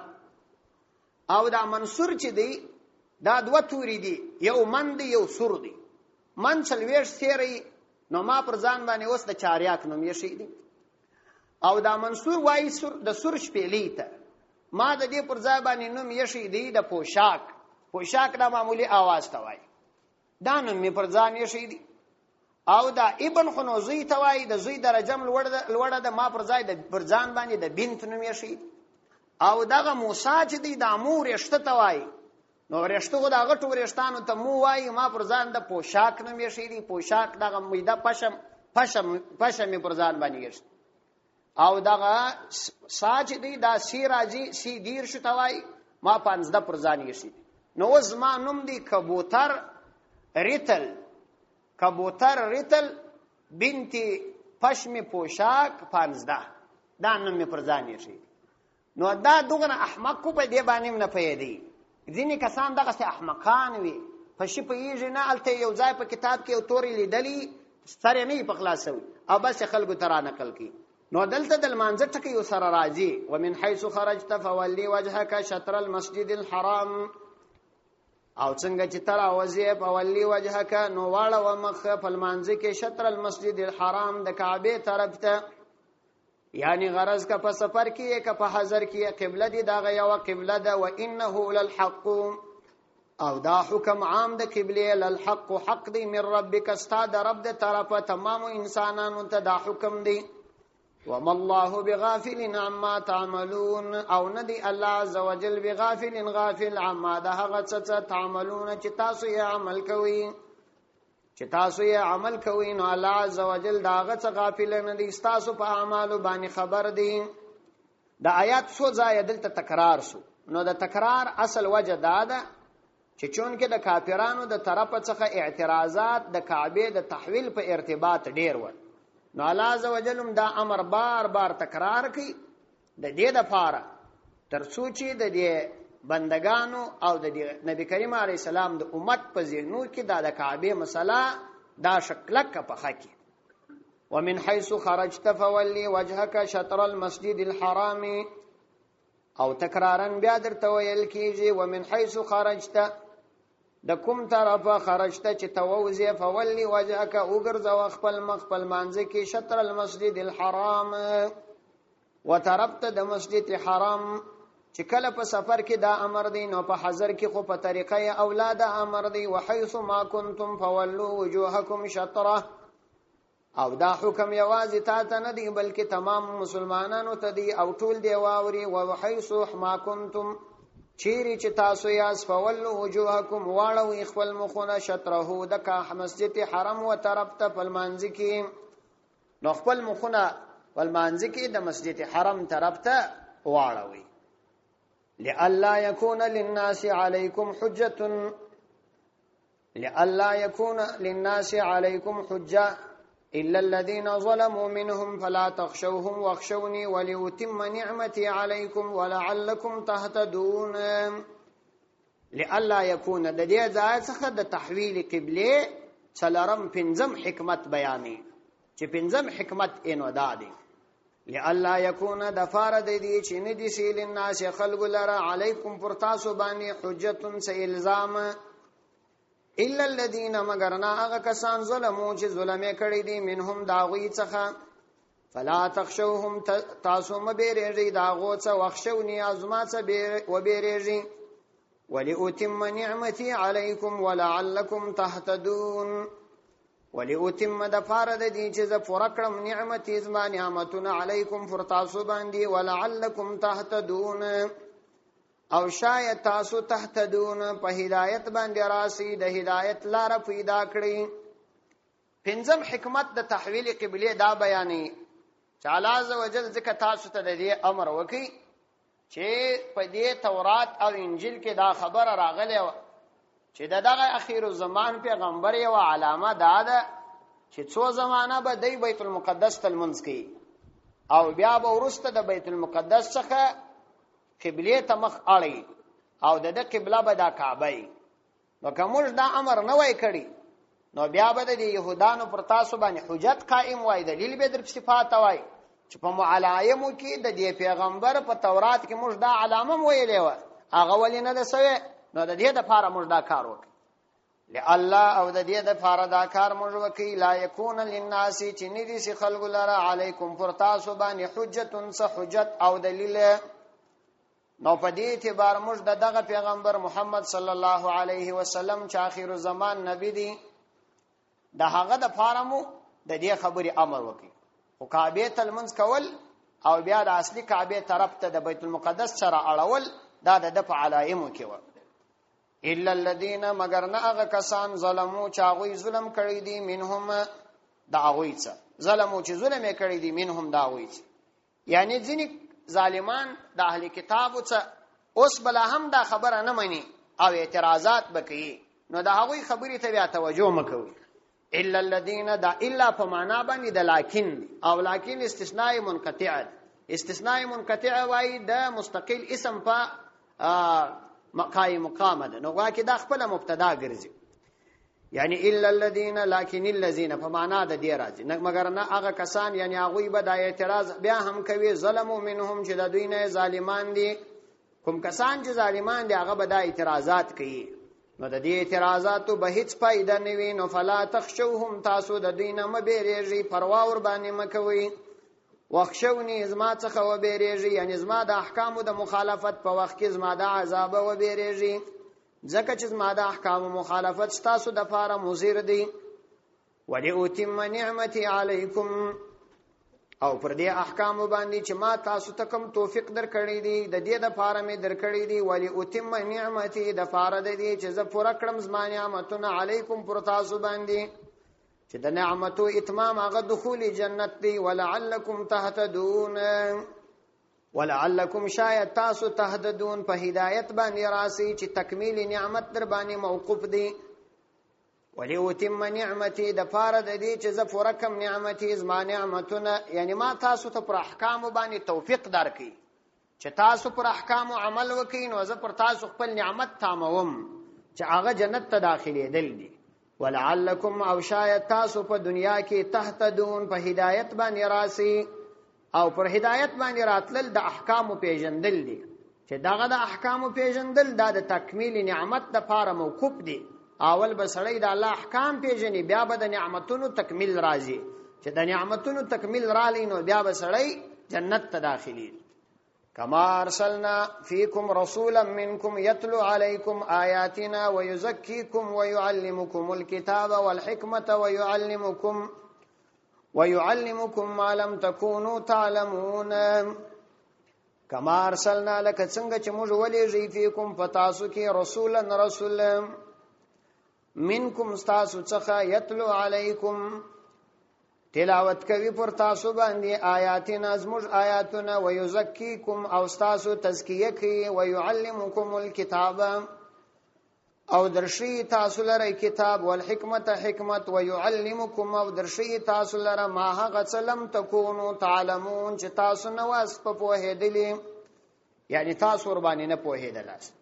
او دا منصور چې دی دا دوه توري دي، یو من دی یو سور دی. من 40 سیری. نو ما پر ځان باندې اوس د چاریاک نوم ایښی دی. او دا منصور وایي د سور شپېلۍ ته. ما د دې پر ځای باندې نوم ایښی دی د پوشاک. پوشاک دا معمولی آواز ته وایي، دا نوم مې پر ځان ایښی دی. او دا ابن خو نو زوی ته وایي، د زوی درجه م لوړه ده، ما پر ځای پر ځان باندې د بنت نوم ایښی دی. او دغه موسی چې دی دا مو رشته ته وایي. نو رشته خو د غټو وریښتانو ته مو وایي، ما پر ځان د پوشاک نوم ایښی دی. پوشاک دغه میده پشه مې پر ځان باندې ایښی. او دغه سا چې دی دا سی راځي، سی دیر شو ته وایي، ما 15 پر ځان ایښی دی. نو اوس زما نوم دی کبوتر ریتل. کبوتر ریتل بنتی پشم پوشاک 15. دا نوم مې پر ځان ایښی. نو دا دوغنه احمق کو په دې باندې نه پوهېدی. ځینې کسان دغسې احمقان وي، په شي پوهېږي نه. هلته یو ځای په کتاب کې یو تورې لیدلي سر یې نه وي په خلاصوي او بس یې خلکو ته رانقل کړي. نو دلته د لمانځه ټکی یو سره راځي. ومن حیث خرجت فولي وجهک شطر المسجد الحرام. او څنګه چې ته راوځې فولي وجهک نو واړوه مخ په لمانځه کې شطر المسجد الحرام د کعبې طرف ته. یعنی غرض که په سفر کې که په حضر کې قبله دی دغه یوه قبله ده. وانه للحق. او دا حکم عام د قبلې للحق حق دی من ربک ستا د رب د طرفه تمامو انسانانو ته دا حکم دی. وما الله بغافل عما تعملون. او ندی الله عز وجل بغافل غافل عما ده هغه څه تعملون چې تاسو یې عمل کوئ. چې تاسو یې عمل کوئ نو الله عزوجل داغه څخه غافل نه دي، تاسو په اعمالو باندې خبر دي. د آیات څو ځای دلته تکرار شو، نو د تکرار اصل وجه دا ده چې چون کې د کافرانو د طرفه څخه اعتراضات د کعبه د تحویل په ارتباط ډیر و، نو الله عزوجل دا امر بار بار تکرار کوي د دې لپاره ترڅو چې د دې بندگانو او د نبی کریم علیه السلام د امت په ذهنو کې د کعبه مسله دا شکلک په حقي. ومن حيث خرجت فولي وجهك شطر المسجد الحرام، او تکرارا بیا درته ویل کیږي ومن حيث خرجت، د کوم طرفه خرجت چې تووزی فولي وجهك وګرځو خپل مخ خپل مانځ کې شطر المسجد الحرام، وتربت د مسجد حرام. چې کله په سفر کې دا امر دی نو په حضر کې خو په طریقه اولاد امر دی وحيث ما كنتم فولوا وجوهكم شطره، او دا حکم یوازې تا ته نه دی بلکې تمام مسلمانانو ته دی او ټول دی واوري. وحيث ما كنتم چیرې چې تاسو یاس فولوا وجوهكم واړوي خپل مخونه شطره د کا مسجد حرم وتربت فالمانځ کې، نو خپل مخونه والمانځ کې د مسجد حرم طرف ته واړوي. لئلا يكون للناس عليكم حجة، لئلا يكون للناس عليكم حجة إلا الذين ظلموا منهم فلا تخشوهم واخشوني ولأتم نعمتي عليكم ولعلكم تهتدون. لئلا يكون د دې ځای څخه د تحویل قبله څلورم پنځم حکمت بیانې چې پنځم حکمت اینو دادي لئلا يكون دفار د دې چې نه دي سیل الناس خلق لرا علیکم پر تاسو باندې حجت س الزام الا الذين مغرنا هغه کسان ظلمو چې ظلم کړی دي منهم داغوی څخه فلا تخشوهم تاسو مبیریږي داغو څخه واخشوني ازما څخه وبیریږي ولئتم نعمتي عليكم ولعلكم تهتدون. ولئتم دفار د دې چې ز پوره کړم نعمت زما نعمتونه علیکم پر تاسو باندې ولعلکم تهتدون، او شاید تاسو تهتدون په هدایت باندې راسي د هدایت لار پیدا کړی. پنځم حکمت د تحویل قبله دا بیانې چې الله عزوجل ځکه تاسو ته د دې امر وکي چې په دې تورات او انجیل کې دا خبره راغله چې دغه اخیر الزمان پیغمبر یو علامه ده چې څو زمانہ به دی بیت المقدس ته منځ کوي او بیا به ورسته د بیت المقدس څخه قبله ته مخ اړي او د قبله به د کعبه. نو کومش دا امر نه وای کړی نو بیا به د يهودانو پر تاسو باندې حجت قائم وای، دلیل به در صفات وای چې په معلایمو کې د دې پیغمبر په تورات کې موږ دا علامه ویلې و هغه ولینه ده سوی، نو د دې د فاره موږ دا کار وکړو لله او د دې د فاره دا کار موږ وکړي لا يكون للناس چې ندي سي خلق لرا علیکم پر تاسو باندې حجت س حجت او دلیل. نو په دې اعتبار موږ دغه پیغمبر محمد صلی الله علیه وسلم چې اخر الزمان نبی دی د هغه د فاره مو د دې خبري امر وکړي او کعبه ته منځ کول او بیا د اصلي کعبه طرف ته د بیت المقدس سره اړول دا د په علایمو کې و. الا الذين مگر نه هغه کسان ظلمو چې هغه ظلم کړی دي منهم دا هغه څه ظلمو چې ظلم یې کړی دي منهم دا هغه یعنی ځینې ظالمان د اهل کتابو څخه اوس بل هم دا خبره نه مني او اعتراضات وکړي، نو دا هغه خبرې ته بیا توجه مکوي. الا الذين دا الا په معنا باندې د لکن او لکن استثناء منقطع، استثناء منقطع وای د مستقل اسم په مقام ده، نو واکه دا خپل مبتدا ګرځي یعنی الا الذين لكن الذين په معنا د دې راځي مگر نه هغه کسان یعنی هغه به د اعتراض بیا هم کوي ظلمو منهم چې د دوی نه ظالمان دي، کوم کسان چې ظالمان دي هغه به د اعتراضات کوي، نو د دې اعتراضاتو به هیڅ فائدہ نه وي. نو فلا تخشوهم تاسو د دوی نه مبیریږي پروا ور باندې مکوي واخشوني زما څخه وبیریږي یعنی زما د احکامو د مخالفت په وخت کې زما د عذاب وبیریږي ځکه چې زما د احکامو مخالفت تاسو د فاره مضر دي. ولئتم نعمتي علیکم او پر دې احکام باندې چې ما تاسو ته کوم توفیق درکړی دی د دې د فاره مې درکړی دی ولئتم نعمتي د فاره د دې چې زه پوره کړم زما نعمتونه علیکم پر تاسو باندې چې د نعمتو اتمام هغه دخول جنت دی. ولعلکم تهتدون، ولعلکم شاید تاسو تهتدون په هدایت باندې راسي چې تکمیل نعمت در باندې موقوف دی. وليتم نعمتي د پاره د دې چې ز پورکم نعمتي زما نعمتونه، یعنی ما تاسو ته پر احکام باندې توفیق درکې چې تاسو پر احکام عمل وکړئ، نو زه پر تاسو خپل نعمت تاموم چې هغه جنت ته داخلي دل دي. ولعلکم او شاید تاسو په دنیا کې تهتدون په هدایت باندې راسي، او پر هدایت باندې راتلل د احکام پیژندل دي چې دغه د احکام پیژندل د تکمیل نعمت د پاره موقوف دي. اول بسړی د الله احکام پیژني، بیا به د نعمتونو تکمیل راځي. چې د نعمتونو تکمیل رالی نو بیا بسړی جنت ته داخلي. کما ارسلنا فیکم رسولا منکم یتلو علیکم آیاتنا ویزکیکم ویعلمکم الکتاب والحکمت ویعلمکم ما لم تکونوا تعلمون. کما ارسلنا لک څنګه چې موږ ولېږي فیکم فتاسو کې رسولا رسول منکم ستاسو څخه یتلو علیکم تلاوت کوي پر تاسو باندې آیاتنا زموږ آیاتونه، ویزکیکم او ستاسو تزکیه کوي، ویعلمکم الکتاب او درشي تاسو لره کتاب، والحکمت حکمت، ویعلمکم او درشي تاسو لره ما هغه څه لم تکونوا تعلمون چې تاسو نه واس په پوهېدلی، یعنی تاسو ور باندې نه پوهېدلاست.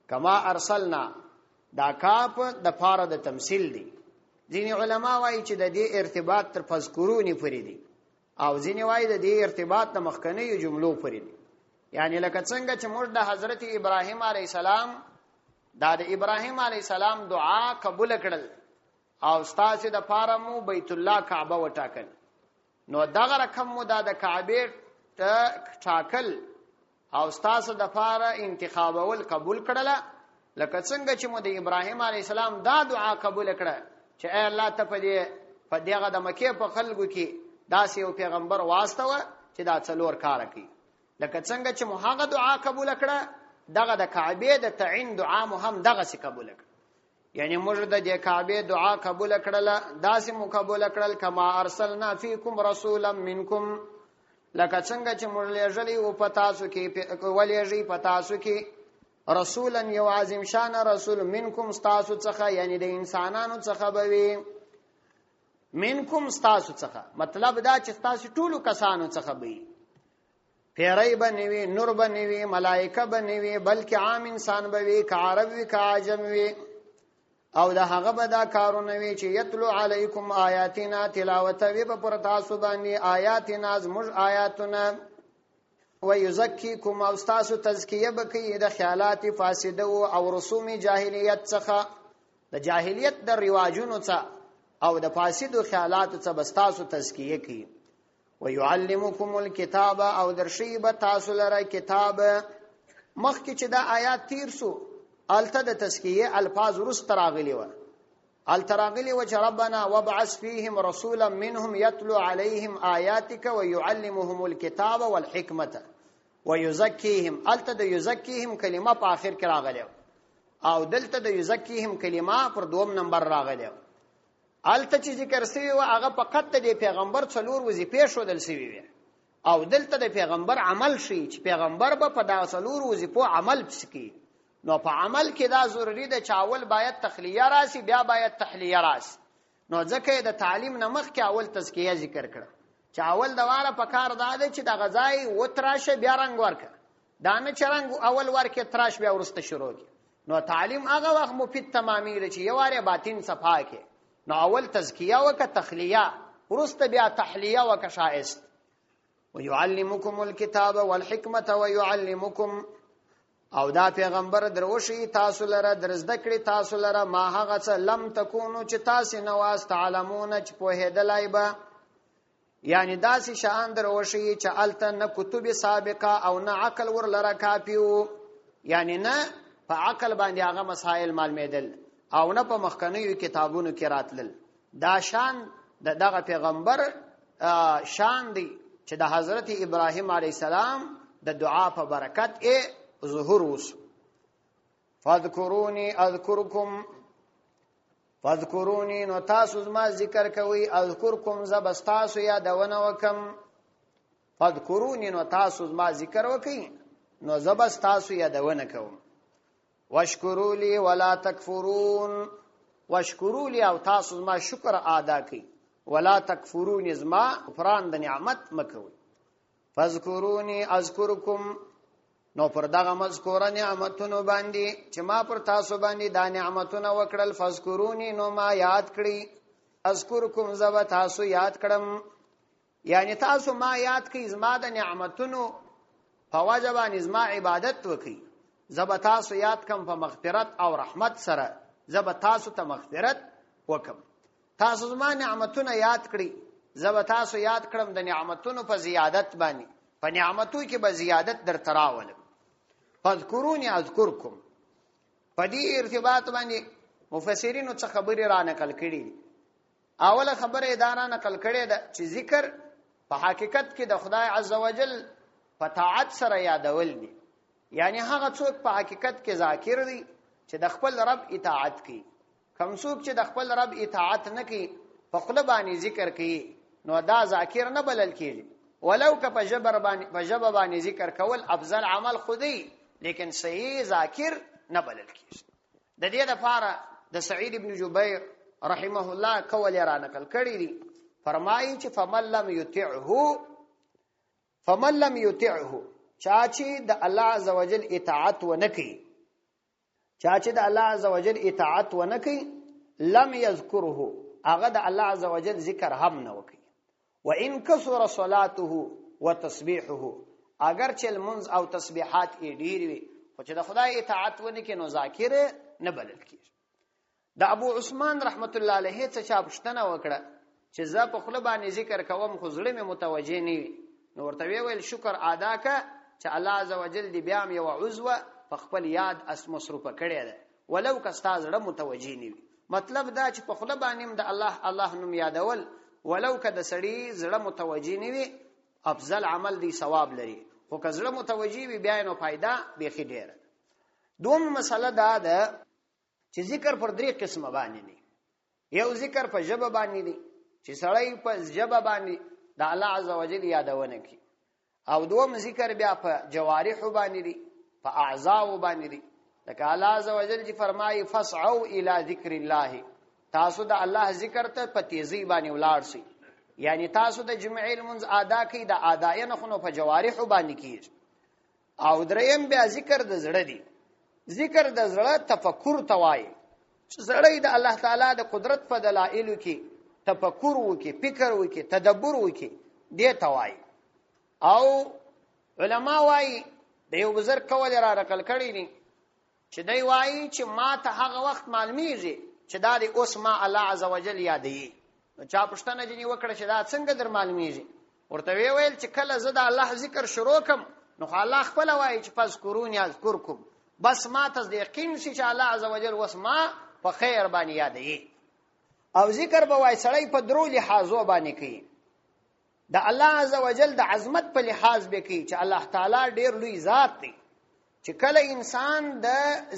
کما ارسلنا دا کاپ د پاره د تمثيل دی. ځینې علما وایي چې د دې ارتباط تر فذکرونی پورې دی، او ځینې وایي د دې ارتباط د مخکنیو جملو پورې دی. یعنی لکه څنګه چې موږ د حضرت ابراهیم علیه السلام د ابراهیم علیه السلام دعا قبول کړل او ستاسو د پاره مو بیت الله کعبه وټاکل، نو دغه رقم مو د کعبه ته ټاکل او ستاسو د پاره انتخابول قبول کړل. لکه څنګه چې مو د ابراهیم علیه السلام دا دعا قبول کړه چې اے الله ته په دغه د مکه په خلکو کې داسې یو پیغمبر واستوه چې دا څلور کار کوي. لکه څنګه چې مو هغه دعا قبول کړه، دغه د کعبه د تعین دعا مو هم دغه سي قبول کړه. یعنی موږ د کعبه دعا قبول کړل، داسې مو قبول کړل. کما ارسلنا فیکم رسولا منکم، لکه څنګه چې موږ لېږلي او پتاسو کې ولېږي پتاسو کې رسولا یو عظیم شان رسول منکم ستاسو څخه، یعنی د انسانانو څخه به وي. منکم ستاسو څخه مطلب دا چې ستاسو ټولو کسانو څخه به وي، پیری به نه وي، نور به نه وي، ملائکه به نه وي، بلکې عام انسان به وي، که عرب وي که عجم وي. او د هغه به دا کارونه وي چې یتلو علیکم آیاتنا تلاوت وي به پر تاسو باندې آیاتنا زموږ آیاتونه، ويزکیکم او ستاسو تزکیه بکی د خیالات فاسده او رسوم جاهلیت څخه، د جاهلیت د رواجونو څخه او د فاسدو خیالات څخه بستاسو تزکیه کی. ويعلمکم الکتاب او درشی به تاسو لره کتاب. مخکې چې دا آیات تیر سو الته د تزکیه الفاظ رست راغلی و، التراغلی و چې ربنا وابعث فيهم رسولا منهم يتلو عليهم آياتك ويعلمهم الكتاب والحكمة ويزكيهم. الته د يزكيهم کلمه په اخر کې راغلی او دلته د يزكيهم کلمه پر دوم نمبر راغلی. الته چې ذکر شوی و هغه فقط د پیغمبر څلور وظیفې شودل شوی وي، او دلته د پیغمبر عمل شي چې پیغمبر به په دا څلور وظیفو عمل وکړي. نو په عمل کې دا ضروری ده چې اول باید تخلیه راسي، بیا باید تحلیه راسي. نو ځکه د تعلیم نمخ کې اول تزکیه ذکر کړه چې اول دواره په کار داده چې د غذای و تراشه بیا رنگ ورکه، دا نه چې رنگ اول ورکه تراش بیا ورسته شروع کی. نو تعلیم هغه وخت مفید تمامي چې یو واره باطن صفا کې. نو اول تزکیه وک تخلیه، ورسته بیا تحلیه وک شایست. ويعلمکم الكتاب والحکمت ويعلمکم او دا پیغمبر دروشي تاسو لره درزده کړی تاسو لره ما هغه څه لم تکونو چې تاسو نه واست تعلمون چې په هدلای به، یعنی داسې شان دروشي چې الته نه کتب سابقه او نه عقل ور لره کافیو، یعنی نه په عقل باندې هغه مسائل معلومېدل او نه په مخکنیو کتابونو کې راتلل. دا شان دغه پیغمبر شان دی چې د حضرت ابراهیم علیه السلام د دعا په برکت ظهور وس. فاذکرونی اذکرکم، فذكروني نو تاسو زما ذکر کوي اذکرکم زبستاسو یادونه وکم فذكروني نو تاسو زما ذکر وکي نو زبستاسو یادونه کوم واشکروا لي ولا تکفرون واشکروا لي او تاسو زما شکر ادا کوي ولا تکفرون زما کفران د نعمت مکوي فذكروني اذكركم نو پر دغه مذکوره نعمتونو باندې چې ما پر تاسو باندې دا نعمتونه وکړل فذكروني نو ما یاد کړی اذكركم زب تاسو یاد کړم یعنی تاسو ما یاد کړئ زما د نعمتونو په وجه باندې زما عبادت وکړئ زب تاسو یاد کم په مغفرت او رحمت سره زب تاسو ته مغفرت وکم تاسو زما نعمتونه یاد کړئ زب تاسو یاد کړم د نعمتونو په زیادت باندې په نعمتو کې به زیادت در تراولم فذكروني اذكركم په دې ارتباط باندې مفسرینو څخه خبرې را نقل کړي اوله خبره دا را نقل کړي ده چې ذکر په حقیقت کې د خدای عزوجل په طاعت سره یادول دي یعنی هغه څوک په حقیقت کې ذاکر دي چې د خپل رب اطاعت کوي کوم څوک چې د خپل رب اطاعت نه کوي په خپل باندې ذکر کوي نو دا ذاکر نه بلل کیږي ولو که په جبر باندې ذکر کول افضل عمل خودي لیکن صحیح ذاکر نه بلل کیږي د دې لپاره د سعید ابن جبیر رحمه الله قول را نقل کړی دي فرمایي چې فمن لم يطعه چا چې د الله عزوجل اطاعت و نکي لم يذكره هغه د الله عزوجل ذکر هم نه وکي وان كثر صلاته وتسبيحه اگر چې المنز او تسبیحات یې ډیر وي خو چې د خدای اطاعت ونه کې نو ذاکر نه بلل کیږي د ابو عثمان رحمت الله علیه څخه چا پښتنه وکړه چې زه په خپل باندې ذکر کوم خو زړه مې متوجه نه وي نو ورته ویل شکر ادا کا چې الله عزوجل دی بیا مې یو عضو په خپل یاد اس مصروفه کړی ده ولو که استاد زړه متوجه نه وي مطلب دا چې په خپل باندې د الله نوم یادول ولو که د سړی زړه متوجه نه وي افضل عمل دی ثواب لري خو که زړه متوجه وي بیا نو فائدہ به ډیره دوم مسله دا ده چې ذکر پر درې قسمه باندې دي یو ذکر په جبه باندې دي چې سړی په جبه باندې د الله عزوجل یادونه کوي او دوم ذکر بیا په جوارح باندې دي په اعضاء باندې دي لکه الله عزوجل چې فرمایي فسعوا الى ذکر الله تاسو د الله ذکر ته په تیزی باندې ولاړ شئ یعنی تاسو د جمعې المنز ادا کوي د ادايه نه خو په جوارح باندې کیږي او دریم بیا ذکر د زړه دی ذکر د زړه تفکر توای چې زړه د الله تعالی د قدرت په دلایلو کې تفکر وکي فکر وکي تدبر وکي دی توای او علما وای د یو بزرګ کول را نقل کړی دي چې دی وای چې ما ته هغه وخت معلومیږي چې دا د اوس ما الله عزوجل یادې نو چا پښتنه جنې وکړه چې دا څنګه در معلومیږي ورته ویل چې کله زه د الله ذکر شروع کوم نو الله خپل وای چې فذكروني اذكركم بس ما تصدیقین شي چې الله عزوجل وس ما په خیر باندې یادې او ذکر به وای سړی په درو لحاظو باندې کوي د الله عزوجل د عظمت په لحاظ به کوي چې الله تعالی ډیر لوی ذات دی چې کله انسان د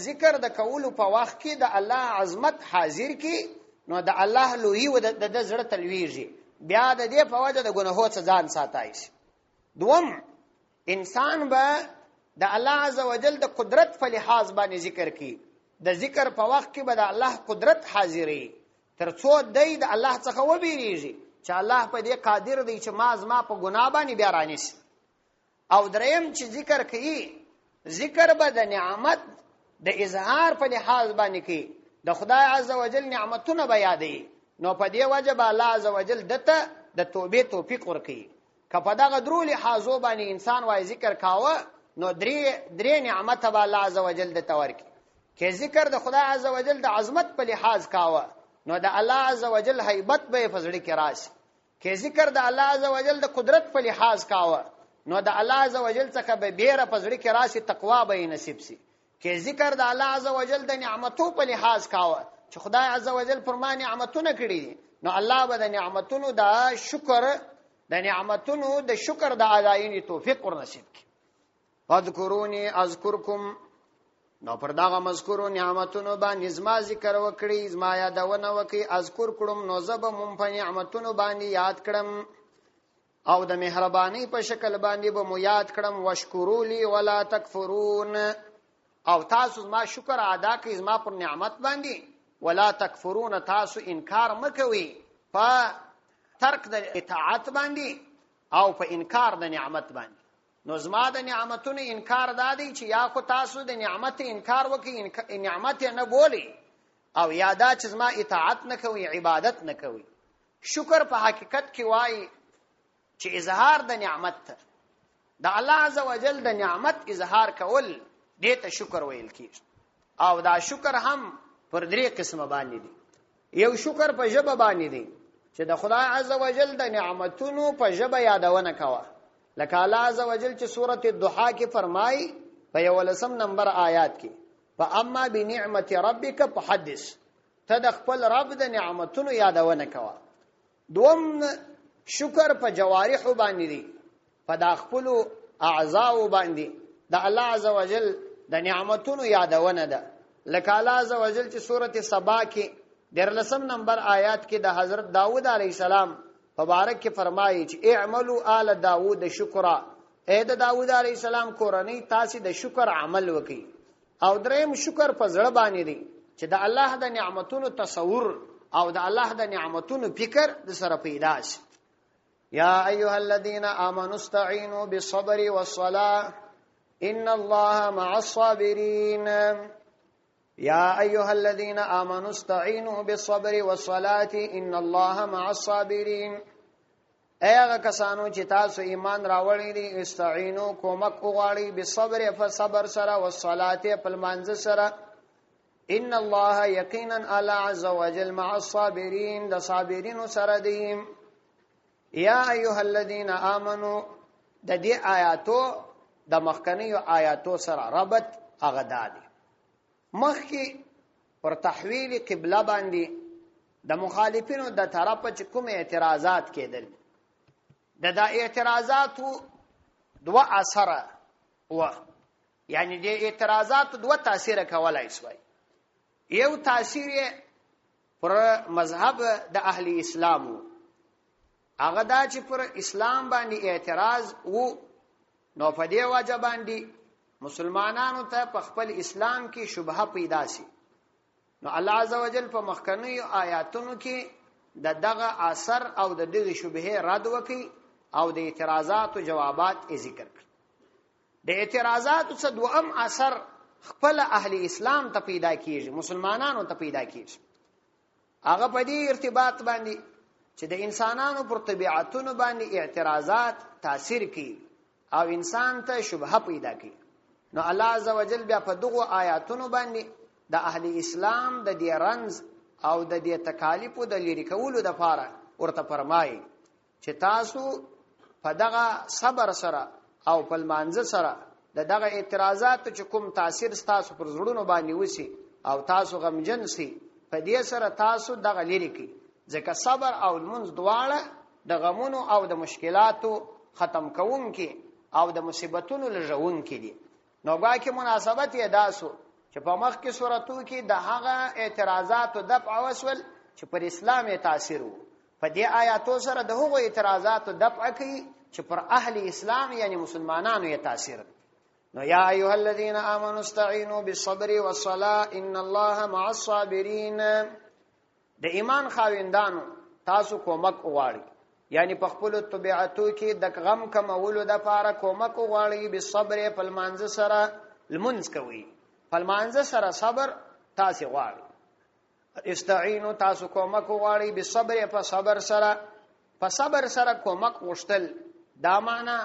ذکر د کولو په وخت کې د الله عظمت حاضر کی نو د الله لوی و د زړه تلویږي بیا د دې په وجه د ګناهو څخه ځان ساتای شي دوم انسان به د الله عزوجل د قدرت په لحاظ باندې ذکر کی د ذکر په وخت کې به د الله قدرت حاضرې ترڅو د الله څخه وبېریږي چې الله په دې قادر دی چې ما په ګناه باندې بیا رانیسي او دریم چې ذکر کوي ذکر به د نعمت د اظهار په لحاظ باندې کوي د خدای عزوجل نعمتونه به یادې نو په دې وجه به الله عزوجل دته د توبې توفیق ورکړي کله دغه درو لحاظو باندې انسان وای ذکر کاوه نو درې نعمت به الله عزوجل د تورکی کې ذکر د خدای عزوجل د عظمت په لحاظ کاوه نو د الله عزوجل هیبت به فزړی کې راشي کې ذکر د الله عزوجل د قدرت په لحاظ کاوه نو د الله عزوجل څخه به بیره فزړی کې راشي تقوا به نصیب شي کې ذکر د الله عزوجل د نعمتو په لحاظ کاوه چې خدای عزوجل پر ما نعمتونه کړی نو الله به د نعمتونو د شکر د اداینې توفیق ور نصیب کړي فذكروني اذكركم نو پر دغه مذکورو نعمتونو باندې زما ذکر وکړي، زما یادونه وکړي، اذکر کړم نو زه به مون په نعمتونو باندې یاد کړم او د مهرباني په شکل باندې به مو یاد کړم. واشکروا لی ولا تکفرون، او تاسو زما شکر ادا کړئ زما پر نعمت باندې، ولا تکفرون، تاسو انکار مکوئ په ترک د اطاعت باندې او په انکار د نعمت باندې. نو زما د نعمتونو انکار دادی چې یا خو تاسو د نعمت انکار وکړئ، نعمت نه بولی، او یا دا چې زما اطاعت نه کوئ، عبادت نه کوئ. شکر په حقیقت کې وایي چې اظهار د نعمت ته، د الله عزوجل د نعمت اظهار کول دې ته شکر ویل کیږي. او دا شکر هم پر درې قسمه باندې دي. یو شکر په ژبه باندې دی چې د خدای عزوجل د نعمتونو په ژبه یادونه کوه، لکه الله عزوجل چې سورۃ الضحى کې فرمایي په 11 نمبر آیات کې فاما بنعمت ربک فحدث، ته د خپل رب د نعمتونو یادونه کوه. دوم شکر په جوارح باندې دی، په د خپل اعضاء باندې د الله عزوجل د نعمتونو یادونه ده، لکه الله عزوجل چې سورۃ سبا کې 13 نمبر آیات کې د حضرت داود علیه السلام مبارک کې فرمایي چې اعملوا آل داود شکرا، اے د داود علیه السلام کورنۍ تاسو د شکر عمل وکړي. او دریم شکر په زړه باندې دی چې د الله د نعمتونو تصور او د الله د نعمتونو فکر د سره پیدا شي. یا ایها الذین آمنوا استعینوا بالصبر والصلاة ان الله مع الصابرین. یا ایها الذین آمنوا استعینوا بالصبر والصلاة ان الله مع الصابرین. ایغه کسانو چې تاسو ایمان راوړی دي، استعینوا کومک وغواړي، بالصبر فصبر سره، والصلاة فالمانځ سره، ان الله یقینا الله عز وجل مع الصابرین، د صابرینو سره دی. یا ایها الذین آمنوا د دې آیاتو د مخکنیو آیاتو سره ربط هغه دادي. مخکې پر تحویل قبله باندې د مخالفینو د طرفه چې کوم اعتراضات کېدل، د اعتراضاتو دوه اثر و، یعنی د اعتراضاتو دوه تاثیر کولای شي. یو تاثیر پر مذهب د اهل اسلام، هغه دا چې پر اسلام باندې اعتراض وو، نو په دې وجه باندې مسلمانانو ته په خپل اسلام کې شبهه پیدا شي. نو الله عزوجل په مخکنیو آیاتونو کې دغه اثر او دغه شبهه رد وکي او د اعتراضاتو جوابات یې ذکر کړ. د اعتراضاتو څخه دویم اثر خپل اهل اسلام ته پیدا کیږي، مسلمانانو ته پیدا کیږي. هغه په دې ارتباط باندې چې د انسانانو پر طبيعتونو باندې اعتراضات تاثیر کوي او انسان ته شبهه پیدا کوي. نو الله عزوجل بیا په دغه آیاتونو باندې د اهل اسلام د دې رنز او د دې تکالیفو د لری کولو د لپاره ورته فرمایي چې تاسو په دغه صبر سره او په مانځ سره دغه اعتراضات چې کوم تاثیر تاسو پر زړونو باندې وسی او تاسو غمجن سي، په دې سره تاسو دغه لری کی، ځکه صبر او المنځ دواړه د غمونو او د مشکلاتو ختم کوونکي او د مصیبتونو لږونکي دي. نو باکه مناسبت یې داسو چې په مخ کې سوراتو کې د هغه اعتراضات او دفع وسول چې پر اسلام یې تاثیر وو، په دې آیاتو سره د هغو اعتراضات او دفع کوي چې پر اهل اسلام یعنی مسلمانانو یې تاثیر. نو یا ایها الذین آمنوا استعینوا بالصبر والصلاة ان الله مع الصابرین. د ایمان خاوندانو تاسو کومک وغواړئ، یعنی په خپل طبيعتو کې د غم کمولو د لپاره کومک وغواړئ. بالصبر فالمانځ سره المنځ کوي، فالمانځ سره صبر تاسو غواړئ. استعینوا تاسو کومک وغواړئ بالصبر فصبر سره، په صبر سره کومک غوښتل دا معنا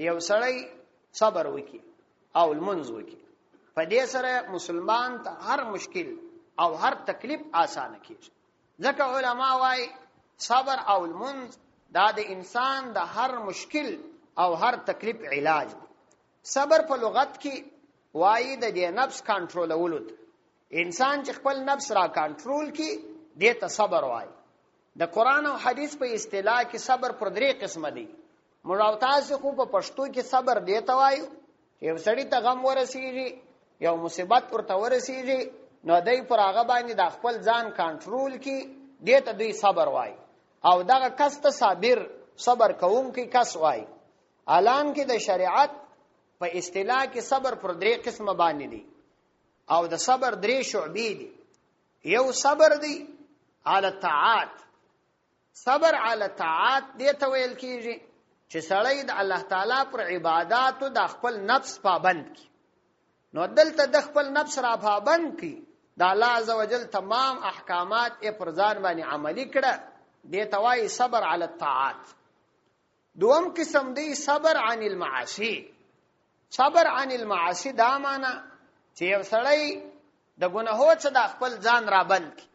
یو سړی صبر وکي او المنځ وکي، په دې سره مسلمان ته هر مشکل او هر تکلیف آسان کیږي. ځکه علما وايي صبر او المنځ دا د انسان د هر مشکل او هر تکلیف علاج دی. صبر په لغت کې وايي د دې نفس کنټرولولو، انسان چې خپل نفس را کنټرول کی دې ته صبر وايي. د قران او حدیث په اصطلاح کې صبر پر درې قسمه دي. مراوتاس خو په پښتو کې صبر دی ته وایو، یو سړی ته غم ورسیږي، یو مصیبت ورته ورسیږي نو دای پر هغه باندې د خپل ځان کنټرول کی دې ته دوی صبر وای او دغه کس ته صبر کوونکی کس وای. الان کې د شریعت په اصطلاح کې صبر پر درې قسمه باندې دي او د صبر درې شعبې دي. یو صبر دی علی الطاعات. صبر علی الطاعات دې ته ویل کیږي چې سړی د الله تعالی پر عبادتو د خپل نفس پابند کی. نو دلته د خپل نفس را پابند کی د الله عزوجل تمام احکامات یې پر ځان باندې عملی کړه، دې ته وایي صبر علی الطاعات. دوم قسم دی صبر عن المعاصی. صبر عن المعاصی دا معنا چې یو سړی د ګناهو څخه د خپل ځان را بند کی.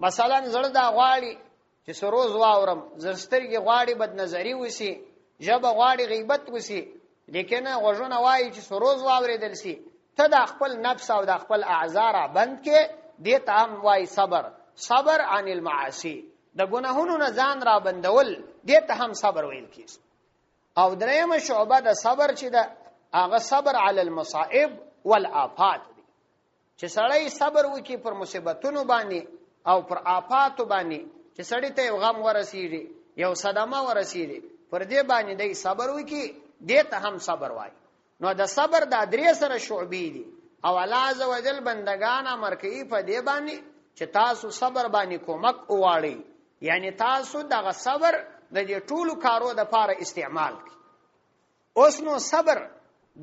مثلا زړه دا غواړي چې سروز واورم، زړسترګي غواړي بد نظری وسی، ژبه غواړي غیبت وسی، لیکن غوږونه وایي چې سروز واورېدل سي. ته د خپل نفس او د خپل اعضاء را بند کې دې ته هم وایي صبر. صبر عن المعاصی، د ګناهونو نه ځان را بندول دې ته هم صبر ویل کیږي. او درېمه شعبه د صبر چې د هغه صبر علی المصائب والآفات دی، چې سړی صبر وکي پر مصیبتونو باندې او پر آفاتو باندې، چې سړی ته یو غم ورسیږي، یو صدمه ورسیږي، پر دې باندې دی صبر وکي، دې ته هم صبر وایي. نو د صبر د درې سره شعبې دي او الله عزوجل بندگان امر کوي په دې باندې چې تاسو صبر باندې کومک وواړئ، یعنی تاسو دغه صبر د دې ټولو کارو د پاره استعمال کړئ. اوس نو صبر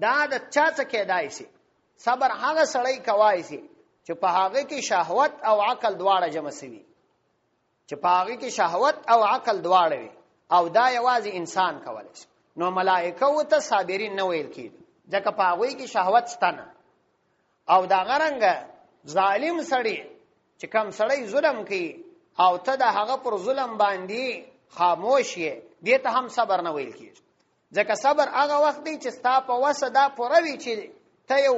دا د چا څه کېدای شي؟ صبر هغه سړی کوای شي چې په هغه کې شهوت او عقل دواړه جمع شوي، چې په هغه کې شهوت او عقل دواړه وي، او دا یوازې انسان کولی شي. نو ملائکه وته صابرین نه ویل کېږي ځکه په هغوی کې شهوت شته نه. او دا غرنګه ظالم سړی چې کم سړی ظلم کوي او ته د هغه پر ظلم باندې خاموش یې، دې ته هم صبر نه ویل کېږي. ځکه صبر هغه وخت دی چې ستا په وسه دا پوره وي چې ته یو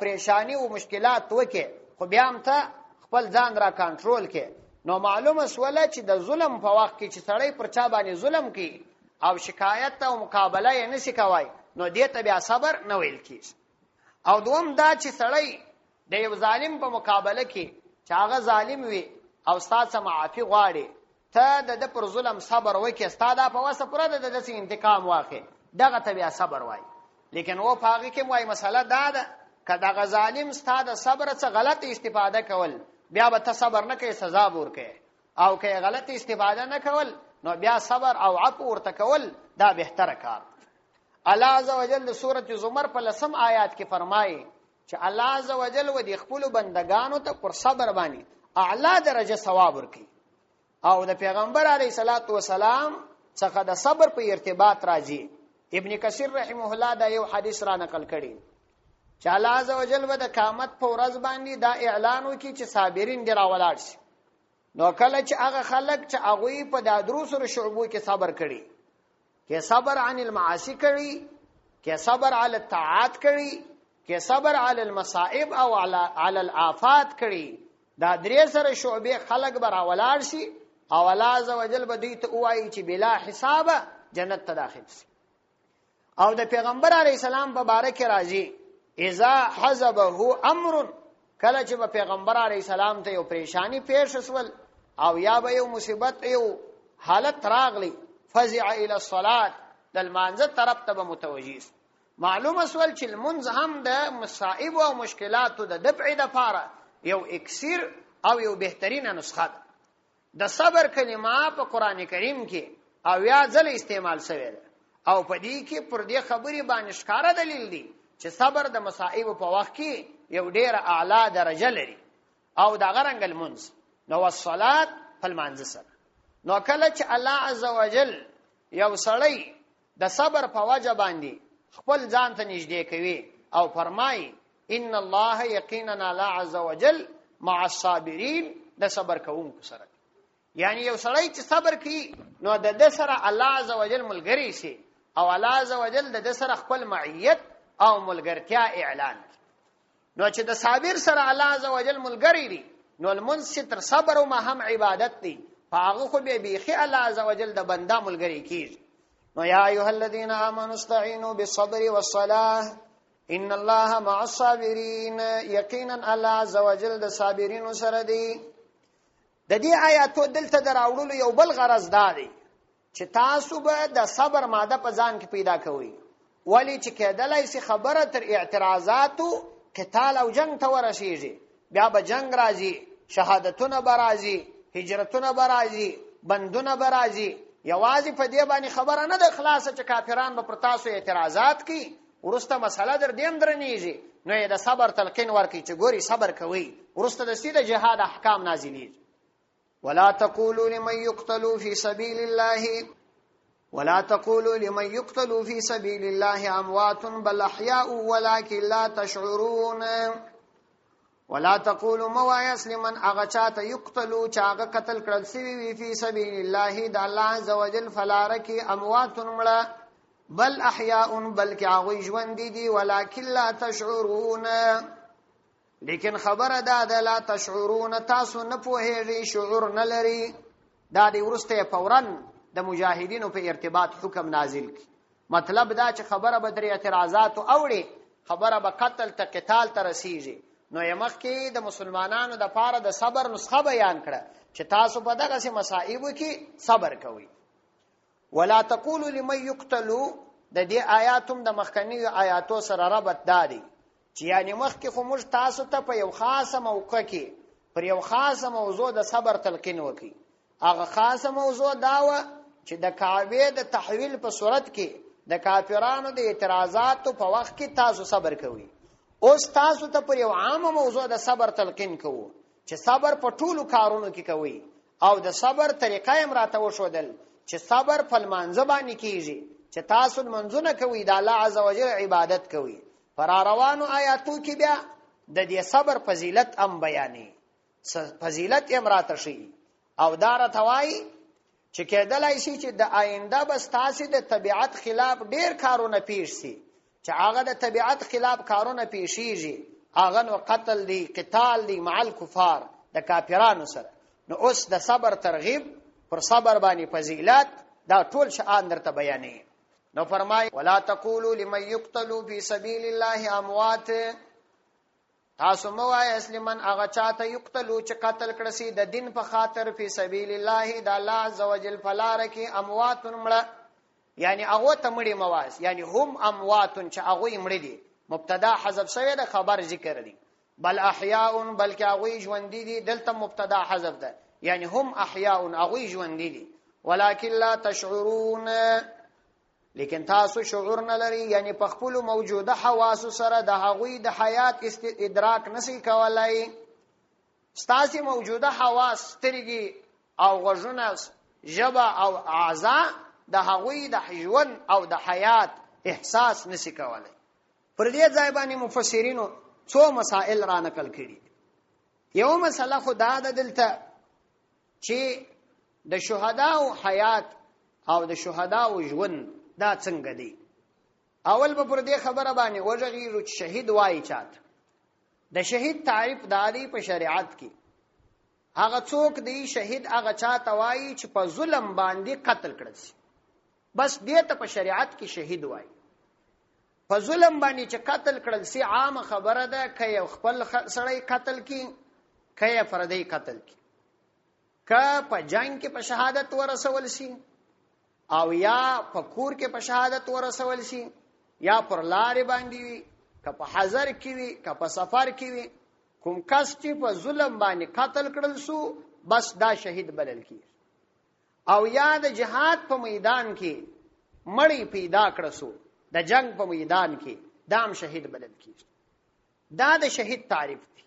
پریشانی او مشکلات وکې، خو بیا هم ته خپل ځان را کنټرول کې. نو معلومه سوله چې د ظلم په وخت کې چې سړی پر چا باندې ظلم کوي او شکایت او مقابله یې نشي کوای، نو دې ته بیا صبر نه ویل کېږي. او دوم دا چې سړی د یو ظالم په مقابله کې چې هغه ظالم وي او ستا څخه معافي غواړي، ته د پر ظلم صبر وکې، ستا دا په وسه پوره د داسې انتقام واخې، دغه ته بیا صبر وایي. لیکن و په هغې کې وایي مسله دا ده که دغه ظالم ستا د صبر څخه غلط استفاده کول، بیا به ته صبر نه کوې، سزا به ورکوې. او که غلط استفاده نه کول، نو بیا صبر او عفو ورته کول دا بهتره کار. الله عزوجل د سورۃ زمر په 10 آیات کې فرمایي چې الله عزوجل و دې خپل بندگانو ته پر صبر باندې اعلی درجه ثواب ورکړي. او د پیغمبر علیه الصلاۃ والسلام څخه د صبر په ارتباط راځي. ابن کثیر رحمه الله دا یو حدیث را نقل کړي چې الله عزوجل و د قیامت په ورځ باندې دا اعلان وکړي چې صابرین دی راولاړ شي. نو کله چې هغه خلک چې هغوی په دا درو سره شعبو کې صبر کړي، کې صبر عن المعاصی کړي، کې صبر علی الطاعات کړي، کې صبر علی المصائب او علی الآفات کړي، دا درې سره شعبې خلک به راولاړ شي او الله عزوجل به دوی ته ووایي چې بلا حساب جنت ته داخل شي. او د پیغمبر علیه السلام په باره کې راځي اذا حزبه امر، کله چې به پیغمبر علیه السلام ته یو پریشانی پیښ شول او یا به یو مصیبت یو حالت راغلی، فزع الى الصلاه، د لمانځه طرف ته به متوجه. معلومه سول چې المنځ هم د مصائب او مشکلاتو د دفع لپاره یو اکسیر او یو بهترینه نسخه ده. د صبر کلمه په قران کریم کې او یا ځل استعمال شوی ده او په دې کې پر دې خبرې باندې ښکارا دلیل دی چې صبر د مصائب په وخت کې یو ډیر اعلی درجه لري. او دا غرنګ المنځ نو الصلاه په المنځ سره. نو کله چې الله عزوجل یو سړی د صبر په وجه باندې خپل ځان ته نږدې کوي او فرمایي ان الله یقینا الله عزوجل مع الصابرین، د صبر کوونکو سره. یعنی یو سړی چې صبر کوي نو د دې سره الله عزوجل ملګری شي او الله عزوجل د دې سره خپل معیت او ملګرتیا اعلان. نو چې د صابر سره الله عزوجل ملګری دی، نو المنځ تر صبر او ما هم عبادت دی، هغه خو به بيخي الله عزوجل د بنده ملګری کیږي. نو یا ایها الذین آمنوا استعینوا بالصبر والصلاه ان الله مع الصابرین، یقینا الله عزوجل د صابرینو سره دی. د دې آیاتو دلته دراوړلو یو بل غرض دا دی چې تاسو به د صبر ماده په ځان کې پیدا کوئ، ولی چې کېدلای شي خبره تر اعتراضاتو قتال او جنگ ته ورسیږي، بیا به جنگ راځي، شهادتونه به راځي، هجرتونه به راځي، بندونه به راځي. یوازې په دې باندې خبره نه ده خلاصه چې کافران به پر تاسو اعتراضات کوي، ورسته مسله در دیم درنیږي، نو یې د صبر تلقین ورکړي چې ګوري صبر کوي، ورسته د سیده جهاد احکام نازلیږي. ولا تقولوا لمن يقتل في سبيل الله ولا تقولوا لمن يقتل في سبيل الله اموات بل احياء ولكن لا تشعرون. ولا تقولوا موايس لمن اغچات يقتلوا چاغه قتل کړل سی في سبيل الله د الله عز وجل فلارکی اموات مړه بل احياء بلکې هغه ژوند دي ولكن لا تشعرون. لیکن خبره دا ده لا تشعرون، تاسو نه پوهیږئ، شعور نه لري. دا دی ورسته فورا د مجاهدینو په ارتباط حکم نازل کی. مطلب دا چې خبره به در اعتراضات اوړي، خبره به قتل ته قتال ته رسیږي. نو یمخ کې د مسلمانانو د پاره د صبر نسخه بیان کړه چې تاسو په دغه سي مصائب کې صبر کوئ. ولا تقولوا لمن يقتل، د دې آیاتم د مخکنی آیاتو سره ربط دادي چې یعنی مخ کې خو موږ تاسو ته په یو خاصه موقع کې پر یو خاصه موضوع د صبر تلقین وکي. هغه خاصه موضوع داوه چې د کعبه د تحویل په صورت کې د کافرانو د اعتراضاتو په وخت کې تاسو صبر کوئ. اوس تاسو ته پر یو عامه موضوع د صبر تلقین کوو چې صبر په ټولو کارونو کې کوئ، او د صبر طریقه یې راته وښودل چې صبر په لمانځه باندې کیږي، چې تاسو منځونه کوئ، د الله عزوجل عبادت کوئ. پر روانو آیاتو کې بیا د دې صبر فضیلت هم بیانې، فضیلت یې راته شي او دا راته وایي چې کېدلای شي چې د آینده بس تاسو د طبیعت خلاف ډیر کارونه پیښ شي، چې هغه د طبیعت خلاف کارونه پیښیږي، هغه نو قتل دی، قتال دی مع الکفار، د کافرانو سره. نو اوس د صبر ترغیب پر صبر باندې فضیلت دا ټول شان درته بیانې. نو فرمای ولا تقولوا لمن يقتل في سبيل الله اموات، تاسو مو وای اسلمن هغه چاته یقتلوا چې قتل کړه سي د دین په خاطر فی سبیل الله د الله عزوجل فلار کې اموات مړه، یعنی هغه ته مړي مواس، یعنی هم اموات چې هغه مړي دي، مبتدا حذف شوی د خبر ذکر دي. بل احیاء بلکې هغه ژوند دي، دلته مبتدا حذف ده، یعنی هم احیاء هغه ژوند دي ولکن لا تشعرون، لیکن تاسو شعور نه لري، یعنی په خپل موجوده حواس سره د هغوی د حیات ادراک نشي کولای. ستاسو موجوده حواس سترګي او غوږونه، ژبه او اعضاء د هغوی د ژوند او د حیات احساس نشي کولای. پر دې ځای باندې مفسرینو څو مسائل را نقل کړي. یو مسله خدا د دلته چې د شهداو حیات او د شهداو ژوند دا څنګه دی. اول به پر دې خبره باندې وژغیرو چې شهید وایي چاته. د شهید تعریف دادی په شریعت کې هغه څوک دی شهید هغه چاته وایي چې په ظلم باندې قتل کړل شي، بس دې ته په شریعت کې شهید وایي. په ظلم باندې چې قتل کړل شي عام خبره ده، که خپل سړی قتل کی، که فردی قتل کی، که په جنگ کې په شهادت ورسول شي، او یا په کور کې په شهادت ورسول شي، یا پر لارې باندې وي، که په حضر کې وي، که په سفر کې وي، کوم کس چې په ظلم باندې قتل کړل شو بس دا شهید بلل کیږي. او یا د جهاد په میدان کې مړی پیدا کړل شو، د جنگ په میدان کې دام شهید بلل کیږي. دا د شهید تعریف دی.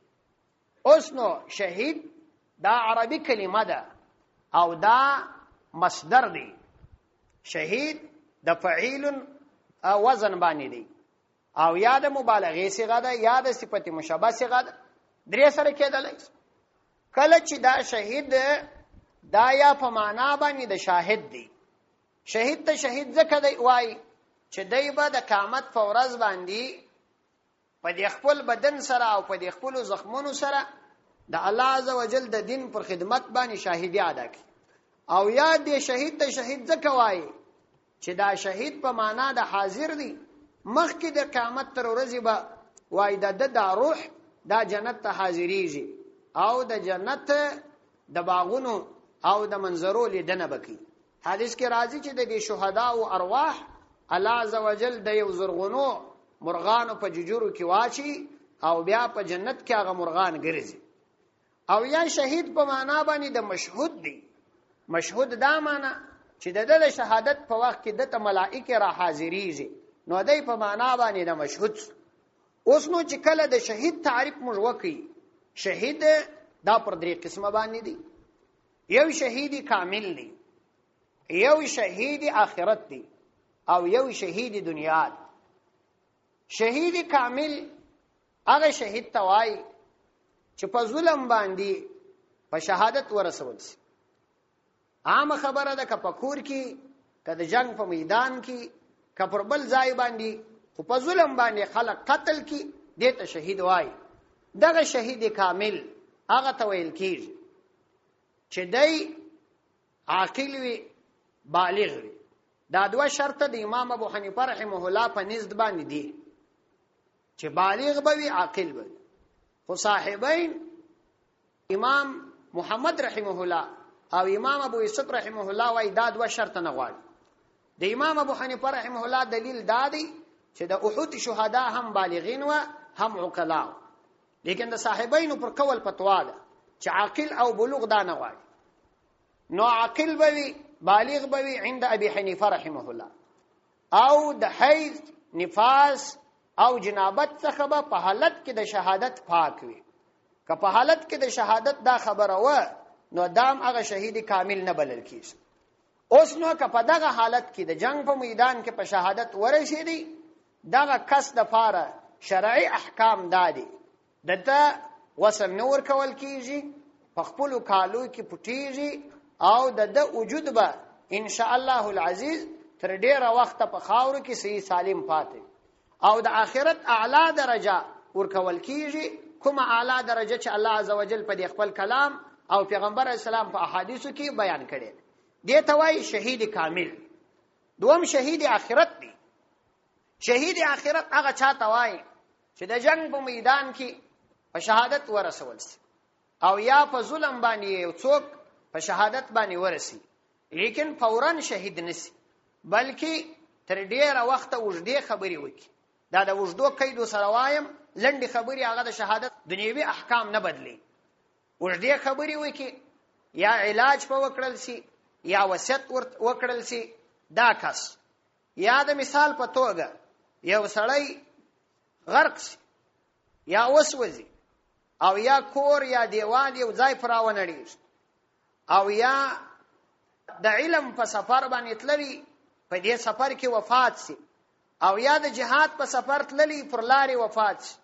اوس نو شهید دا عربي کلمه ده او دا مصدر دی. شهید د فعیل وزن باندې دی، او یا د مبالغه صيغه ده یا د صفت مشابه صيغه ده، درې سره کېدلای. کله چې دا شهید دا یا په معنا باندې د شاهد دی. شهید ته شهید ځکه دی وای چې دی به د قیامت په ورځ باندې په دې خپل بدن سره او په دې خپل زخمونو سره د الله عزوجل د دین پر خدمت باندې شاهدی ادا کړي. او یا دې شهید ته شهید ځکه وای چې دا شهید په معنا د حاضر دی، مخکې د قیامت تر ورځې به وای د روح دا جنت ته حاضریږي او د جنت د باغونو او د منظرو لیدنه بکی. حدیث کې راځي چې د شهدا او ارواح الله عزوجل د یو زرغونو مرغانو په ججورو کې واچي او بیا په جنت کې هغه مرغان ګرځي. او یا شهید په معنا باندې د مشهود دی. مشهود دا معنا چې د شهادت په وخت کې د ملائکه را حاضریږي، نو دای په معنا باندې د مشهود. اوس نو چې کله د شهید تعریف موږ وکړي، شهید دا پر درې قسمه باندې دي. یو شهیدی کامل دی، یو شهیدی آخرت دی، او یو شهیدی دنیا دی. شهیدی کامل هغه شهید توای چې په ظلم باندې په شهادت ورسول شي. عام خبره ده که په کور کې، که د جنگ په میدان کې، که پر بل ځای باندې، خو په ظلم باندې خلک قتل کی، دته شهید وای. دغه شهید کامل هغه ته ویل کیږي چې دای عاقل وي، بالغ وي. دا دوه شرط د امام ابو حنیفه رحمه الله په نزد باندې دي چې بالغ به وي، عاقل به وي. خو صاحبین امام محمد رحمه الله او امام ابو یوسف رحمه الله وای دا دوه شرط نه غواړي. د امام ابو حنیفه رحمه الله دلیل دا دی چې د احد شهدا هم بالغین و هم عقلا، لیکن د صاحبینو پر قول فتوا ده چې عاقل او بلوغ دا نه غواړي. نو عاقل به وي، بالغ به وي عند ابي حنیفه رحمه الله، او د حیض، نفاس او جنابت څخه به په حالت کې د شهادت پاک وي. که په حالت کې د شهادت دا خبره و، نو دام هغه شهید کامل نه بلل کیږي. اوس نو که په دغه حالت کې د جنگ په میدان کې په شهادت ورسېدي، دغه کس د پاره شرعي احکام دادي دته وسم نور کول کیږي، په خپل کالو کې پټیږي، او د وجود به ان شاء الله العزيز تر ډیره وخت په خاور کې صحیح سالم پاتې، او د آخرت اعلی درجه ورکول کیږي. کومه اعلی درجه چې الله عزوجل په خپل کلام او پیغمبر اسلام په احادیثو کې بیان کړي، دې ته وایي شهید کامل. دوم شهید آخرت دی. شهید آخرت هغه چاته وایي چې د جنگ په میدان کې په شهادت ورسول شي، او یا په ظلم باندې یو څوک په شهادت باندې ورسي، لیکن فورا شهید نسی، بلکې تر ډیره وخت وجدي خبري وکي. دا د وجدو قید سره وایم، لنډي خبري هغه د شهادت دنیوي احکام نه بدلی. وجدي خبري وکي، یا علاج په وکړل شي، یا وصیت وکړل شي. دا کس یا د مثال په توګه یو سړی غرق شي، یا وسوځي، او یا کور یا دیوال یو ځای پراونړي، او یا د علم په سفر باندې تللی، په دې سفر کې وفات شي، او یا د جهاد په سفر تللی پر لارې وفات شي،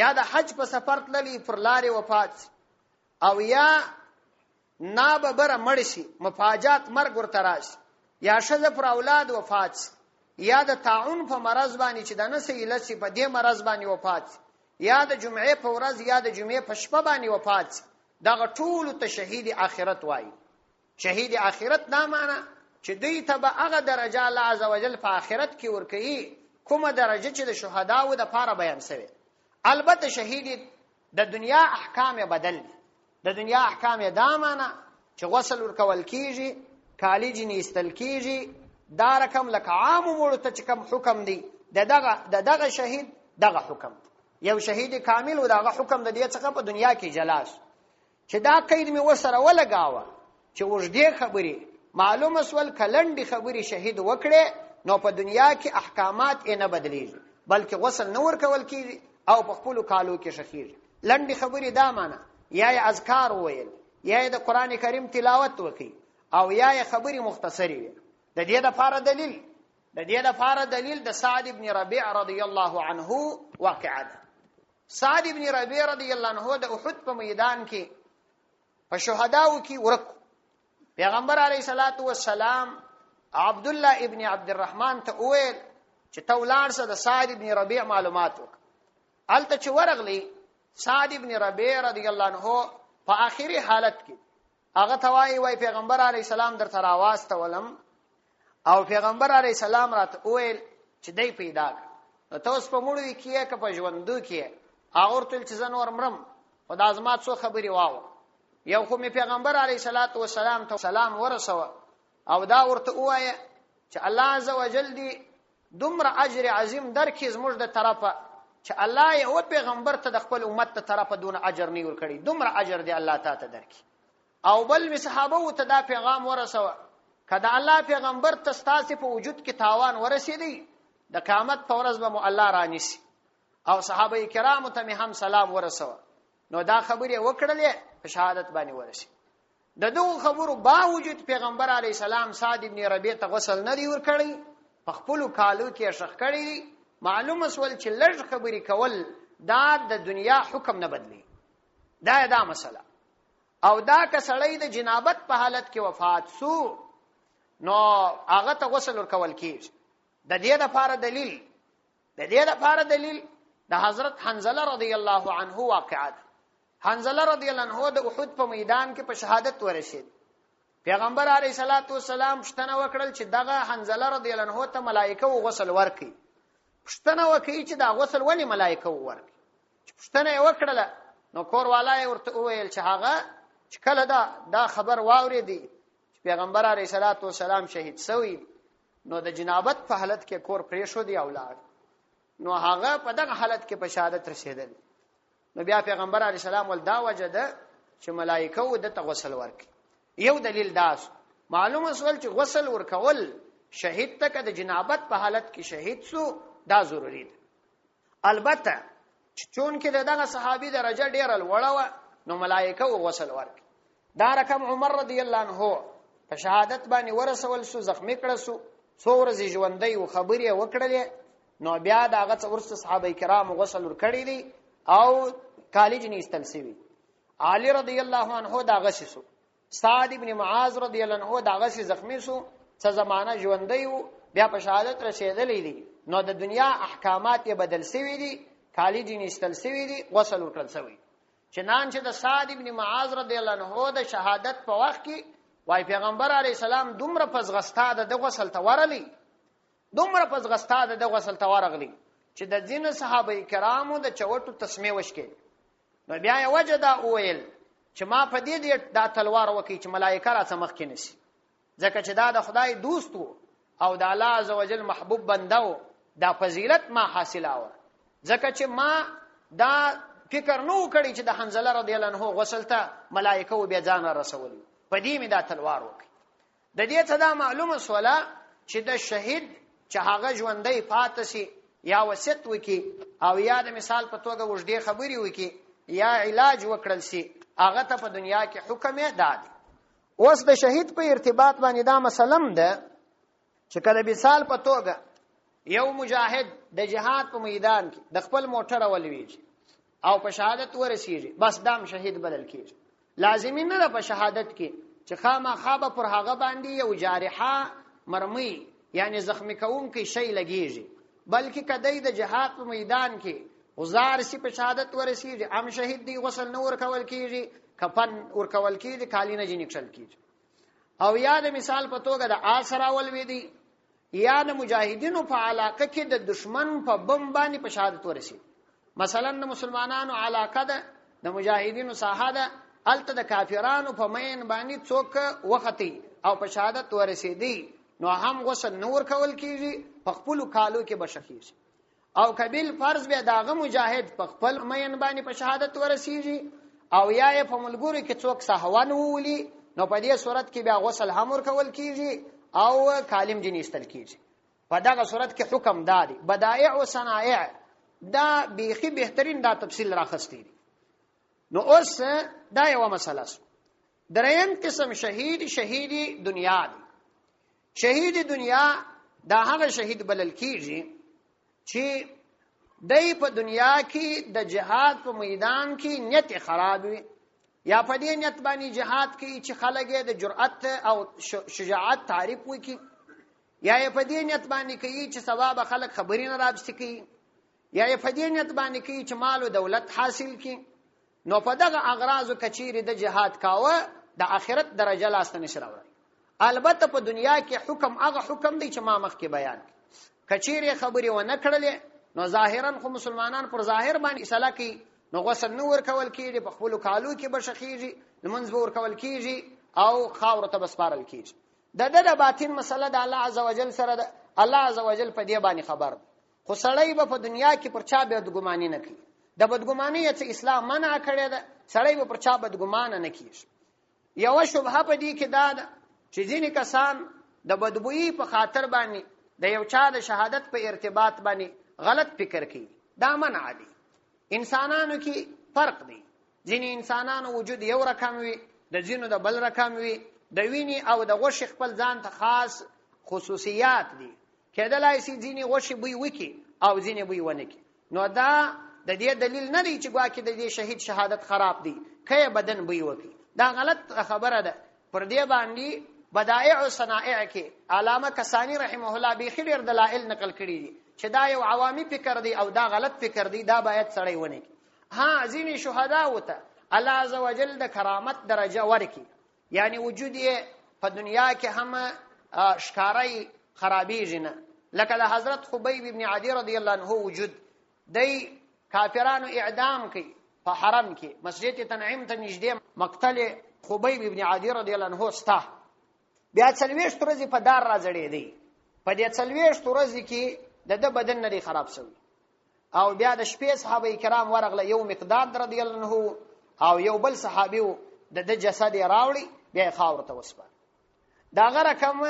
یا د حج په سفر تللی پر لارې وفات شي، او یا ناببره مړ شي، مفاجات مرګ ورته راشي، یا ښځه پر اولاد وفات شي، یا د طاعون په مرض باندې چې د نس ایلسی په دې مرض باندې وفات شي، یا د جمعې په ورځ یا د جمعې په شپه باندې وفات شي. دغه ټول ته شهید آخرت وایي. شهید آخرت دا معنا چې دوی ته به هغه درجه الله عزوجل په آخرت کې ورکوي کومه درجه چې د شهداو د پاره بیان شوی. البته شهید د دنیا احکام بدل دي. د دنیا احکام دا معنا چې غسل ورکول کیږي، کالی جنې استل کیږي، دا رقم لکه عام مړو ته چې کوم حکم دی، دغه شهید دغه حکم. یو شهید کامل و دغه حکم د دې څخه په دنیا کې جلاس چې دا قید می وسره ولګاوه چې وجدي خبري معلومه سول کلندې خبري شهید وکړي، نو په دنیا کې احکامات یې نه بدلیږي، بلکې غسل نور کول کیږي او په خپل کالو کې شخیږي. لندې خبري دا معنا یا اذکار ویل، یا د قران کریم تلاوت وکي، او یا خبري مختصری وي. د دې لپاره دلیل د سعد ابن ربيع رضی الله عنه واقعه ده. سعد ابن ربيع رضی الله عنه د احد په میدان کې په شهداو کې ورک. پیغمبر علیه الصلاۃ والسلام عبد الله ابن عبد الرحمن ته وویل چې تولاړ سره د سعد ابن ربيع معلومات وک. الته چې ورغلی سعد ابن ربيع رضی الله عنه په آخري حالت کې هغه توای وای پیغمبر علیه السلام در تر आवाज ته ولم، او پیغمبر علیه السلام راته وویل چې دای پیدا کړ. ته اوس په مړو کې که په ژوندو کې هغه ورته چې زه نور مرم خو دا زما څو خبرې واوره. یو خو مې پیغمبر علیه الصلاۃ والسلام ته سلام ورسوه او دا ورته ووایه چې الله عز وجل دې دومره اجر عظیم درکړي زموږ د طرفه چې الله یو پیغمبر ته د خپل امت ته طرفه دون اجر نه ورکړي، دومره اجر دی الله تعالی درکړي. او بل می صحابه ته دا پیغام ورسوه کله الله پیغمبر ته ستاسو په وجود کې تاوان ورسېدی د قیامت په ورځ به مو الله رانیسي. او صحابه کرامو ته هم سلام ورسوه. نو دا خبره وکړلې په شهادت باندې ورسي. د دوه خبرو باوجود پیغمبر علی السلام سعد ابن ربیع ته غسل نه دی ورکړی، په خپل کالو کې شخ کړی. معلومه سول چې لږ خبرې کول دا د دنیا حکم نه بدلی، دا مسله. او دا کسړی د جنابت په حالت کې وفات سو نو هغه ته غسل ورکول کیږي. د دې لپاره دلیل د حضرت حنظله رضی الله عنه واقعات. حنظله رضی الله عنه د احد په میدان کې په شهادت ورسید. پیغمبر علیه الصلاۃ والسلام پښتنه وکړل چې دغه حنظله رضی الله عنه ته ملائکه غسل ورکړي. پښتنه وکړي چې دا غسل ولې ملائکه ورکړي. پښتنه وکړله نو کور والای ورته وویل چې هغه چې کله دا خبر واورېدی چې پیغمبر علیه الصلاۃ والسلام شهید شوی نو د جنابت په حالت کې کور پرې شو دی اولاد، نو هغه په دغه حالت کې په شهادت رسیدل. نو بیا پیغمبر علیه السلام ول دا وجده چې ملائکه و د غسل ورکړي. یو دلیل داس معلومه سول چې غسل ورکول شهید ته د جنابت په حالت کې شهید سو دا ضروری ده. البته چون کې دغه صحابي درجه ډیره لوړه نو ملائکه و غسل ورکړي. دا رقم عمر رضی الله عنه په شهادت باندې ورسول سو، زخمی کړه سو، څو ورځې ژوندۍ و خبرې وکړلې. نو بیا دغه څورس صحابه کرام غسل ورکړي دي او کالج نه استلسوي. علی رضی الله عنه دا غسسو، سعد ابن معاذ رضی الله عنه دا غس زخمی سو، څه زمانہ ژوندۍ و بیا په شهادت رسیدلې دي. نو د دنیا احکامات یې بدل شوي دي، کالج نه استلسوي دي، غسل ورکړل شوی. چنانچه د سعد ابن معاذ رضی الله عنه د شهادت په وخت کې وای پیغمبر علی السلام دومره پزغستا د غسل ته ورلی، دومره پزغستا د غسل ته ورغلی چې د ځین صحابه کرامو د چوټو تسمیه وشکې. نو بیا یې وجدا وویل چې ما په دې دا تلوار وکي چې ملائکه را څمخ کې نشي، ځکه چې دا د خدای دوست وو او د الله عزوجل محبوب بنده وو. دا فضیلت ما حاصله و ځکه چې ما دا فکر نو کړی چې د حنظله رضی الله عنه غسل ته ملائکه و بیا ځان رسولي. په دې می دا تلوار وکي. د دې څه دا معلومه سواله چې د شهید چې هغه ژوندۍ پاتې شي یا وصیت وکي او یا د مثال په توګه وژدې خبري وکي یا علاج وکړل شي، هغه ته په دنیا کې حکم یې داد. اوس د شهید په ارتباط باندې دا مسلم ده چې کله مثال په توګه یو مجاهد د جهاد په میدان کې د خپل موټر ولويږي او په شهادت ورسیږي، بس دام شهید بدل کیږي. لازمی نه ده په شهادت کې چې خامخا به پر هغه باندې یو جارحه مرمي یعنی زخمی کوونکی شی لګیږي، بلکې کدی د جهاد په میدان کې غزار سی په شهادت ورسیږي ام شهید دی غسل نور کول کیږي، کفن ور کول کیږي، کالی نه جنکشل کیږي. او یا د مثال په توګه د آسرا ول ویدي یا د مجاهدینو په علاقه کې د دشمن په بم باندې په شهادت ورسیږي. مثلا د مسلمانانو علاقه ده، د مجاهدینو ساحه ده، الته د کافرانو په مین باندې څوک وختي او په شهادت ورسیدي، نو هم غسل نور کول کیږي، په خپل کالو کې بشخیږي. او کبیل فرض به داغه مجاهد په خپل مین باندې په شهادت ورسیږي او یا په ملګرو کې څوک سهوان ولي، نو په دې صورت کې بیا غسل هم ور کول کیږي او کالم جن استل کیږي. په دغه صورت کې حکم دادي. بدائع او صنائع دا بیخي بهترین دا تفصیل راخستی دي. نو اوس دا یو مسله ده. دریم قسم شهید دنیا دی. شهید دنیا دا هغه شهید بلل کیږي چې دای په دنیا کې د جهاد په میدان کې نیت خراب وي، یا په دې نیت باندې جهاد کې چې خلک د جرأت او شجاعت تعریف وکړي، یا په دې نیت باندې کې چې ثواب خلک خبرې نه راځي کوي، یا په دې نیت باندې کې چې مال او دولت حاصل کړي. نو په دغه اغراض او کچيري د جهاد کاوه د آخرت درجه لاسته نشي راوړي. البته په دنیا کې حکم هغه حکم دی چې ما مخکې بیان کړ. کچيري خبرې و نه کړلې نو ظاهرا خو مسلمانان پر ظاهر باندې صلاح کوي، نو غسل نو ورکول کیږي، په خپل کالو کې بشخیږي، لمنځ به ورکول کیږي او خاور ته بسپارل کیږي. د باطن مسله د الله عزوجل سره ده. الله عزوجل په دې باندې خبر ده. خو سړی به په دنیا کې پر چا بدګماني نه کوي. د بدګماني چې اسلام منع کړی ده، سړی به پر چا بدګمان نه کوي. یو شبهه په دې کې دا ده چې ځینې کسان د بدبوئی په خاطر باندې د یو چا د شهادت په ارتباط باندې غلط فکر کوي. دا منع دي. انسانانو کې فرق دی. ځینې انسانانو وجود یو رقم وي، د ځینو د بل رقم وي. د وینې او د غوښې خپل ځان ته خاص خصوصیات دي. کېدلای شي ځینې غوښې بوی وکړي او ځینې بوی ونه کړي. نو دا د دې دلیل نه دی چې ګواکې د دې شهید شهادت خراب دی که بدن بوی وکړي. دا غلط خبره ده. پر دې باندې بدائع او صنائع کې علامه کسانی رحمه الله بیخي ډېر دلایل نقل کړي دي چې دا یو عوامي فکر دی او دا غلط فکر دی. دا باید سړی ونه کړي. ها ځینې شهدا وته الله عزوجل د کرامت درجه ورکړي، یعنی وجود یې په دنیا کې هم ښکاری خرابېږي نه. لکه د حضرت خبیب ابن عدی رضی الله عنه وجود دی کافرانو اعدام کوي په حرم کې، مسجد تنعیم ته نږدې مقتل خبیب ابن عدی رضی الله عنه ستا. بیا 40 ورځې په دار راځړې دی. په دې 40 ورځې کې د بدن نه خراب شوی. او بیا د شپې صحابه کرام ورغله، یو مقداد رضی الله عنه او یو بل صحابي د جسد راوړي، بیا خاور ته وسپار. دا غره کوم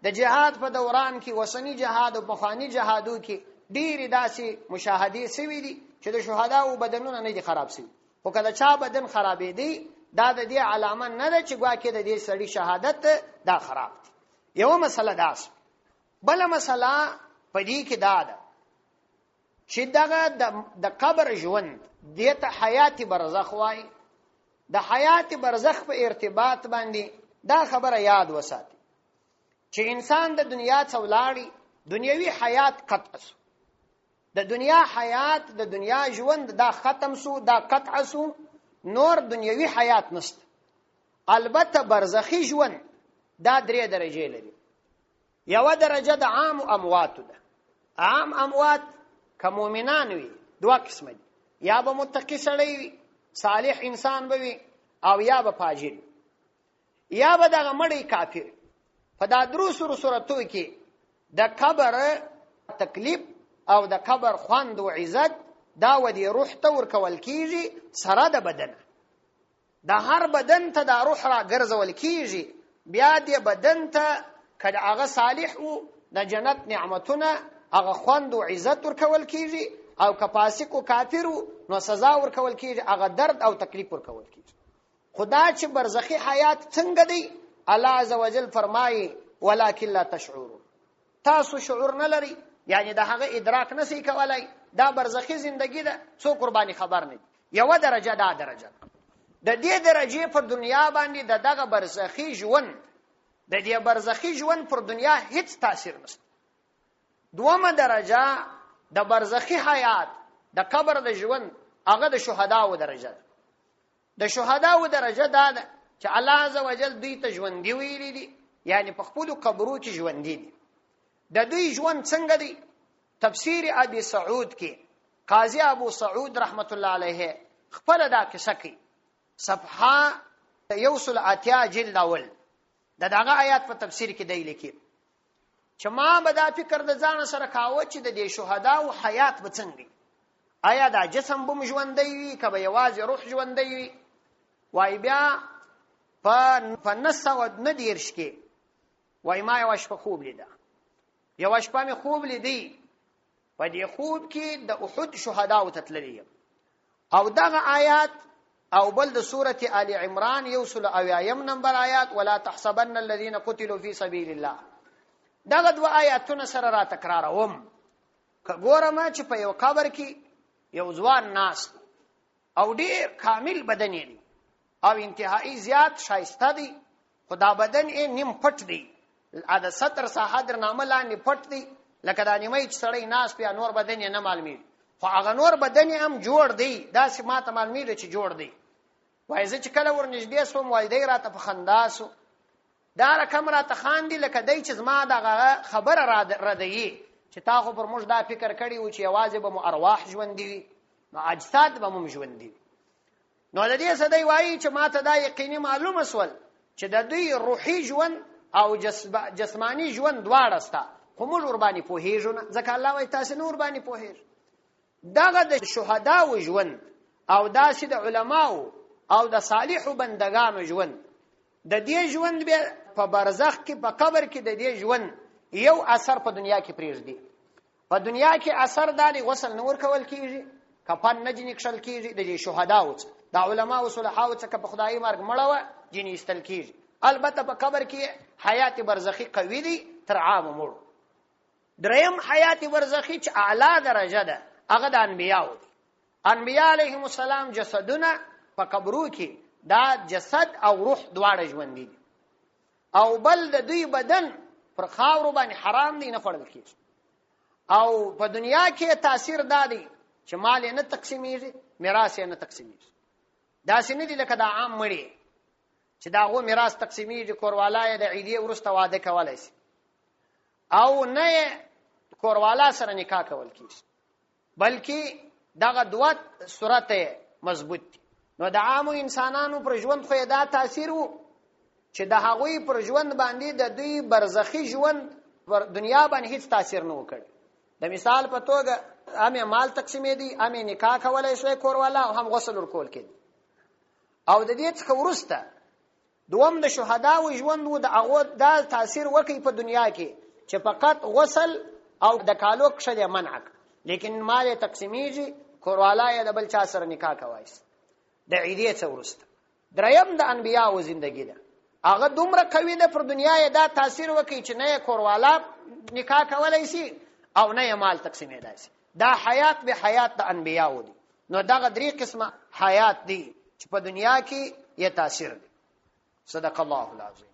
د جهاد په دوران کې وسنی جهاد او بخوانی جهادو کې ډېری داسې مشاهدې سوي دي چې د شهداو بدنونه نه دي خراب شوي. خو کله چا بدن خرابې دی، دا د دې علامه نه ده چې ګواکې د دې سړي شهادت دا خراب دی. یو مسله داس. بل مسله په دې کې دا ده چې دغه د قبر ژوند دې ته حیات برزخ وایي. د حیات برزخ په ارتباط باندې دا خبره یاد وساتي چې انسان د دنیا څخه ولاړی، دنیوي حیات قطع سو. د دنیا حیات، د دنیا ژوند دا ختم سو، دا قطع سو، نور دنیوي حیات نشته. البته برزخی ژوند دا 3 درجې لري. یو درجه د عام اموات ده. عام اموات که مؤمنان وي 2 قسم دي. یا به متقی سړی وي، صالح انسان به وي، او یا به فاجر، یا به دغه مړی کافر. په دا درو صورتو کې د قبر تکلیف او د قبر خوند او عزت دا ودی روح ته ورکول کیږي سره د بدن. د هر بدن ته د روح را ګرځول کیږي. بیا د بدن ته کله هغه صالح او د جنت نعمتونه هغه خوند او عزت ورکول کیږي، او که فاسق او کافر نو سزا ورکول کیږي، هغه درد او تکلیف ورکول کیږي. خدا چې برزخی حیات څنګه دی، الله عزوجل فرمایي ولکن لا تشعرون. تاسو شعور نه لري، یعنی د هغه ادراک نسی کولای. دا برزخی زندگی ده، څو قربانی خبر نه. یو درجه دا درجه د دې درجه پر دنیا باندې دغه برزخی ژوند، د دې برزخی ژوند پر دنیا هیڅ تاثیر نشته. دومره درجه د برزخی حیات، د قبر د ژوند، هغه د شهداو درجه ده. د شهداو درجه دا ده چې الله عزوجل دوی ته ژوند دی ویلي دي، یعنی په خپل قبرو کې ژوند دي. د دوی ژوند څنګه دی؟ تفسیر ابي سعود کې قاضي ابو سعود رحمت الله علیه خپل دا قصه کوي. صفحه 180 جلد اول دغه آیات په تفسیر کې دی لیکي چې ما به دا فکر د ځان سره کاوه چې د دې شهداو حیات به څنګه، آیا دا جسم به ژوندۍ وي که به یوازې روح ژوندۍ وي؟ وای بیا په 919 کې وای ما یو شپه خوب لیده. یو شپه مې خوب لیدی، په دې خوب کې د احد شهداو ته تللی او دغه آیات او بل د سوره آل عمران 100 نمبر آیات ولا تحسبن الذين قتلوا في سبيل الله، دغه 2 آیاتونه سره را تکراروم. که ګورم چې په یو قبر کې یو ځوان ناس او ډیر کامل بدن دی او انتهایی زیات شایسته دی، خدا بدن یې نیم پټ دی، اده ستر صحادر نامه لاندې پټ دی، لکه د نیمه چې سړی ناس په نور بدن یې نه معلومي، خو هغه نور بدن یې هم جوړ دی، داسې ماته معلومي چې جوړ دی. وای زه چې کله ورنږدې سوم والدی راته په خندا سو، دا رقم راته خاندي لکه دی چې زما دغه خبره ردیي چې تا خو پر موږ دا فکر کړی و چې یوازې به مو ارواح ژوند دي نو اجساد به مو ژوند دي. نو د دې سدی وایي چې ماته دا یقیني معلومه سول چې د دوی روحي ژوند او جسمانی ژوند دواړه ستا، خو موږ ور باندې پوهیږو نه، ځکه الله وایي تاسو نور باندې پوهیږئ. دغه د شهداو ژوند او داسې د علماو او د صالحو بندگانو ژوند، د دې ژوند به په برزخ کې په قبر کې د دې ژوند یو اثر په دنیا کې پریږدي. په دنیا کې اثر دالي غسل نور کول کیږي، کفن نه جنې کشل کیږي، د شهداو د علماو صالحاو څخه په خدای مرګ مړه جنې استل کیږي. البته په قبر کې حیات برزخی قوی دي تر عام مړو. دریم حیات برزخی چې اعلی درجه ده هغه د انبیاو دي. انبیاء علیهم السلام جسدونه په قبرو کې دا جسد او روح دواړه ژوند دي، او بل د دوی بدن پر خاورو باندې حرام دي نه خوړل کیږي. او په دنیا کې تاثیر دادی چې مال نه تقسیمیږي، میراث نه تقسیمیږي. دا سینې دي لکه د عام مړي چې دا غو میراث تقسیمیږي، کوروالای د عیدې ورسته واده کولای شي او نه کوروالا سره نکاح کول کیږي، بلکې دغه دوه صورت مضبوط دي. نو د عامو انسانانو پر ژوند خو دا تاثیر وو چې د هغوی پر ژوند باندې د دوی برزخی ژوند پر دنیا باندې هیڅ تاثیر نه وکړ. د مثال په توګه امه مال تقسیمې دي، امه نکاح کولای شي کوروالا او هم غسل ورکول کېږي. او د دې څخه ورسته دوم د شهداو ژوند وو، د هغه دا تاثیر وکړي په دنیا کې چې فقط غسل او د کالو کښل منع، لیکن مال تقسیمیږي، کوروالا یې د بل چا سره نکاح کوي د عیدې څخه ورسته. دریم د انبیاو زندگی ده، هغه دومره قوي ده پر دنیا یې دا تاثیر وکړي چې نه کوروالا نکاح کولای شي او نه مال تقسیمېدای شي. دا حیات به حیات د انبیاو دي. نو دغه درې قسمه حیات دي چې په دنیا کې یې تاثیر دي. صدق الله العظیم.